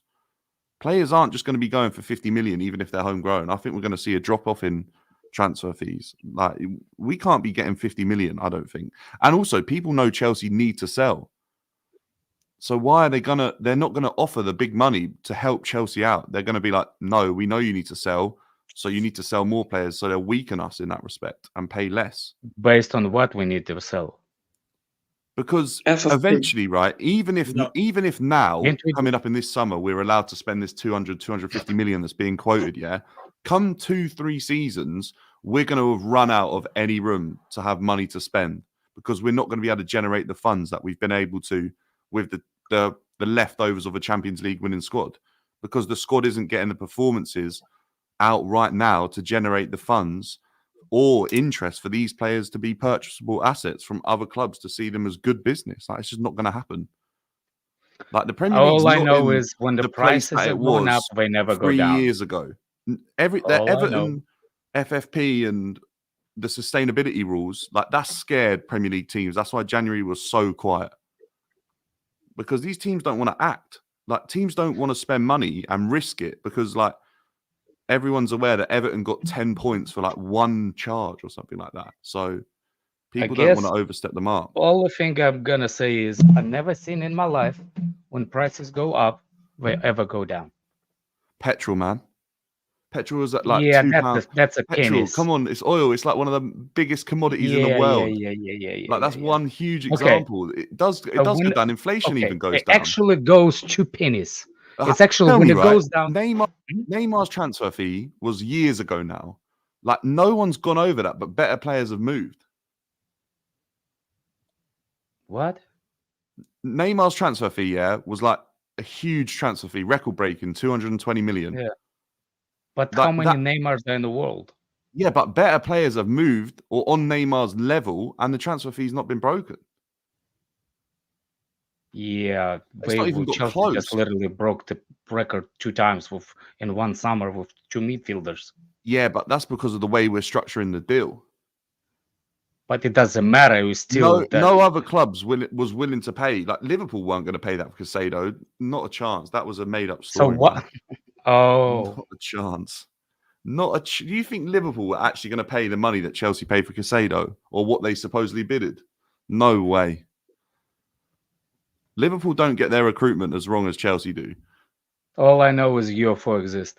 Players aren't just going to be going for 50 million, even if they're homegrown. I think we're going to see a drop off in transfer fees. Like, we can't be getting 50 million, I don't think. And also, people know Chelsea need to sell. So why are they're not going to offer the big money to help Chelsea out. They're going to be like, no, we know you need to sell. So you need to sell more players. So they'll weaken us in that respect and pay less. Based on what we need to sell? Because eventually, right, even if now, coming up in this summer, we're allowed to spend this 250 million that's being quoted, yeah, come 2-3 seasons, we're going to have run out of any room to have money to spend because we're not going to be able to generate the funds that we've been able to with the leftovers of a Champions League winning squad, because the squad isn't getting the performances out right now to generate the funds or interest for these players to be purchasable assets from other clubs to see them as good business. Like, it's just not going to happen. Like, the Premier League. All I know is when the prices are going up, they never go down. 3 years ago, the Everton, FFP, and the sustainability rules, like, that scared Premier League teams. That's why January was so quiet, because these teams don't want to act. Like, teams don't want to spend money and risk it because, like, everyone's aware that Everton got 10 points for like one charge or something like that. So people don't want to overstep the mark. All the thing I'm going to say is I've never seen in my life when prices go up, they ever go down. Petrol, man. Petrol is at like £2. That's a petrol. Come on, it's oil. It's like one of the biggest commodities in the world. Like, that's one huge example. Okay. It does go down. Inflation even goes down. It actually goes 2 pennies. It's actually when it goes down. Neymar's transfer fee was years ago now. Like, no one's gone over that, but better players have moved. What? Neymar's transfer fee, was like a huge transfer fee, record-breaking, 220 million. Yeah. But how many Neymars are in the world? Yeah, but better players have moved or on Neymar's level, and the transfer fee's not been broken. Yeah, Chelsea just literally broke the record 2 times in one summer with 2 midfielders. Yeah, but that's because of the way we're structuring the deal. But it doesn't matter. It was still no other clubs was willing to pay. Like, Liverpool weren't going to pay that for Caicedo. Not a chance. That was a made-up story. So what? Oh, not a chance. Do you think Liverpool were actually going to pay the money that Chelsea paid for Caicedo, or what they supposedly bidded? No way. Liverpool don't get their recruitment as wrong as Chelsea do. All I know is UFO exist.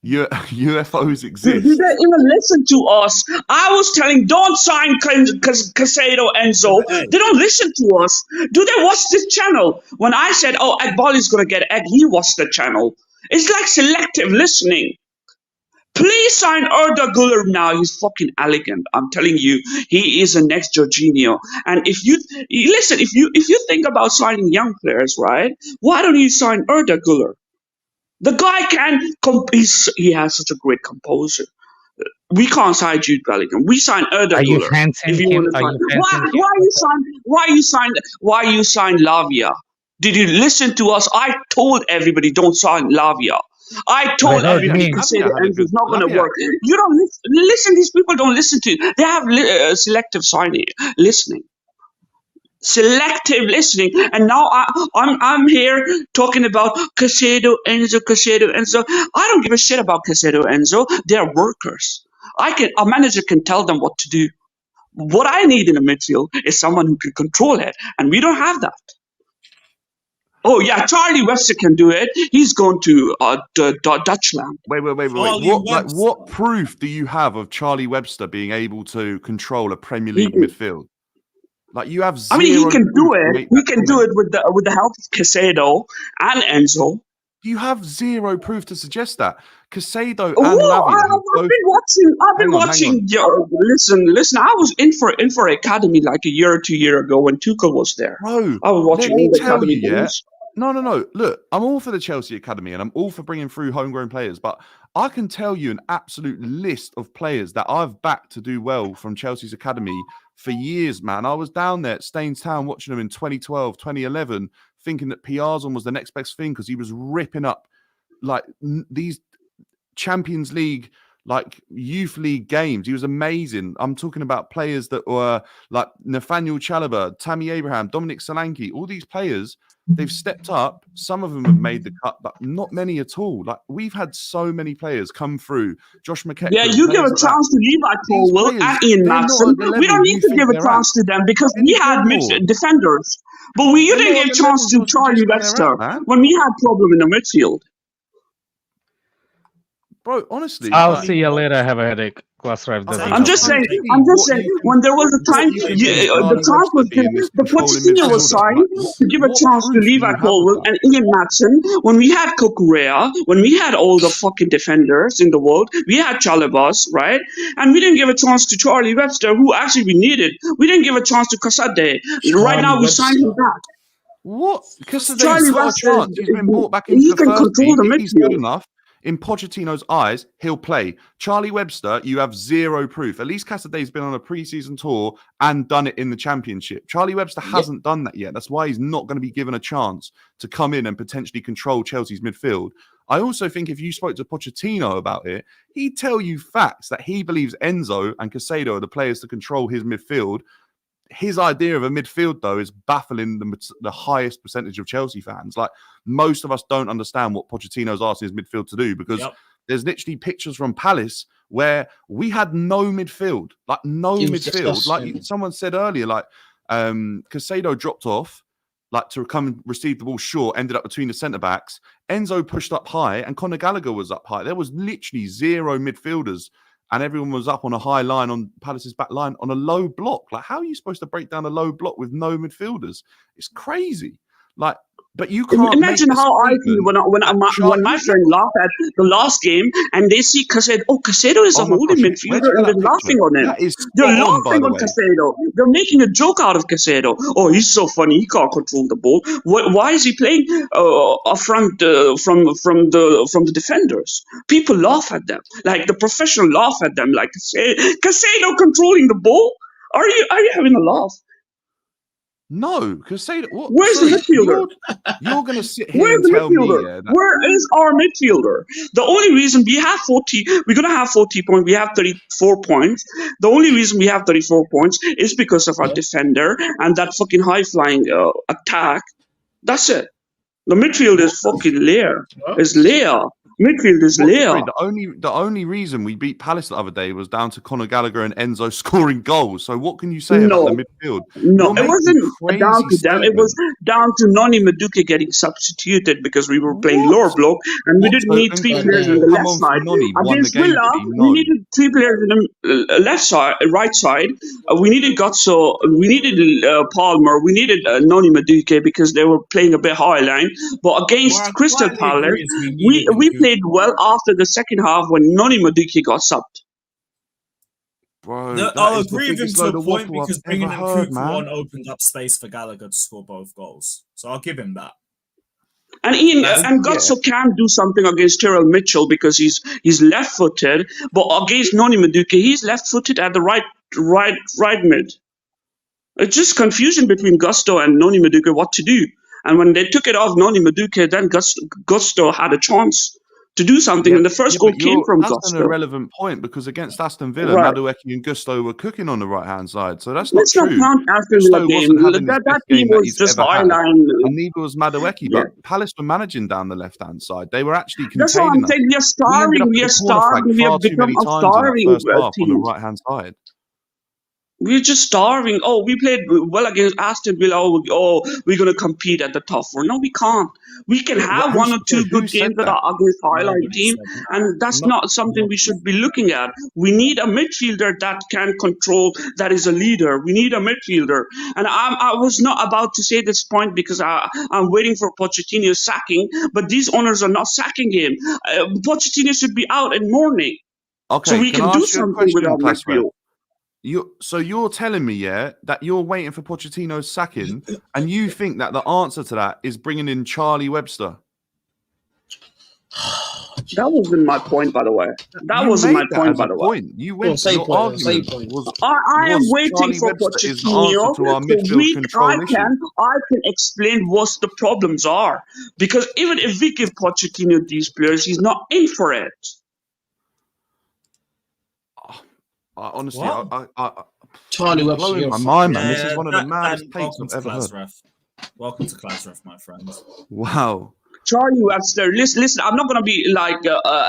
UFOs exist. Did they even listen to us? I was telling, don't sign Caicedo, Enzo. They don't listen to us. Do they watch this channel? When I said, oh, Agbali's going to get egg, he watched the channel. It's like selective listening. Please sign Arda Güler now. He's fucking elegant. I'm telling you, he is a next Jorginho. And if you listen, if you think about signing young players, right? Why don't you sign Arda Güler? The guy he has such a great composer. We can't sign Jude Bellingham. We sign Arda Güler. Why you sign Lavia? Did you listen to us? I told everybody don't sign Lavia. I told everybody it's not going to work. You don't listen. These people don't listen to you. They have selective listening. Selective listening, and now I'm here talking about Caicedo, Enzo. I don't give a shit about Caicedo, Enzo. They're workers. A manager can tell them what to do. What I need in a midfield is someone who can control it, and we don't have that. Oh yeah, Charlie Webster can do it. He's going to Dutchland. Wait. What proof do you have of Charlie Webster being able to control a Premier League midfield? Like, you have zero. I mean, he can do it. He can do it with the help of Caicedo and Enzo. You have zero proof to suggest that. Casado and Oh, Lavia have I've both. been watching. I've been Hang on, hang watching. Listen. I was in for academy like a year or 2 years ago when Tuchel was there. Bro, I was watching let me all the tell academy you, yeah. games. No. Look, I'm all for the Chelsea Academy and I'm all for bringing through homegrown players, but I can tell you an absolute list of players that I've backed to do well from Chelsea's Academy for years, man. I was down there at Staines Town watching them in 2012, 2011, thinking that Piazon was the next best thing because he was ripping up like these Champions League, like youth league games. He was amazing. I'm talking about players that were like Nathaniel Chalobah, Tammy Abraham, Dominic Solanke, all these players. They've stepped up. Some of them have made the cut, but not many at all. Like we've had so many players come through. Josh McKechnie. Yeah, you give a chance to Levi Colwell and Ian Maatson. We don't need to give a chance to them because we had defenders. But you didn't give a chance to Charlie Webster when we had problem in the midfield. Bro, honestly, I'll see you later. Have a headache. Class drive. I'm just saying. When there was a time, the chance was the Pochettino was signed to give a chance to Levi Colwell and Ian Maatson. When we had Kukurea, when we had all the fucking defenders in the world, we had Chalobah, right? And we didn't give a chance to Charlie Webster, who actually we needed. We didn't give a chance to Casade. Right now, we signed him back. What? Casade's Charlie got a Webster, chance. He's been brought back into the can first control team. the If he's good midfield. enough, in Pochettino's eyes, he'll play. Charlie Webster, you have zero proof. At least Casade's been on a preseason tour and done it in the Championship. Charlie Webster hasn't done that yet. That's why he's not going to be given a chance to come in and potentially control Chelsea's midfield. I also think if you spoke to Pochettino about it, he'd tell you facts that he believes Enzo and Casado are the players to control his midfield. His idea of a midfield, though, is baffling the highest percentage of Chelsea fans. Like, most of us don't understand what Pochettino's asking his midfield to do because there's literally pictures from Palace where we had no midfield. Like, no midfield. Like someone said earlier, like, Casado dropped off, like, to come and receive the ball short, ended up between the centre-backs. Enzo pushed up high, and Conor Gallagher was up high. There was literally zero midfielders. And everyone was up on a high line on Palace's back line on a low block. Like, how are you supposed to break down a low block with no midfielders? It's crazy. Like, but you can't imagine how I feel when my friend laugh at the last game and they see Casado. Oh, Casado is a holding midfielder, and they're laughing on him. They're laughing on Casado. They're making a joke out of Casado. Oh, he's so funny. He can't control the ball. Why is he playing up front from the defenders? People laugh at them. Like the professional laugh at them. Like Casado controlling the ball. Are you having a laugh? No, Casado. What? Where's the midfielder? You're going to sit here and tell me. Where is our midfielder? The only reason we have 40, we're going to have 40 points. We have 34 points. The only reason we have 34 points is because of our defender and that fucking high-flying attack. That's it. The midfield is fucking Lear. It's Lear. Midfield is Lear. The only reason we beat Palace the other day was down to Conor Gallagher and Enzo scoring goals. So what can you say about the midfield? No, it wasn't down to them. It was down to Noni Madueke getting substituted because we were playing lower block and we didn't need three players on the left side. Against Villa, we needed three players on the left side, right side. We needed Gutso, we needed Palmer, we needed Noni Madueke because they were playing a bit high line. But against Crystal Palace, we played well after the second half when Noni Madueke got subbed. Bro, no, I'll agree with him to a point because bringing in Kuku on opened up space for Gallagher to score both goals. So I'll give him that. And Ian and Gutso can do something against Tyrell Mitchell because he's left-footed, but against Noni Madueke, he's left-footed at the right mid. It's just confusion between Gusto and Noni Madueke what to do. And when they took it off Noni Madueke, then Gusto had a chance to do something, and the first goal came from Gusto. That's an irrelevant point because against Aston Villa, Madueke and Gusto were cooking on the right-hand side, so that's not true. Let's not count Aston Villa game. That team was just high-line. And neither was Madueke, but Palace were managing down the left-hand side. They were actually containing That's what I'm saying. We are starving. We have become a starving team. on the right-hand side. We're just starving. Oh, we played well against Aston Villa. We're going to compete at the top four. No, we can't. We can have one or two good games that are against highlight Nobody team, said that. and that's not something we should be Nobody. looking at. We need a midfielder that can control, that is a leader. We need a midfielder. And I was not about to say this point because I'm waiting for Pochettino's sacking, but these owners are not sacking him. Pochettino should be out in morning. Okay, So we can can I do ask you a something with our question, Claswell? midfield. So you're telling me, yeah, that you're waiting for Pochettino's sacking, and you think that the answer to that is bringing in Charlie Webster? That wasn't my point, by the way. That You wasn't made my that point, as by a the way. point. You went. say Your point, say argument point. was I am waiting Charlie for Webster is the Pochettino answer to our so midfield control issue. I can explain what the problems are. Because even if we give Pochettino these players, he's not in for it. Honestly, What? Charlie it's Webster, blowing you're my a mind, fucking man. This is Yeah, one of the maddest takes welcome I've to ever Class heard. Ref. Welcome to Class Ref, my friend. Wow. Charlie Webster, listen, I'm not going to be like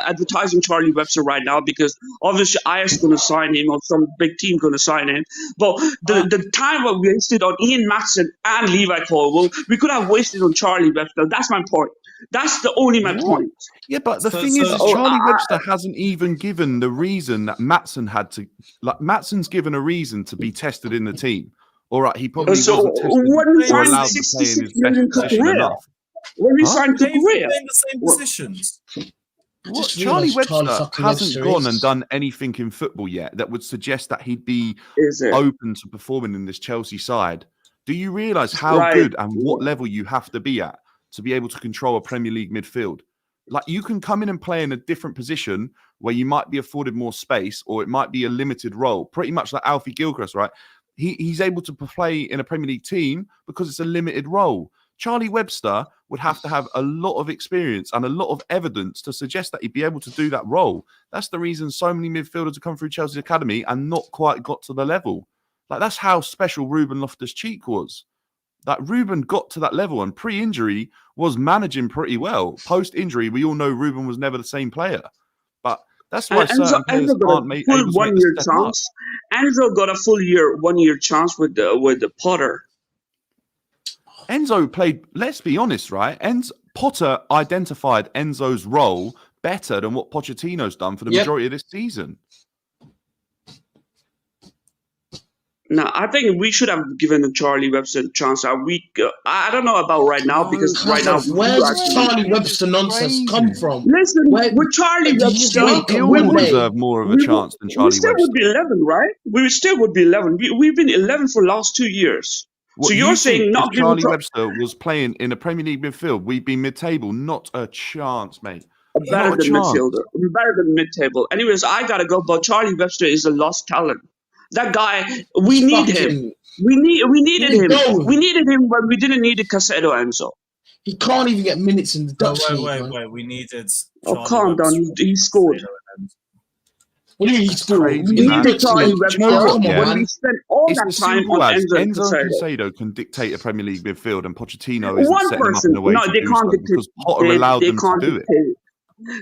advertising Charlie Webster right now because obviously IS going to sign him or some big team going to sign him. But the time we wasted on Ian Matson and Levi Colwell, we could have wasted on Charlie Webster. That's my point. That's the only my point. Yeah, but the So- thing is, so- Charlie Webster hasn't even given the reason that Matson had to. Like, Matson's given a reason to be tested in the team. All right, he probably So wasn't tested when we or signed allowed to play in 66 his million best position Kukurea, enough. when we Huh? signed They even Kukurea, play in the same Well- positions. What? just Charlie realised Charlie Webster fucking hasn't Webster gone is- and done anything in football yet that would suggest that he'd be is it? open to performing in this Chelsea side. Do you realise how Right. good and what level you have to be at to be able to control a Premier League midfield? Like, you can come in and play in a different position where you might be afforded more space or it might be a limited role, pretty much like Alfie Gilchrist, right? He's able to play in a Premier League team because it's a limited role. Charlie Webster would have to have a lot of experience and a lot of evidence to suggest that he'd be able to do that role. That's the reason so many midfielders have come through Chelsea's academy and not quite got to the level. Like, that's how special Ruben Loftus-Cheek was. That Ruben got to that level and pre-injury was managing pretty well. Post-injury, we all know Ruben was never the same player. But that's why certain players Enzo got aren't a able full to make 1 the year step up. chance. Enzo got a full 1 year chance with the Potter. Enzo played, let's be honest, right? Potter identified Enzo's role better than what Pochettino's done for the majority of this season. No, I think we should have given Charlie Webster a chance. I don't know about right now because right now Where does Charlie Webster nonsense come from? Listen, with Charlie Did you Webster, think He'll would they? deserve more of a chance than we Charlie still Webster. would be 11, right? We still would be 11. We've been 11 for the last 2 years. What So you you're think saying if not giving Charlie Webster was playing in a Premier League midfield, we'd be mid-table? Not a chance, mate. better Not a than chance. midfielder, better than mid-table. Anyways, I gotta go. But Charlie Webster is a lost talent. That guy, we need him. We needed him. We needed him when we didn't need Casado Enzo. He can't even get minutes in the Dutch league. Wait. We needed. Oh, Charlie calm down. Webster. He scored. What do you mean he scored? Crazy, We man. needed Charlie Look, Webster you know what, when yeah? we spent all It's that as time simple on as Enzo and Enzo and Casado. Casado can dictate a Premier League midfield, and Pochettino isn't One setting them up person. in a way No, to they do can't so dictate. because Potter allowed They them to can't do it. dictate.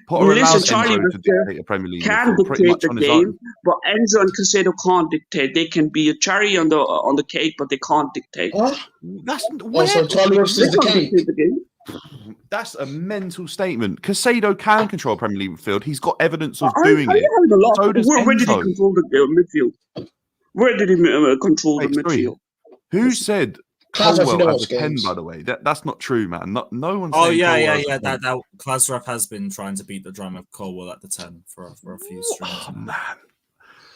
Potter allowed Listen, Charlie Enzo to Webster dictate a Premier League can midfield pretty dictate much the on his own. game, but Enzo and Casado can't dictate. They can be a cherry on the cake, but they can't dictate. That's so Charlie Webster's the can't cake. dictate the game. That's a mental statement. Casado can control Premier League midfield. He's got evidence of Are doing you it. having a lot? So does Where did he Enzo. control the midfield? Where did he control the Wait, sorry. midfield? Who said Class ref, you Colwell don't has a watch pen, games. by the way? That's not true, man. No one's Oh saying yeah. Colwell has a pen. That Klasref has been trying to beat the drum of Colwell at the 10 for a few streams. Oh, man.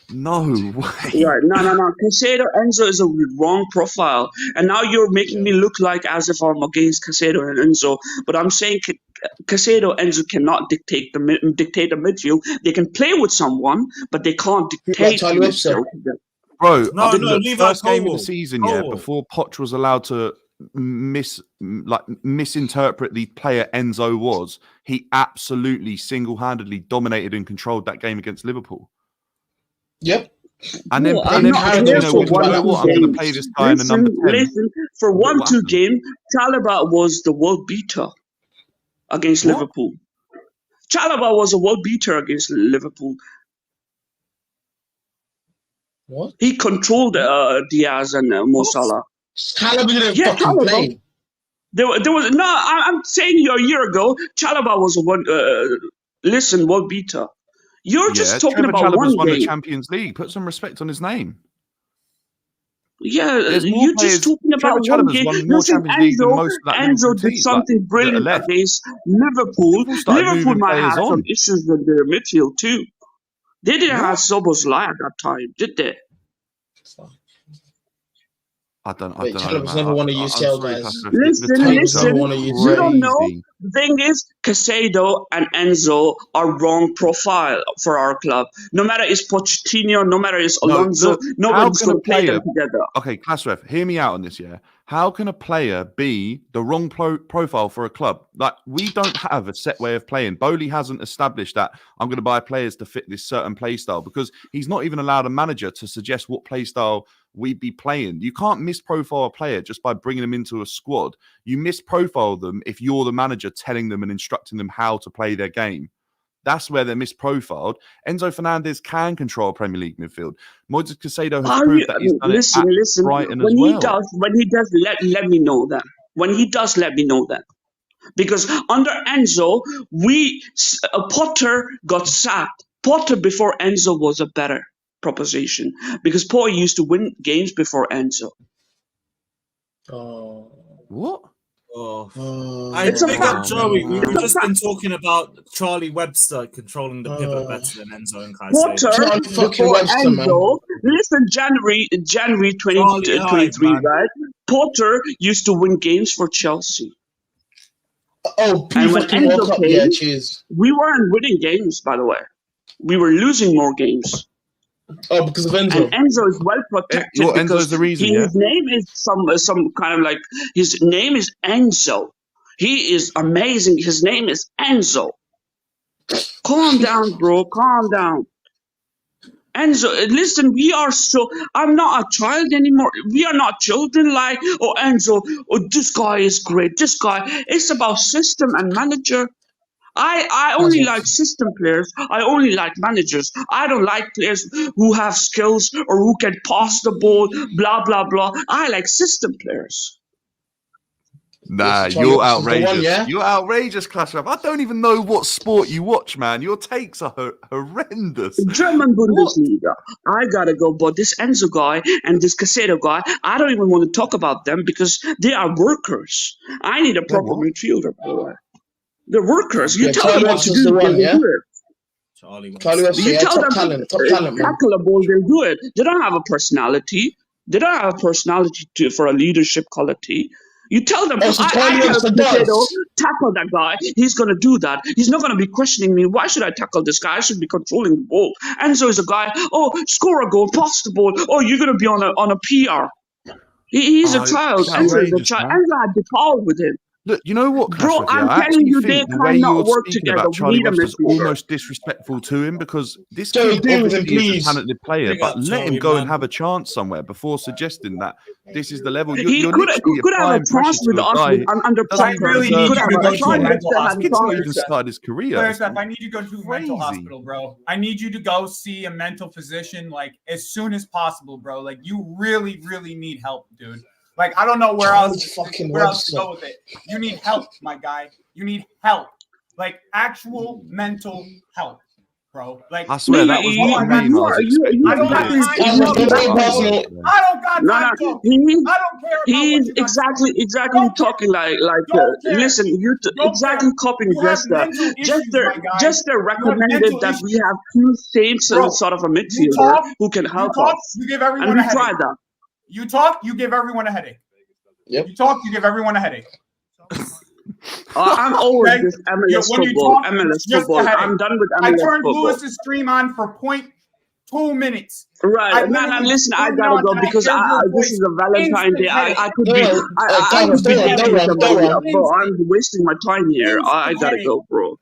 No way. Right, no. Casado Enzo is a wrong profile, and now you're making me look like as if I'm against Casado and Enzo. But I'm saying Casado Enzo cannot dictate the midfield. They can play with someone, but they can't dictate Charlie the Webster. midfield. Bro, No, look, Levi first game of the Colwell. season, Colwell. before Poch was allowed to misinterpret the player Enzo was, he absolutely single-handedly dominated and controlled that game against Liverpool. Yep. And then, No, and I'm then not Pochettino here for went, you know 1-2 what, I'm going to games. play this guy in the number 10. Listen, for What 1-2 happened? game, Chalobah was the world beater against What? Liverpool. Chalobah was a world beater against Liverpool. What? He controlled Diaz and Mo Salah. Chalobah didn't Yeah, fucking Chalobah. play. There was no. I'm saying you a year ago, Chalobah was one. Listen, what beater? You're just talking Trevor about Chalobah's one won the game. Champions League. Put some respect on his name. Yeah, There's more you're players. just talking Trevor about one Chalobah's game. won more Listen, Champions League than most of that Liverpool Enzo did team, something that are brilliant left. against Liverpool. Liverpool started Liverpool moving might players have some on. issues with their midfield too. They didn't have What? Szoboszlai at that time, did they? I don't Wait, know, Chalobah's man. never won a I'm UCL, sorry, guys. Pastor. Listen, the takes Chalobah's are never won a UCL. You don't know. crazy. The thing is, Caicedo and Enzo are wrong profile for our club. No matter it's Pochettino, no matter it's No, Alonso, look, how nobody's can a going to play player... them together. Okay, class ref, hear me out on this, yeah? How can a player be the wrong profile for a club? Like, we don't have a set way of playing. Bowley hasn't established that I'm going to buy players to fit this certain play style because he's not even allowed a manager to suggest what play style we'd be playing. You can't misprofile a player just by bringing them into a squad. You misprofile them if you're the manager telling them and instructing them how to play their game. That's where they're misprofiled. Enzo Fernandez can control a Premier League midfield. Moises Caicedo has proved that he's done it at Brighton as well. When he does, let me know that. When he does, let me know that. Because under Enzo, Potter got sacked. Potter before Enzo was a better proposition because Potter used to win games before Enzo. Oh. What? I think up Joey. We've just been talking about Charlie Webster controlling the pivot better than Enzo and Potter before Enzo. Listen, January 2023, right? Potter used to win games for Chelsea. Oh, and when Enzo came, yeah, we weren't winning games, by the way. We were losing more games. Oh, because of Enzo. And Enzo is well protected because the reason, his name is some kind of like, his name is Enzo. He is amazing. His name is Enzo. Calm down, bro. Calm down. Enzo, listen, I'm not a child anymore. We are not children like, oh, Enzo, oh, this guy is great. This guy, it's about system and manager. I only like system players. I only like managers. I don't like players who have skills or who can pass the ball, blah, blah, blah. I like system players. Nah, you're outrageous. You're outrageous, Clash Rap. I don't even know what sport you watch, man. Your takes are horrendous. German Bundesliga. I gotta go, but this Enzo guy and this Caicedo guy, I don't even want to talk about them because they are workers. I need a proper midfielder, by the way. They're workers. You tell them what to do, they will do it. Charlie Webster, you tell them top talent, tackle a ball, they'll do it. They don't have a personality. They don't have a personality for a leadership quality. You tell them, I tell Potato, tackle that guy. He's going to do that. He's not going to be questioning me. Why should I tackle this guy? I should be controlling the ball. Enzo is a guy, score a goal, pass the ball. Oh, you're going to be on a PR. He's a child. Enzo is a child. Enzo had the power with him. Look, you know what, bro? I'm telling you, they cannot work together. About Charlie Webster's almost disrespectful to him because this kid obviously is a talented player, but let him go and have a chance somewhere before suggesting that this is the level. He could have a chance with us under pressure. He could have a chance. This kid's not even started his career. I need you to go to a mental hospital, bro. I need you to go see a mental physician like as soon as possible, bro. Like you really, really need help, dude. Like, I don't know where else to go with it. You need help, my guy. You need help. Like, actual mental help, bro. Like, I swear, that was what I mean. I don't got time. I don't got time. I don't care about he's exactly talking like listen, exactly copying Jester recommended that we have two same sort of a midfielder who can help us. You give everyone and we tried that. You talk, you give everyone a headache. Yep. You talk, you give everyone a headache. I'm always this MLS football. I'm done with MLS I turned football. Lewis's stream on for 0.2 minutes. Right. Man, listen, I gotta go because this is a Valentine Day. I could be bro. I'm wasting my time here. I gotta go, bro.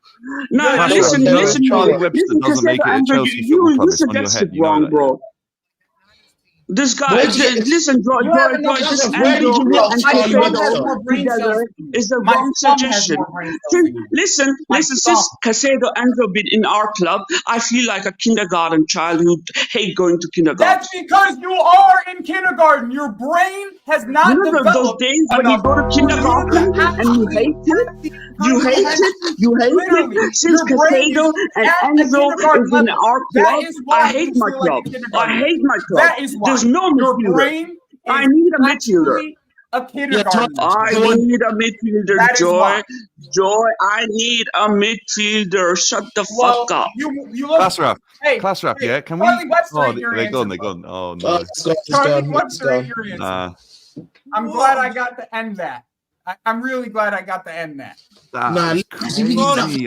No, listen. Charlie Webster doesn't make it a Chelsea football club. You suggested wrong, bro. This guy, Where did you- listen, Joy, You have enough this sense. Where did you Enzo watch and my son has Caicedo more brain cells together than you. is the My wrong son has suggestion. more brain cells than you. Listen, My since son. Caicedo Enzo been in our club, I feel like a kindergarten child who hate going to kindergarten. That's because you are in kindergarten. Your brain has not You know those developed days when you enough go to for you kindergarten to and you actually hate it? have the You hate comprehension. it? You hate Literally, it? Since your brain Caicedo is and at a Enzo kindergarten is in level. our That club, is why I hate you my feel like club. a I kindergarten. hate my club. That is why. There's no Your midfielder. brain I is need a midfielder. actually a kindergarten. I need a midfielder, That is Joy. why. Joy, I need a midfielder. Shut the Well, fuck up. you look. Class rap. Hey, Class rap, hey, yeah. Can we? Charlie Webster Oh, ain't your they're answer, gone. They're bro. gone. Oh Oh, no. it's Charlie gone. Webster ain't your answer. Nah. I'm glad I got to end that. I'm really glad I got to end that. That is crazy.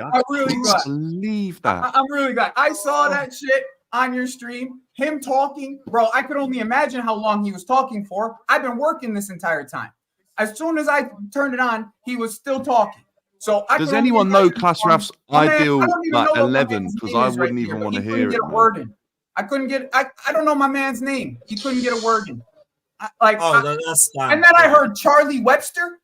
I'm really glad. Believe that. I'm really glad. I saw that shit on your stream. Him talking, bro. I could only imagine how long he was talking for. I've been working this entire time. As soon as I turned it on, he was still talking. So Does anyone know Class Raf's ideal like 11? Because I wouldn't even want to hear it. Word in. I couldn't get. I don't know my man's name. He couldn't get a word in. That's and then I heard Charlie Webster.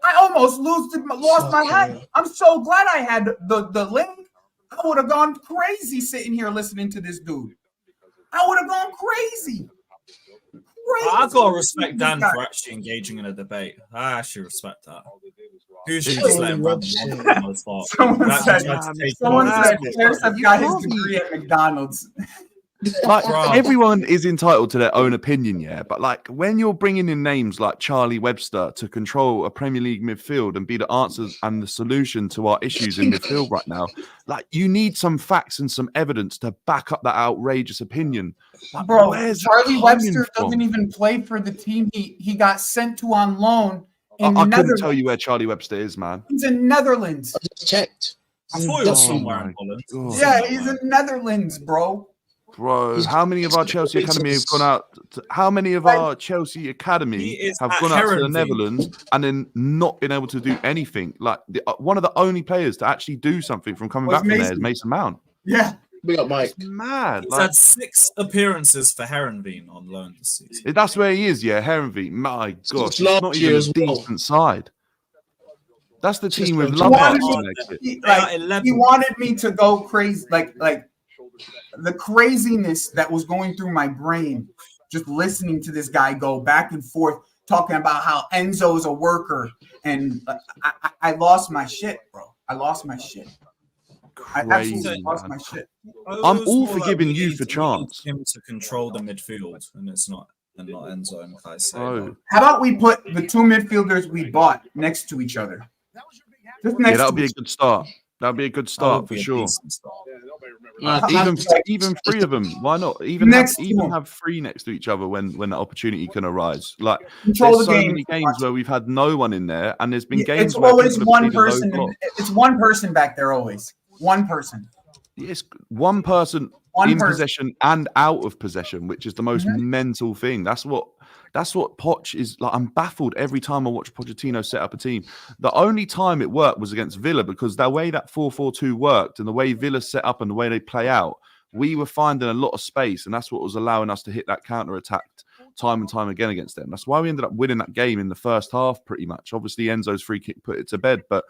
I almost lost my head. I'm so glad I had the link. I would have gone crazy sitting here listening to this dude. I would have gone crazy. I gotta respect Dan for actually engaging in a debate. I actually respect that. Who should just let him run the most part? Someone said Harris has got his degree at McDonald's. Like everyone is entitled to their own opinion, yeah. But like when you're bringing in names like Charlie Webster to control a Premier League midfield and be the answers and the solution to our issues in midfield right now, like you need some facts and some evidence to back up that outrageous opinion. Like, bro, where's Charlie Webster from? doesn't even play for the team he got sent to on loan. I couldn't tell you where Charlie Webster is, man. He's in Netherlands. I just checked. I thought he was somewhere in Holland. Yeah, he's in Netherlands, bro. Bro, how many of our Chelsea Academy have gone out? How many of our Chelsea Academy have gone out to the Netherlands and then not been able to do anything? Like one of the only players to actually do something from coming back from there is Mason Mount. Yeah, big up Mike. It's mad. He's had 6 appearances for Herenveen on loan this season. That's where he is, yeah. Herenveen. My gosh, it's not even a decent side. That's the team with love. He wanted me to go crazy, like the craziness that was going through my brain, just listening to this guy go back and forth, talking about how Enzo is a worker, and I lost my shit, bro. I lost my shit. I absolutely lost my shit. I'm all for giving you for chance. Him to control the midfield, and it's not Enzo and Caicedo. How about we put the 2 midfielders we bought next to each other? Yeah, that'll be a good start. That'll be a good start for sure. Even 3 of them. Why not? Even have 3 next to each other when that opportunity can arise. Like there's so many games where we've had no one in there, and there's been games where always one person. It's one person back there. Always one person. Yes, one person in possession and out of possession, which is the most mental thing. That's what Poch is like. I'm baffled every time I watch Pochettino set up a team. The only time it worked was against Villa, because the way that 4-4-2 worked and the way Villa set up and the way they play out, we were finding a lot of space, and that's what was allowing us to hit that counter attack time and time again against them. That's why we ended up winning that game in the first half pretty much. Obviously Enzo's free kick put it to bed, but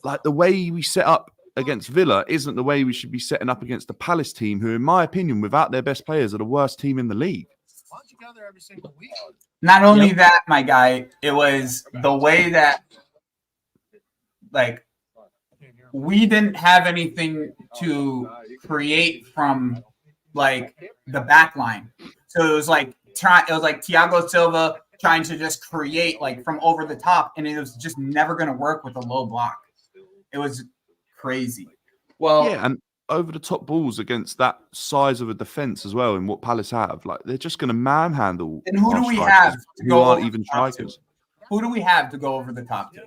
like the way we set up against Villa isn't the way we should be setting up against the Palace team, who in my opinion without their best players are the worst team in the league. Not only that, my guy, it was the way that like we didn't have anything to create from like the back line. So it was like Thiago Silva trying to just create like from over the top, and it was just never going to work with a low block. It was crazy. Well, yeah, and over the top balls against that size of a defense as well, and what Palace have, like they're just going to manhandle. And who do we have to go aren't even strikers? Who do we have to go over the top to?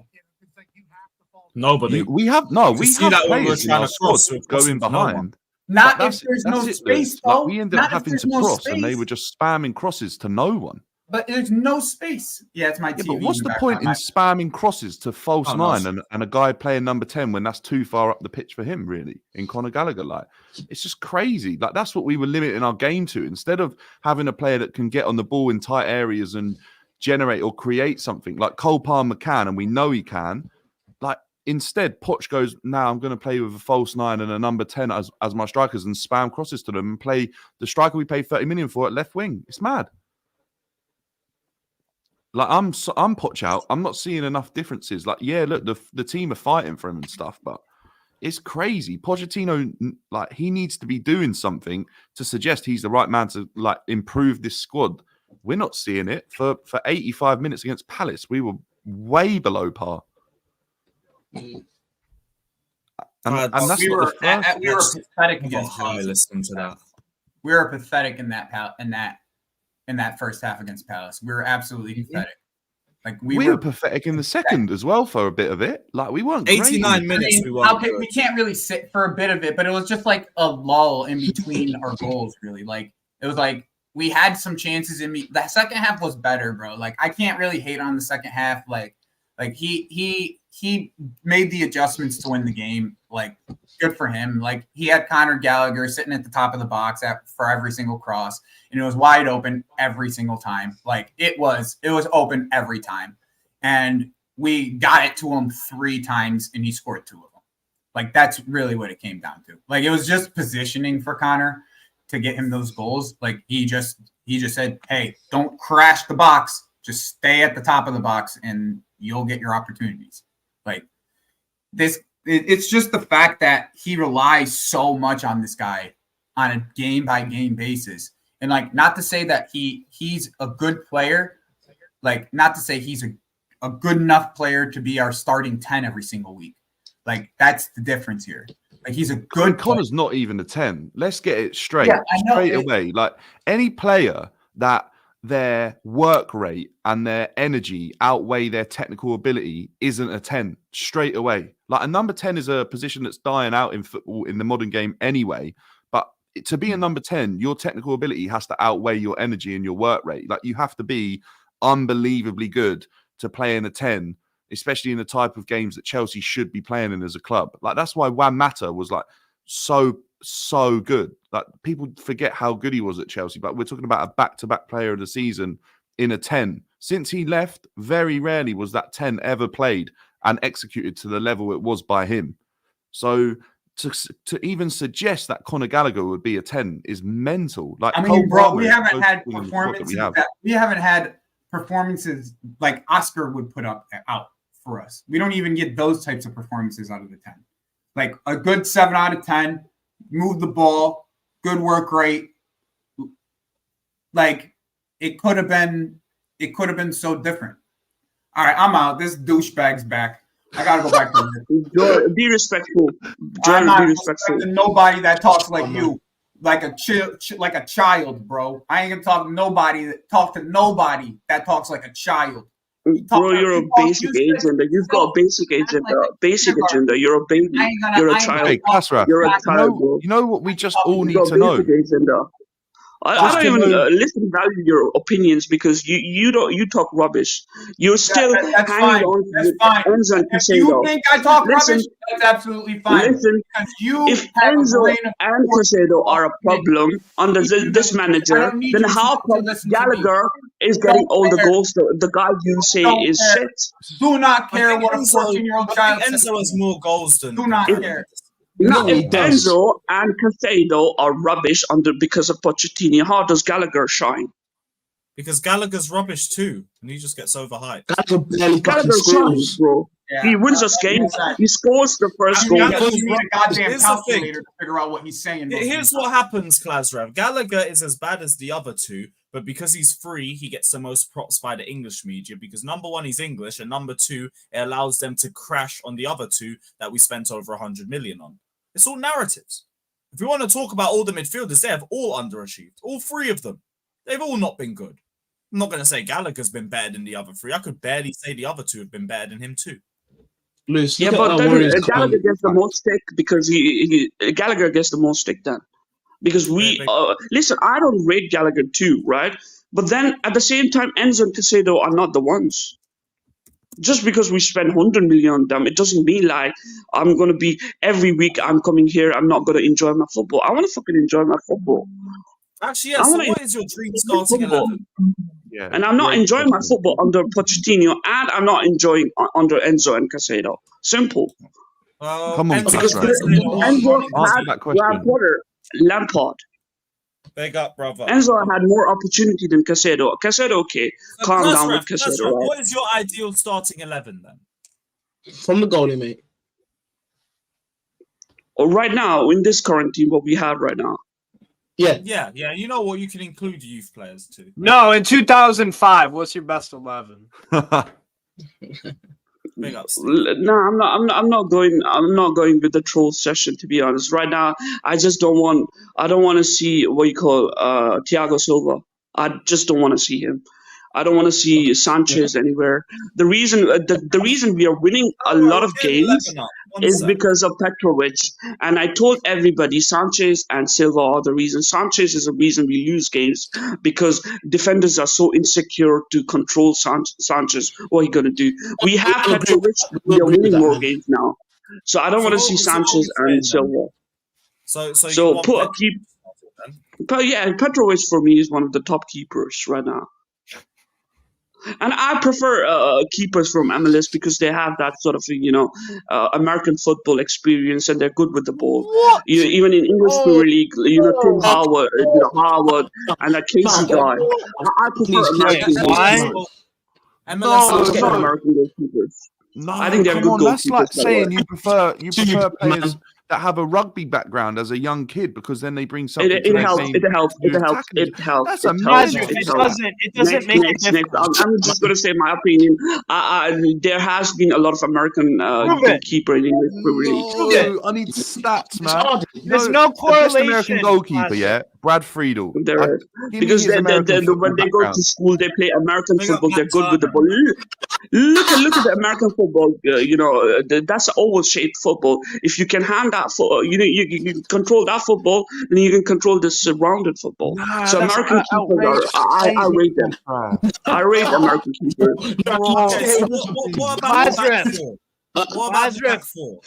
Nobody. We have players in our squad going behind. Not if there's no space, though. Like, we ended up having to cross, and they were just spamming crosses to no one. but there's no space. Yeah, it's my Yeah, TV. but what's the point in spamming crosses to false nine and a guy playing number 10 when that's too far up the pitch for him, really, in Conor Gallagher? Like, it's just crazy. Like, that's what we were limiting our game to. Instead of having a player that can get on the ball in tight areas and generate or create something like Cole Palmer can, and we know he can. Like, instead, Poch goes, now I'm going to play with a false nine and a number 10 as my strikers and spam crosses to them and play the striker we paid 30 million for at left wing. It's mad. Like, I'm Poch out. I'm not seeing enough differences. Like, yeah, look, the team are fighting for him and stuff, but it's crazy. Pochettino, like, he needs to be doing something to suggest he's the right man to, like, improve this squad. We're not seeing it. For 85 minutes against Palace, we were way below par. And that's we were pathetic against Palace. Listen to that. We were pathetic in that first half against Palace. We were absolutely pathetic. Like we were pathetic in the second as well for a bit of it. Like, we weren't 89 minutes. We can't really sit for a bit of it, but it was just like a lull in between our goals. Really, like it was like we had some chances in me. The second half was better, bro. Like, I can't really hate on the second half. Like he made the adjustments to win the game. Like, good for him. Like, he had Conor Gallagher sitting at the top of the box for every single cross, and it was wide open every single time. Like, it was open every time, and we got it to him 3 times, and he scored 2 of them. Like, that's really what it came down to. Like, it was just positioning for Conor to get him those goals. Like, he just said, hey, don't crash the box. Just stay at the top of the box, and you'll get your opportunities. Like, it's just the fact that he relies so much on this guy on a game-by-game basis. And, like, not to say that he's a good player, like, not to say he's a good enough player to be our starting 10 every single week. Like, that's the difference here. Like, he's a good Connor's not even a 10. Let's get it straight. Yeah, I know. Straight away. Like, any player that their work rate and their energy outweigh their technical ability isn't a 10 straight away. Like, a number 10 is a position that's dying out in football in the modern game anyway. But to be a number 10, your technical ability has to outweigh your energy and your work rate. Like, you have to be unbelievably good to play in a 10, especially in the type of games that Chelsea should be playing in as a club. Like, that's why Juan Mata was like so good. Like, people forget how good he was at Chelsea, but we're talking about a back-to-back player of the season in a 10. Since he left, very rarely was that 10 ever played and executed to the level it was by him. So to even suggest that Conor Gallagher would be a 10 is mental. Like, I mean, bro, we haven't had performances like Oscar would put out for us. We don't even get those types of performances out of the 10. Like, a good 7 out of 10, move the ball, good work rate. Like, it could have been so different. All right, I'm out. This douchebag's back. I gotta go back to it. Be respectful. I'm not respecting nobody that talks like you, like a child, bro. I ain't gonna talk to nobody that talks like a child. Bro, you're a basic agenda. You've got a basic agenda. Basic agenda. You're a baby. You're a child. Hey, Kasra, you're a child, bro. You know what we just all need to know? Agenda. I don't even listen, value your opinions because you talk rubbish. You're still hanging on to Enzo and Caicedo. You think I talk rubbish? That's absolutely fine. Listen, if Enzo and Caicedo are a problem under this manager, then how come Gallagher is getting all the goals? The guy you say is shit. Do not care what a 14-year-old child says. Enzo has more goals than. Do not care. Now, if Enzo and Caicedo are rubbish because of Pochettino, how does Gallagher shine? Because Gallagher's rubbish too, and he just gets overhyped. Gallagher shines, bro. Yeah. He wins us games. He scores the first goal. You need a goddamn calculator to figure out what he's saying. Here's what happens, Klasrev. Gallagher is as bad as the other two, but because he's free, he gets the most props by the English media because number 1, he's English, and number 2, it allows them to crash on the other 2 that we spent over 100 million on. It's all narratives. If we want to talk about all the midfielders, they have all underachieved. All 3 of them. They've all not been good. I'm not going to say Gallagher's been better than the other 3. I could barely say the other 2 have been better than him too. Lewis, yeah, but then Gallagher gets the most stick because Gallagher gets the most stick done. Because listen, I don't rate Gallagher too, right? But then at the same time, Enzo and Caicedo are not the ones. Just because we spend 100 million on them, it doesn't mean like I'm going to be every week I'm coming here, I'm not going to enjoy my football. I want to fucking enjoy my football. Actually, yeah. So what is your dream starting 11? Yeah, and I'm not enjoying my football under Pochettino, and I'm not enjoying under Enzo and Caicedo. Simple. Come on, because Enzo Enzo had Graham Potter, Lampard. Big up, brother. Enzo had more opportunity than Caicedo. Caicedo, okay, So calm down with Caicedo. Right? What is your ideal starting 11 then? From the goalie, mate. Right now, in this current team, what we have right now. Yeah. You know what? You can include youth players too. No, in 2005, what's your best 11? Big up. No, I'm not going with the troll session, to be honest. Right now, I don't want to see what you call Thiago Silva. I just don't want to see him. I don't want to see Sanchez anywhere. The reason we are winning a lot of games is because of Petrovic. And I told everybody Sanchez and Silva are the reason. Sanchez is the reason we lose games because defenders are so insecure to control Sanchez. What are you going to do? We have Petrovic. We are winning more games now. So I don't want to see Sanchez and Silva. So Petrovic for me is one of the top keepers right now. And I prefer keepers from MLS because they have that sort of, American football experience and they're good with the ball. Even in English Premier League, Tim Howard, and that Casey guy. I prefer American goalkeepers. No, I think they're come good on, that's like goalkeepers, by the saying way. you prefer players that have a rugby background as a young kid because then they bring something to It their helps. game. It helps. That's amazing. It doesn't make a difference. I'm just going to say my opinion. There has been a lot of American goalkeeper in English Premier League. No, I need stats, man. There's no The best correlation. American goalkeeper, yeah, Brad Friedel. There is. Because when they go to school, they play American football. They're good with the ball. Look at the American football. That's an oval-shaped football. If you can hand that you can control that football, then you can control the surrounded football. So American keepers I rate them. I rate American keepers. What about the back four?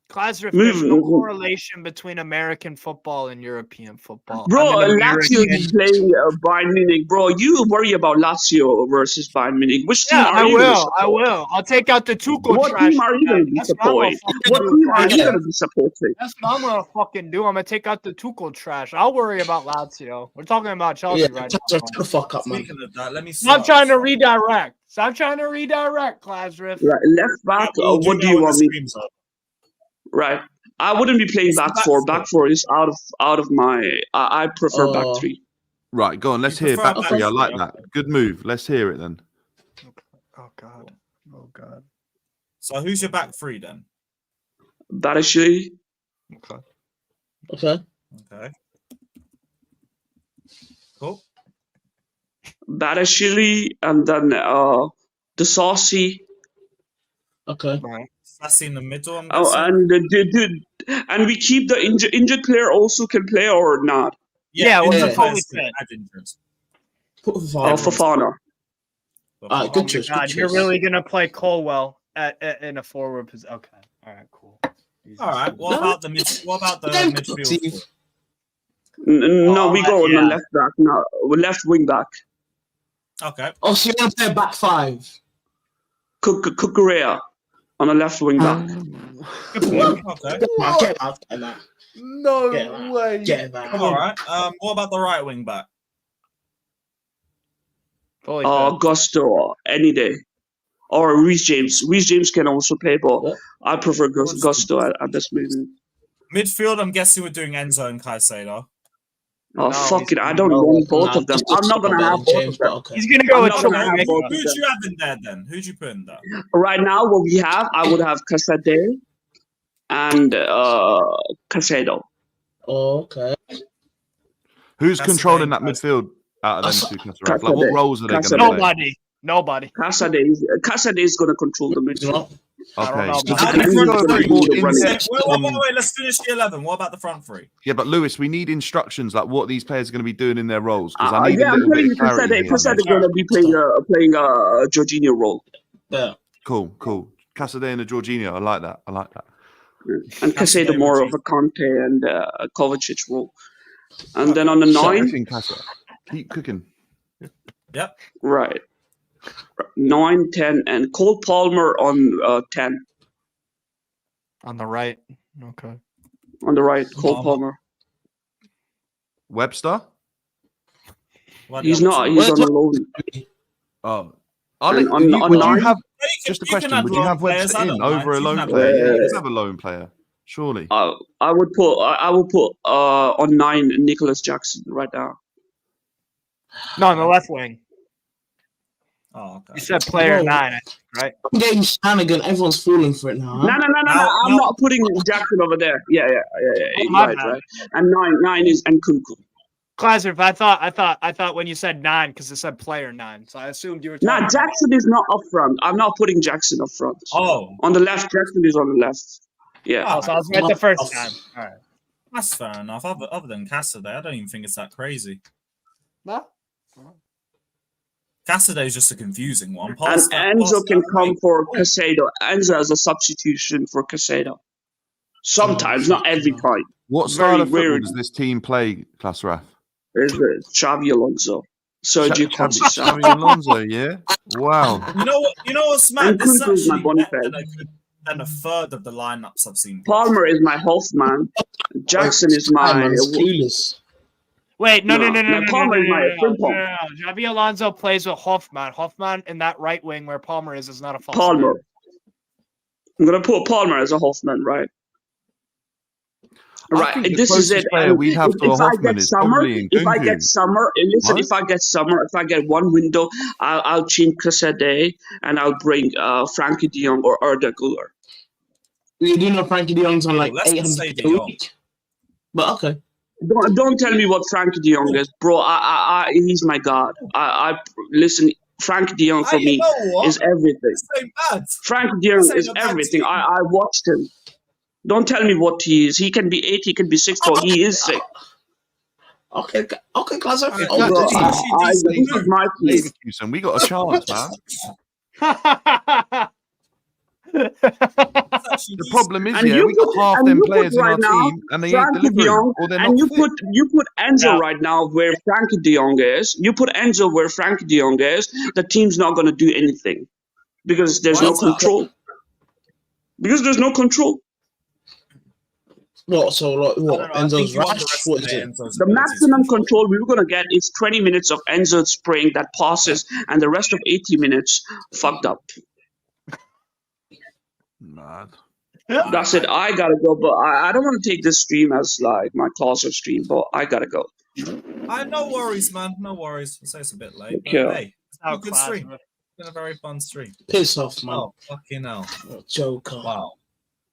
Klasrif, there's no correlation between American football and European football. Bro, Lazio is playing Bayern Munich. Bro, you worry about Lazio versus Bayern Munich. Which team are you going to support? I will. I'll take out the Tuchel trash. What team are you going to be supporting? What team are you going to be supporting? That's what I'm going to fucking do. I'm going to take out the Tuchel trash. I'll worry about Lazio. We're talking about Chelsea right now. Shut the fuck up, man. Speaking of that, let me Stop trying to redirect. Stop trying to redirect, Klasrif. Right, left back, what do you want me? Right. I wouldn't be playing back four. Back four is out of my. I prefer back three. Right, go on. Let's hear back three. I like that. Good move. Let's hear it then. Oh God. So who's your back three then? Barashili. Okay. Cool. Barashili and then the Saucy. Okay. That's in the middle. And we keep the injured player also can play or not? We're totally fit. Fofana. Good choice. God, you're really gonna play Colwell in a forward position? Okay. All right. Cool. All right. What about the midfield? No, we go on the left back now. Left wing back. Okay. Oh, so you want to play back five? Kukurea on the left wing back. Okay. Get out. No way. Get out. All right. What about the right wing back? Gusto any day. Or Reece James. Reece James can also play, but I prefer Gusto at this moment. Midfield, I'm guessing we're doing Enzo and Caicedo. Fuck it. I don't want both of them. I'm not going to have both of them. Okay. He's going to go with Who'd you have in there then? Who'd you put in there? Right now, what we have, I would have Casade and Caicedo. Okay. Who's controlling that midfield out of them two? Like, what roles are they going to play? Nobody. Casade is going to control the midfield. I don't know. Okay. about And the that. front three. More Wait, in-depth wait, let's finish the 11. What about the front three? Yeah, but Lewis, we need instructions like what these players are going to be doing in their roles because I need a Yeah, I'm little telling bit you, of clarity here. Casada going to be playing a Jorginho role. Yeah. Cool. Casada and a Jorginho. I like that. And Casada more of a Conte and Kovacic role. And then on the Keep 9, cooking, Casa. Keep cooking. Yep. right, 9, 10, and Cole Palmer on 10 On the right. Okay. on the right. Cole Palmer. Webster. He's not. He's on a loan. Oh. And Would you nine- have just a question? Would you have Webster in over a loan player? Yeah, you have a loan player, surely. I would put on 9 Nicholas Jackson right now. No, on the left wing. Oh, okay. You said player Bro. 9, I think, right? I'm getting Shanagan. Everyone's falling for it now. Huh? No. I'm not putting Jackson over there. Yeah. my Right, bad. right. And 9 is Nkunku. Kleiser, I thought when you said 9 because it said player 9, so I assumed you were talking Nah, about- Jackson is not up front. I'm not putting Jackson up front. Oh, On the left, Jackson is on the left. Yeah. Oh, so I was right the first time. All right. that's fair enough. Other than Cassaday, I don't even think it's that crazy. No? Cassaday is just a confusing one. And Pass that, Enzo pass can that come way. for Casado. Enzo as a substitution for Casado. Sometimes, not every time. What Very style of football rare. does this team play, Klaus Raff? There's Xavi Alonso. Sergio Conceição. Xavi Alonso, yeah? Wow. You know what's mad? And This is Kunku is my actually better Boniface. than a third of the lineups I've seen. Palmer is my Hoffman. Jackson is my. Man's clueless. Wait, no. Palmer is my Frimpong. Xabi Alonso plays with Hoffman. Hoffman in that right wing where Palmer is not a false Palmer. nine. I'm gonna put Palmer as a Hoffman, right? I Right, think the this is it. closest player we have to a If I Hoffman get is summer, probably if I Nkunku. get summer, listen. What? If I get one window, I'll change Casade and I'll bring Frankie De Jong or Arda Güler. We do know Frankie De Jong's on like Let's just say 800 De a Jong. week. But okay. Don't tell me what Frankie De Jong is, bro. He's my god. I listen. Frankie De Jong for Hey, you me know what? is everything. This ain't bad. Frankie De Jong This ain't is a bad everything. team. I watched him. Don't tell me what he is. He can be 8, he can be 6, but he is 6. Okay, class. If Oh, that's bro, actually this is my team. Leverkusen, we got a chance, man. The problem is, And yeah, you we got put- half and them you put players in right our now team, and they ain't Frankie De delivering, Jong, or they're and not fit. you put Enzo Yeah. right now where Frankie De Jong is. You put Enzo where Frankie De Jong is. The team's not going to do anything because there's Why no is that? control. Because there's no control. What? So like, I what? don't know, I think Enzo's you rash. What is underestimate it? Enzo's The ability to maximum control. control we were going to get is 20 minutes of Enzo spraying that passes, and the rest of 80 minutes fucked up. Mad. That's it. I gotta go, but I don't want to take this stream as like my closet stream, but I gotta go. No worries, man. No worries. I say it's a bit late, but Okay. hey, it's been a good stream. It's been a very fun stream. Piss off, man. Oh, fucking hell. Joker. Wow.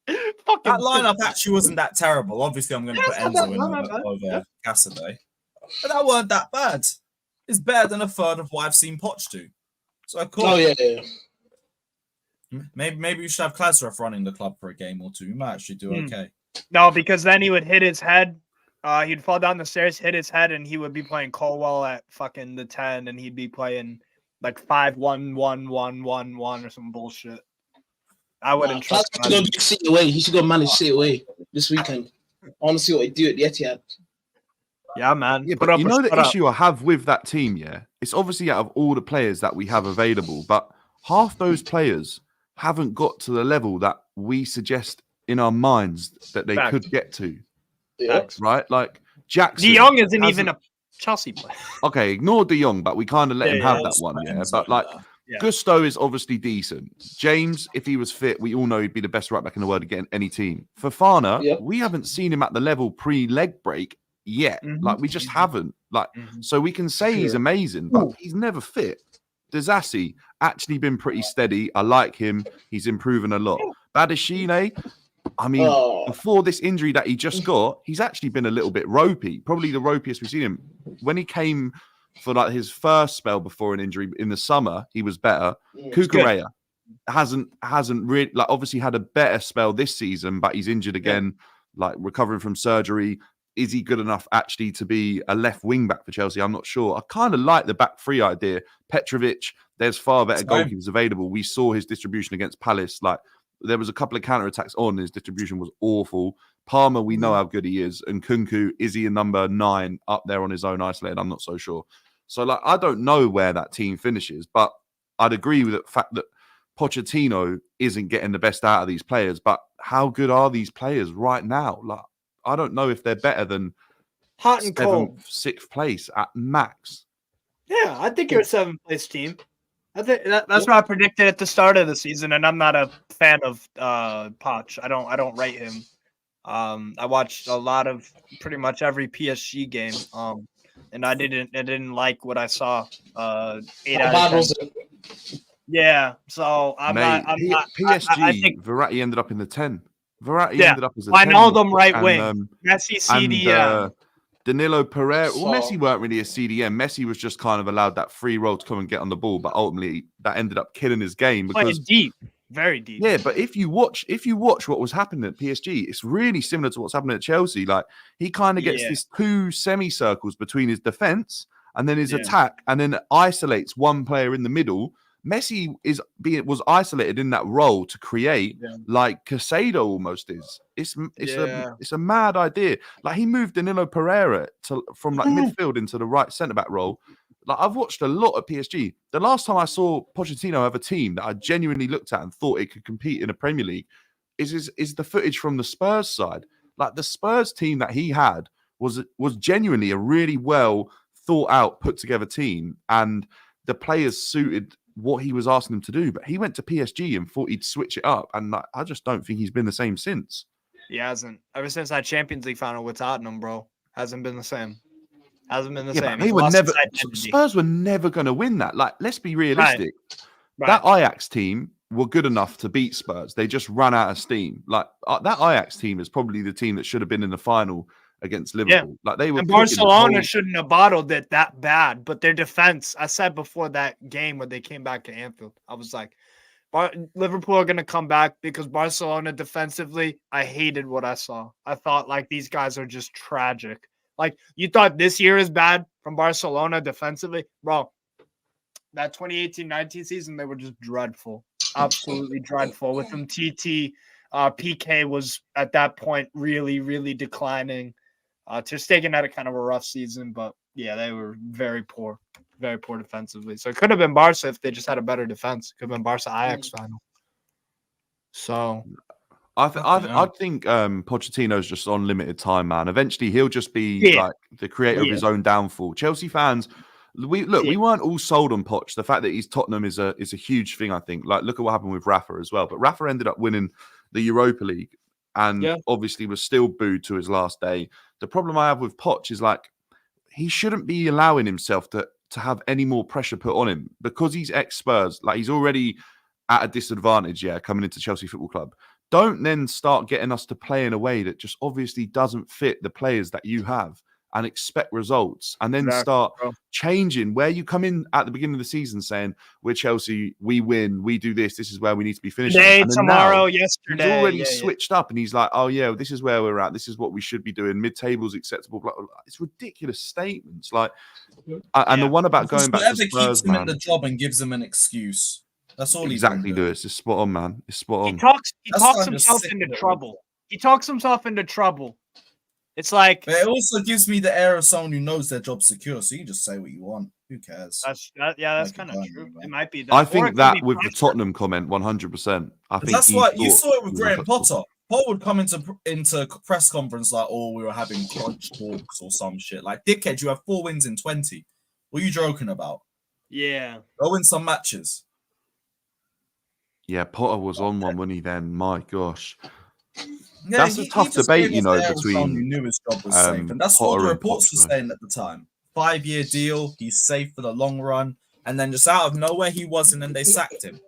That lineup actually wasn't that terrible. Obviously, I'm going to put Enzo in over Cassaday. But that weren't that bad. It's better than a third of what I've seen Poch do. So, cool. Oh, yeah. Maybe we should have Klasref running the club for a game or two. We might actually do okay. No, because then he would hit his head. He'd fall down the stairs, hit his head, and he would be playing Colwell at fucking the 10, and he'd be playing like 5-1-1-1-1-1 or some bullshit. I wouldn't trust He should go get City away. He should go manage City away this weekend. I want to see what he do at the Etihad. Yeah, man. Yeah, Put but up you or know the shut up. issue I have with that team, yeah? It's obviously out of all the players that we have available, but half those players haven't got to the level that we suggest in our minds that they Fact. could get to. Yeah. Right? Like Jackson. De Jong isn't hasn't- even a Chelsea player. Okay, ignore De Jong, but we kind of let him have that let's one, put yeah. Enzo But in like there. Yeah. Gusto is obviously decent. James, if he was fit, we all know he'd be the best right back in the world to get in any team. Fofana, Yep. we haven't seen him at the level pre-leg break yet. Like we just haven't. Like so we can say he's amazing, but he's never fit. Dazassi actually been pretty steady. I like him. He's improving a lot. Badashine, I mean, before this injury that he just got, he's actually been a little bit ropey. Probably the ropiest we've seen him. When he came for like his first spell before an injury in the summer, he was better. Kukurea, hasn't really, like, obviously had a better spell this season, but he's injured again, like recovering from surgery. Is he good enough actually to be a left wing back for Chelsea? I'm not sure. I kind of like the back three idea. Petrovic, there's far better goalkeepers available. We saw his distribution against Palace. Like, there was a couple of counter-attacks on. His distribution was awful. Palmer, we know how good he is. And Kunku, is he a number 9 up there on his own isolated? I'm not so sure. So, like, I don't know where that team finishes, but I'd agree with the fact that Pochettino isn't getting the best out of these players. But how good are these players right now? Like, I don't know if they're better than hot and cold 6th place at max. Yeah, I think you're a 7th place team. I think that's what I predicted at the start of the season, and I'm not a fan of Poch. I don't rate him. I watched a lot of pretty much every PSG game, and I didn't like what I saw. 8 out of 10. Yeah, so I'm not. PSG. I think Verratti ended up in the 10. Verratti ended up as a 10. I know them right wing. Messi CDM. Danilo Pereira. Well, Messi weren't really a CDM. Messi was just kind of allowed that free role to come and get on the ball, but ultimately that ended up killing his game because playing deep, very deep. Yeah, but if you watch what was happening at PSG, it's really similar to what's happening at Chelsea. Like, he kind of gets these 2 semicircles between his defense and then his attack, and then isolates one player in the middle. Messi was isolated in that role to create, like Caicedo almost is. It's a mad idea. Like, he moved Danilo Pereira from like midfield into the right centre back role. Like, I've watched a lot of PSG. The last time I saw Pochettino have a team that I genuinely looked at and thought it could compete in a Premier League is the footage from the Spurs side. Like, the Spurs team that he had was genuinely a really well thought out, put together team, and the players suited what he was asking them to do. But he went to PSG and thought he'd switch it up, and I just don't think he's been the same since. He hasn't. Ever since that Champions League final with Tottenham, bro, hasn't been the same. Hasn't been the same. They were never. Spurs were never going to win that. Like, let's be realistic. Right. That Ajax team were good enough to beat Spurs. They just ran out of steam. Like, that Ajax team is probably the team that should have been in the final against Liverpool. Like, they were. And Barcelona shouldn't have bottled it that bad, but their defense. I said before that game when they came back to Anfield, I was like, Liverpool are going to come back because Barcelona defensively, I hated what I saw. I thought, like, these guys are just tragic. Like, you thought this year is bad from Barcelona defensively? Bro, that 2018-19 season, they were just dreadful. Absolutely dreadful. With them TT, PK was at that point really, really declining. Ter Stegen had a kind of a rough season, but yeah, they were very poor defensively. So it could have been Barca if they just had a better defense. It could have been Barca Ajax final. So I think Pochettino's just on limited time, man. Eventually, he'll just be like the creator of his own downfall. Chelsea fans, we weren't all sold on Poch. The fact that he's Tottenham is a huge thing, I think. Like, look at what happened with Rafa as well. But Rafa ended up winning the Europa League and obviously was still booed to his last day. The problem I have with Poch is, like, he shouldn't be allowing himself to have any more pressure put on him because he's ex-Spurs. Like, he's already at a disadvantage, coming into Chelsea Football Club. Don't then start getting us to play in a way that just obviously doesn't fit the players that you have and expect results, and then start changing where you come in at the beginning of the season saying, we're Chelsea, we win, we do this is where we need to be finishing. Today, tomorrow, yesterday. He's already switched up and he's like, oh yeah, this is where we're at. This is what we should be doing. Mid-table's acceptable. It's ridiculous statements. Like, and the one about going back to Spurs, keeps him in the job and gives him an excuse. That's all exactly, Lewis. It's spot on, man. It's spot on. He talks himself into trouble. He talks himself into trouble. It's like, but it also gives me the air of someone who knows their job's secure. So you just say what you want. Who cares? That's kind of true. It might be. I think that with the Tottenham comment, 100%. I think that's why you saw it with Graham Potter. Paul would come into press conference like, "Oh, we were having crunch talks or some shit." Like, dickhead, you have 4 wins in 20. What are you joking about? Yeah, go win some matches. Yeah, Potter was on one, wasn't he? Then, my gosh. Yeah, that's a tough debate, you know, between who knew his job was safe, and that's what the reports were saying at the time. 5-year deal, he's safe for the long run, and then just out of nowhere he wasn't, and they sacked him.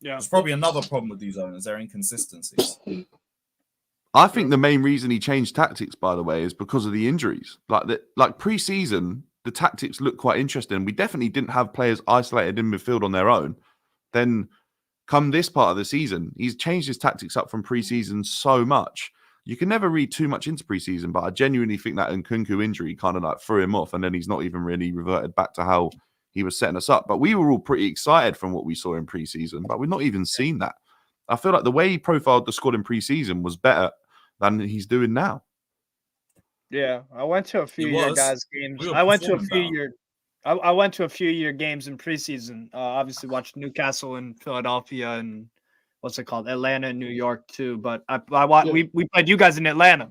Yeah, it's probably another problem with these owners, their inconsistencies. I think the main reason he changed tactics, by the way, is because of the injuries. Like pre-season, the tactics looked quite interesting. We definitely didn't have players isolated in midfield on their own. Then come this part of the season, he's changed his tactics up from pre-season so much. You can never read too much into pre-season, but I genuinely think that Nkunku injury kind of like threw him off, and then he's not even really reverted back to how he was setting us up. But we were all pretty excited from what we saw in pre-season, but we've not even seen that. I feel like the way he profiled the squad in pre-season was better than he's doing now. Yeah, I went to a few He year was. guys games. We were I went to a performing few better. year. I went to a few year games in preseason. Obviously watched Newcastle and Philadelphia and what's it called, Atlanta and New York too. But we played you guys in Atlanta.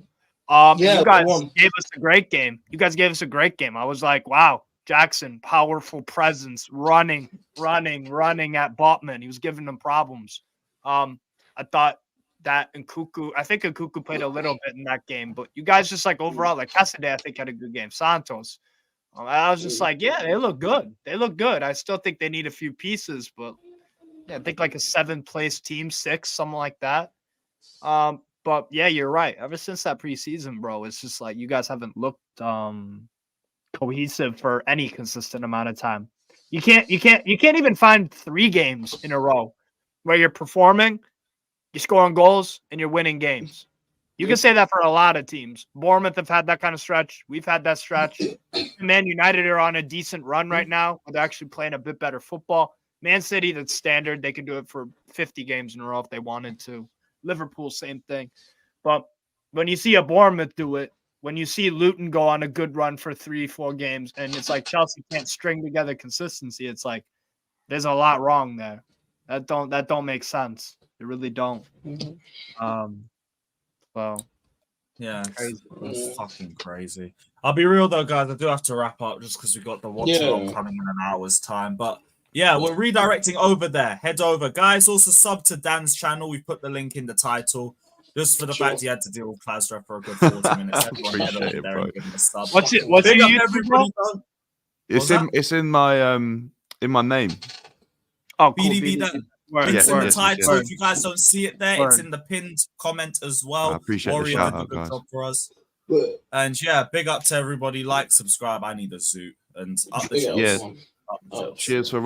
Yeah, you guys they won. gave us a great game. You guys gave us a great game. I was like, wow, Jackson, powerful presence, running at Botman. He was giving them problems. I thought that Nkunku, I think Nkunku played a little bit in that game, but you guys just like overall, like Cassidy, I think had a good game. Santos. I was just like, yeah, they look good. They look good. I still think they need a few pieces, but yeah, I think like a 7th place team, 6, something like that. But yeah, you're right. Ever since that preseason, bro, it's just like you guys haven't looked cohesive for any consistent amount of time. You can't even find 3 games in a row where you're performing, you're scoring goals, and you're winning games. You can say that for a lot of teams. Bournemouth have had that kind of stretch. We've had that stretch. Man United are on a decent run right now. They're actually playing a bit better football. Man City, that's standard. They can do it for 50 games in a row if they wanted to. Liverpool, same thing. But when you see a Bournemouth do it, when you see Luton go on a good run for 3-4 games, and it's like Chelsea can't string together consistency, it's like there's a lot wrong there. That don't make sense. They really don't. Well, yeah, it's fucking crazy. I'll be real though, guys. I do have to wrap up just because we got the watch along coming in an hour's time. But yeah, we're redirecting over there. Head over, guys. Also sub to Dan's channel. We put the link in the title. Just for the fact he had to deal with Klasra for a good 40 minutes. Everyone head over there and give him a sub. What's Big your up YouTube, bro? everybody. It's in my name. Oh, cool. BDB Dan. It's in the title. If you guys don't see it there, it's in the pinned comment as well. I appreciate the Warrior shout did a out, good guys. job for us. And yeah, big up to everybody. Like, subscribe. I need a zoot. And up the shelves. Yeah. Up the shelves. Cheers for